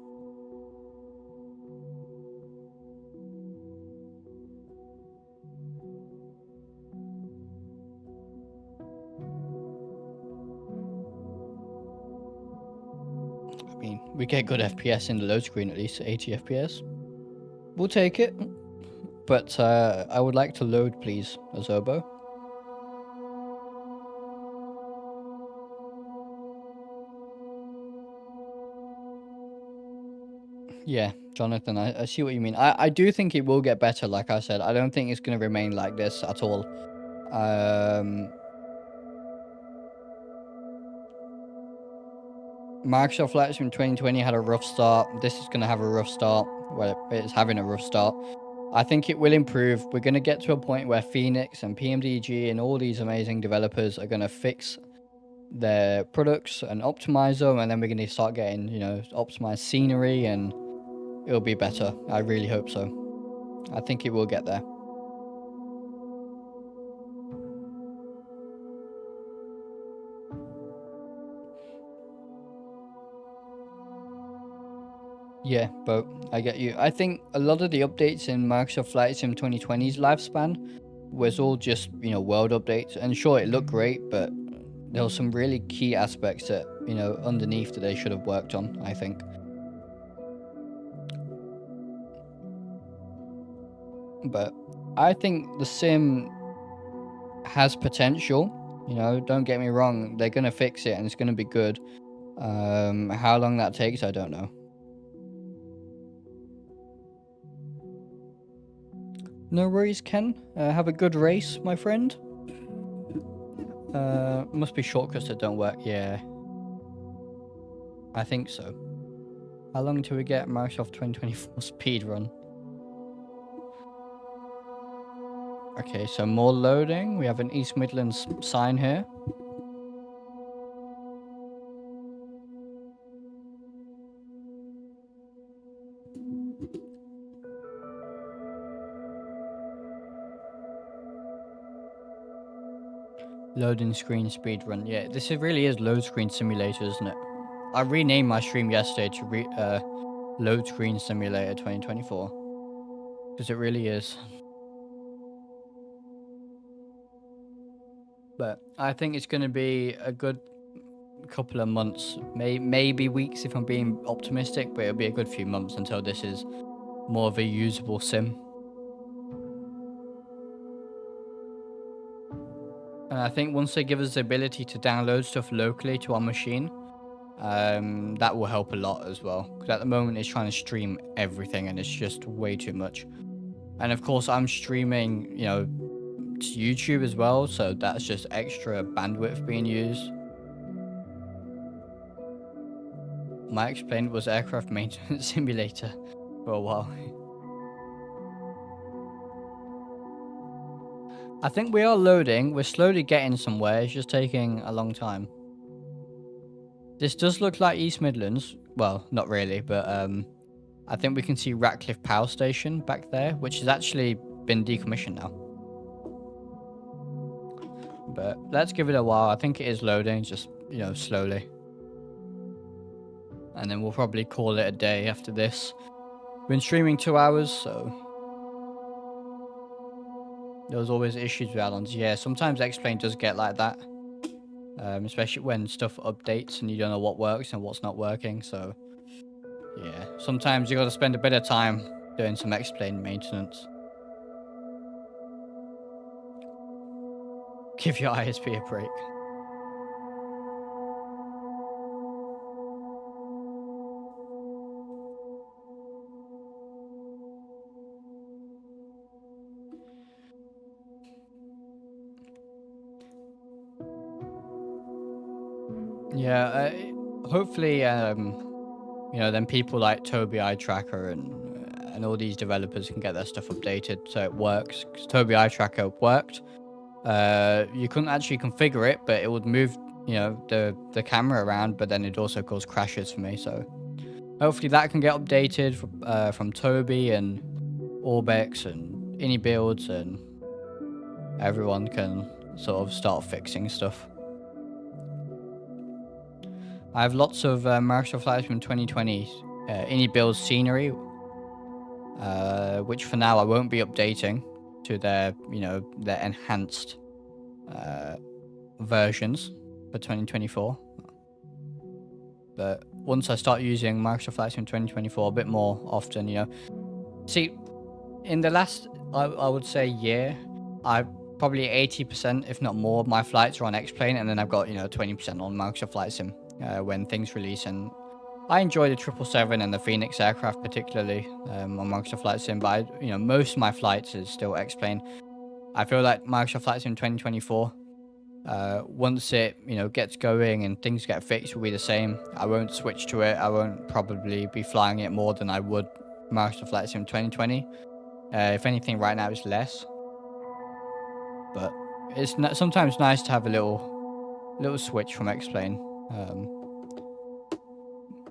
I mean, we get good FPS in the load screen, at least 80 FPS. We'll take it, but I would like to load, please, Azobo. Yeah, Jonathan, I see what you mean. I do think it will get better, like I said. I don't think it's going to remain like this at all. Microsoft Flight Sim 2020 had a rough start. This is going to have a rough start. Well, it's having a rough start. I think it will improve. We're going to get to a point where Phoenix and PMDG and all these amazing developers are going to fix their products and optimize them, and then we're going to start getting, you know, optimized scenery, and it'll be better. I really hope so. I think it will get there. Yeah, but I get you. I think a lot of the updates in Microsoft Flight Sim 2020's lifespan was all just, you know, world updates. And sure, it looked great, but there were some really key aspects that, you know, underneath that they should have worked on, I think. But I think the sim has potential. You know, don't get me wrong. They're going to fix it and it's going to be good. How long that takes, I don't know. No worries, Ken. Have a good race, my friend. Must be shortcuts that don't work. Yeah. I think so. How long till we get Microsoft 2024 speedrun? Okay, so more loading. We have an East Midlands sign here. Loading screen speedrun. Yeah, this really is load screen simulator, isn't it? I renamed my stream yesterday to Load Screen Simulator 2024. Because it really is. But I think it's going to be a good couple of months, maybe weeks if I'm being optimistic, but it'll be a good few months until this is more of a usable sim. And I think once they give us the ability to download stuff locally to our machine, that will help a lot as well. Because at the moment it's trying to stream everything and it's just way too much. And of course I'm streaming, you know, to YouTube as well, so that's just extra bandwidth being used. My explained was aircraft maintenance simulator for a while. I think we are loading. We're slowly getting somewhere. It's just taking a long time. This does look like East Midlands. Well, not really, but I think we can see Ratcliffe Power Station back there, which has actually been decommissioned now. But let's give it a while. I think it is loading, just, you know, slowly. And then we'll probably call it a day after this. We've been streaming 2 hours, so there was always issues with add-ons. Yeah, sometimes X-Plane does get like that. Especially when stuff updates and you don't know what works and what's not working. So, yeah, sometimes you got to spend a bit of time doing some X-Plane maintenance. Give your ISP a break. Yeah, hopefully, you know, then people like Tobii Eye Tracker and all these developers can get their stuff updated so it works. Because Tobii Eye Tracker worked. You couldn't actually configure it, but it would move, you know, the camera around, but then it also cause crashes for me. So hopefully that can get updated from Tobii and Orbex and InnyBuilds, and everyone can sort of start fixing stuff. I have lots of Microsoft Flight Sim 2020 InnyBuilds scenery, which for now I won't be updating to their, you know, their enhanced versions for 2024. But once I start using Microsoft Flight Sim 2024 a bit more often, you know, see, in the last, I would say, year, I probably 80%, if not more, of my flights are on X-Plane, and then I've got, you know, 20% on Microsoft Flight Sim when things release. And I enjoy the 777 and the Phoenix aircraft particularly on Microsoft Flight Sim, but you know, most of my flights is still X-Plane. I feel like Microsoft Flight Sim 2024, once it, you know, gets going and things get fixed, will be the same. I won't switch to it. I won't probably be flying it more than I would Microsoft Flight Sim 2020. If anything, right now it's less. But it's sometimes nice to have a little switch from X-Plane.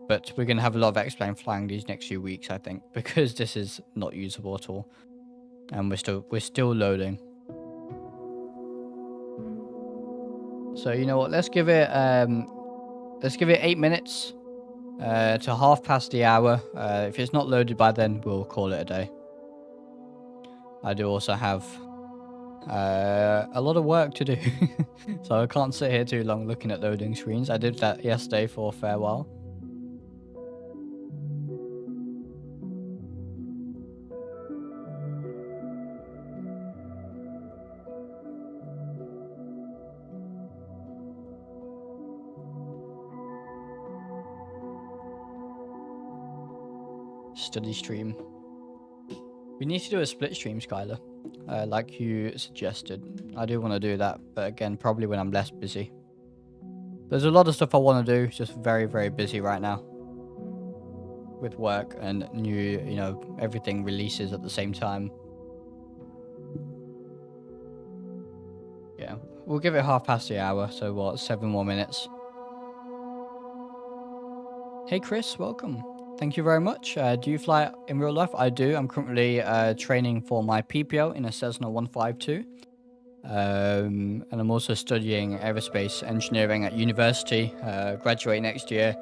But we're going to have a lot of X-Plane flying these next few weeks, I think, because this is not usable at all, and we're still loading. So you know what? Let's give it 8 minutes to 1/2 the hour. If it's not loaded by then, we'll call it a day. I do also have a lot of work to do, so I can't sit here too long looking at loading screens. I did that yesterday for a fair while. Study stream. We need to do a split stream, Skylar, like you suggested. I do want to do that, but again, probably when I'm less busy. There's a lot of stuff I want to do, just very, very busy right now with work and new, you know, everything releases at the same time. Yeah, we'll give it 1/2 the hour, so what, 7 more minutes. Hey Chris, welcome. Thank you very much. Do you fly in real life? I do. I'm currently training for my PPO in a Cessna 152. And I'm also studying Aerospace Engineering at university. Graduate next year.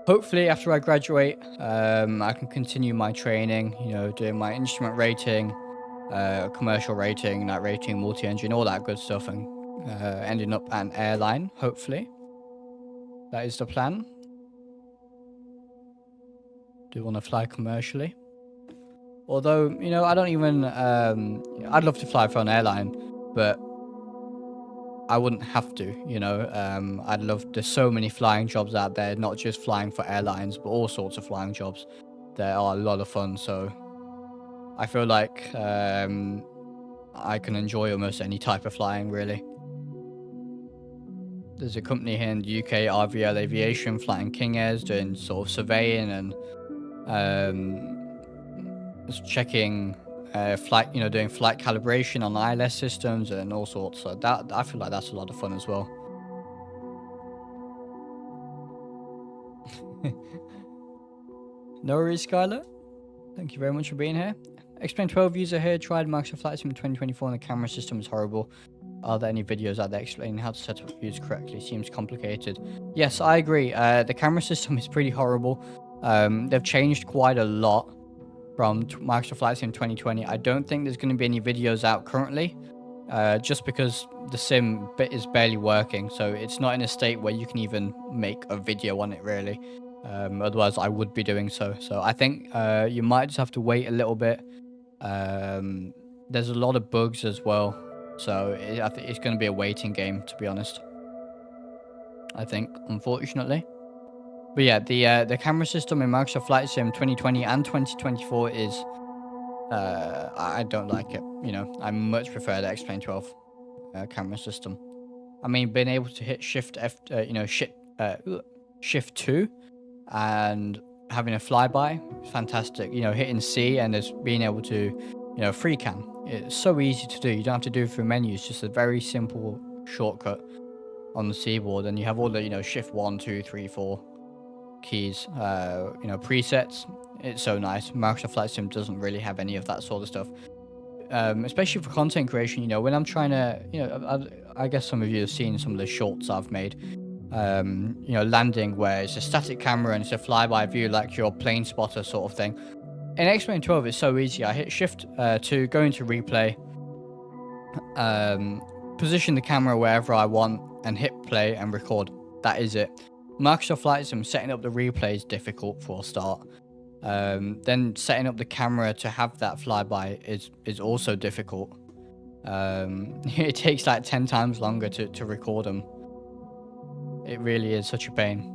Hopefully, after I graduate, I can continue my training, you know, doing my instrument rating, commercial rating, night rating, multi-engine, all that good stuff, and ending up at an airline, hopefully. That is the plan. Do want to fly commercially. Although, you know, I don't even, I'd love to fly for an airline, but I wouldn't have to, you know. I'd love, there's so many flying jobs out there, not just flying for airlines, but all sorts of flying jobs. They are a lot of fun, so I feel like I can enjoy almost any type of flying, really. There's a company here in the UK, RVL Aviation, flying King Airs, doing sort of surveying and just checking flight, you know, doing flight calibration on ILS systems and all sorts. So that, I feel like that's a lot of fun as well. No worries, Skylar. Thank you very much for being here. Explain 12 user here, tried Microsoft Flight Sim 2024 and the camera system is horrible. Are there any videos out there explaining how to set up views correctly? Seems complicated. Yes, I agree. The camera system is pretty horrible. They've changed quite a lot from Microsoft Flight Sim 2020. I don't think there's going to be any videos out currently, just because the sim bit is barely working. So it's not in a state where you can even make a video on it, really. Otherwise, I would be doing so. So I think you might just have to wait a little bit. There's a lot of bugs as well. So I think it's going to be a waiting game, to be honest. I think, unfortunately. But yeah, the camera system in Microsoft Flight Sim 2020 and 2024 is I don't like it. You know, I much prefer the X-Plane 12 camera system. I mean, being able to hit Shift F, Shift 2 and having a flyby, fantastic. You know, hitting C and just being able to, you know, free cam. It's so easy to do. You don't have to do it through menus. Just a very simple shortcut on the keyboard, and you have all the, you know, Shift 1, 2, 3, 4 keys, you know, presets. It's so nice. Microsoft Flight Sim doesn't really have any of that sort of stuff, especially for content creation. You know, when I'm trying to, you know, I guess some of you have seen some of the shorts I've made, you know, landing where it's a static camera and it's a flyby view like your plane spotter sort of thing. In X-Plane 12, it's so easy. I hit Shift 2, go into replay, position the camera wherever I want, and hit play and record. That is it. Microsoft Flight Sim, setting up the replay is difficult for a start. Then setting up the camera to have that flyby is also difficult. It takes like 10 times longer to record them. It really is such a pain.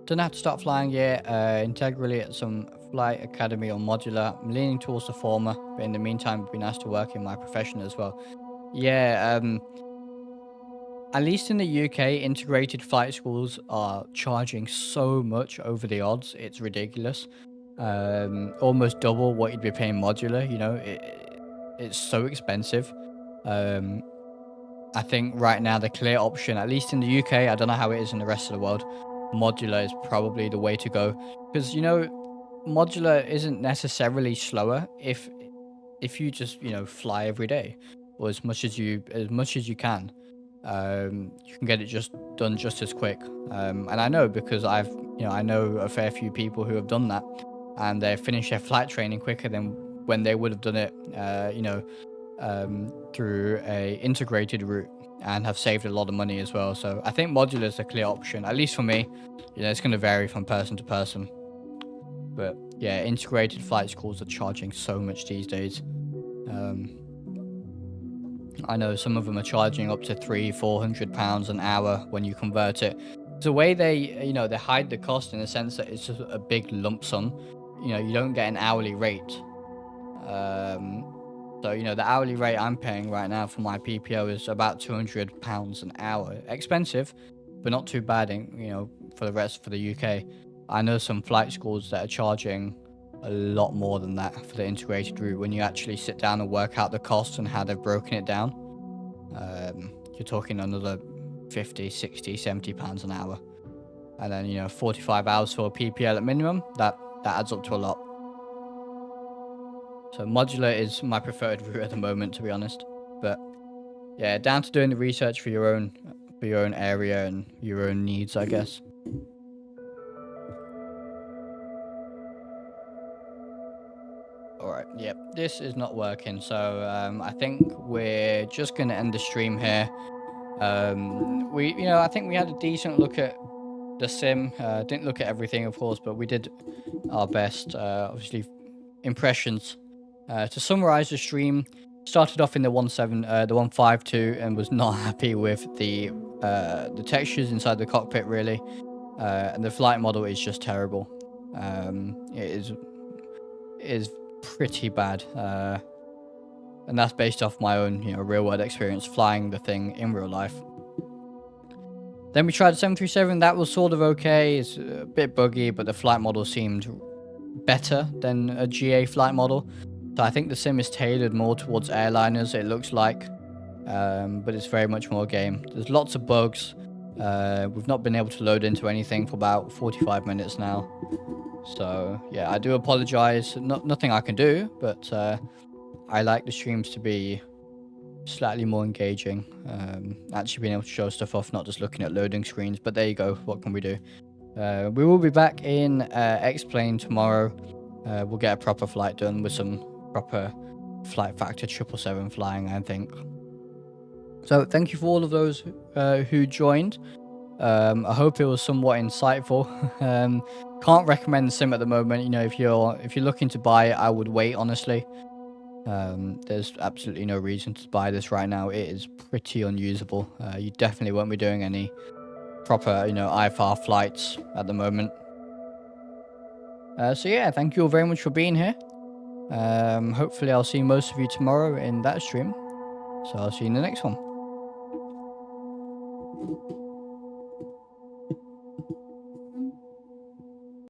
Don't have to start flying yet, integrally at some flight academy or modular. I'm leaning towards the former, but in the meantime, it'd be nice to work in my profession as well. Yeah, at least in the UK, integrated flight schools are charging so much over the odds. It's ridiculous. Almost double what you'd be paying modular, you know, it's so expensive. I think right now the clear option, at least in the UK, I don't know how it is in the rest of the world, modular is probably the way to go, because, you know, modular isn't necessarily slower if you just, you know, fly every day, or as much as you can. You can get it done just as quick, and I know, because I know a fair few people who have done that, and they finish their flight training quicker than when they would have done it, you know, through a integrated route, and have saved a lot of money as well. So I think modular is a clear option, at least for me. You know, it's going to vary from person to person, but yeah, integrated flight schools are charging so much these days. I know some of them are charging up to £300-400 an hour when you convert it. The way they, you know, they hide the cost in the sense that it's just a big lump sum. You know, you don't get an hourly rate. So, you know, the hourly rate I'm paying right now for my PPO is about £200 an hour. Expensive, but not too bad, you know, for the UK. I know some flight schools that are charging a lot more than that for the integrated route when you actually sit down and work out the costs and how they've broken it down. You're talking another 50, 60, 70 pounds an hour, and then, you know, 45 hours for a PPL at minimum. That adds up to a lot. So modular is my preferred route at the moment, to be honest. But yeah, down to doing the research for your own area and your own needs, I guess. Alright, yep, this is not working, so I think we're just going to end the stream here. I think we had a decent look at the sim. Didn't look at everything, of course, but we did our best. Obviously, impressions. To summarize the stream, started off in the 152 and was not happy with the textures inside the cockpit really, and the flight model is just terrible. It is pretty bad, and that's based off my own real world experience flying the thing in real life. Then we tried the 737. That was sort of okay. It's a bit buggy, but the flight model seemed better than a GA flight model. So I think the sim is tailored more towards airliners, it looks like, but it's very much more game. There's lots of bugs. We've not been able to load into anything for about 45 minutes now. So yeah, I do apologize. Nothing I can do, but I like the streams to be slightly more engaging. Actually being able to show stuff off, not just looking at loading screens. But there you go. What can we do? We will be back in X-Plane tomorrow. We'll get a proper flight done with some proper flight factor 777 flying, I think. So thank you for all of those who joined. I hope it was somewhat insightful. Can't recommend the sim at the moment. If you're looking to buy it, I would wait, honestly. There's absolutely no reason to buy this right now. It is pretty unusable. You definitely won't be doing any proper IFR flights at the moment. So yeah, thank you all very much for being here. Hopefully I'll see most of you tomorrow in that stream. So I'll see you in the next one.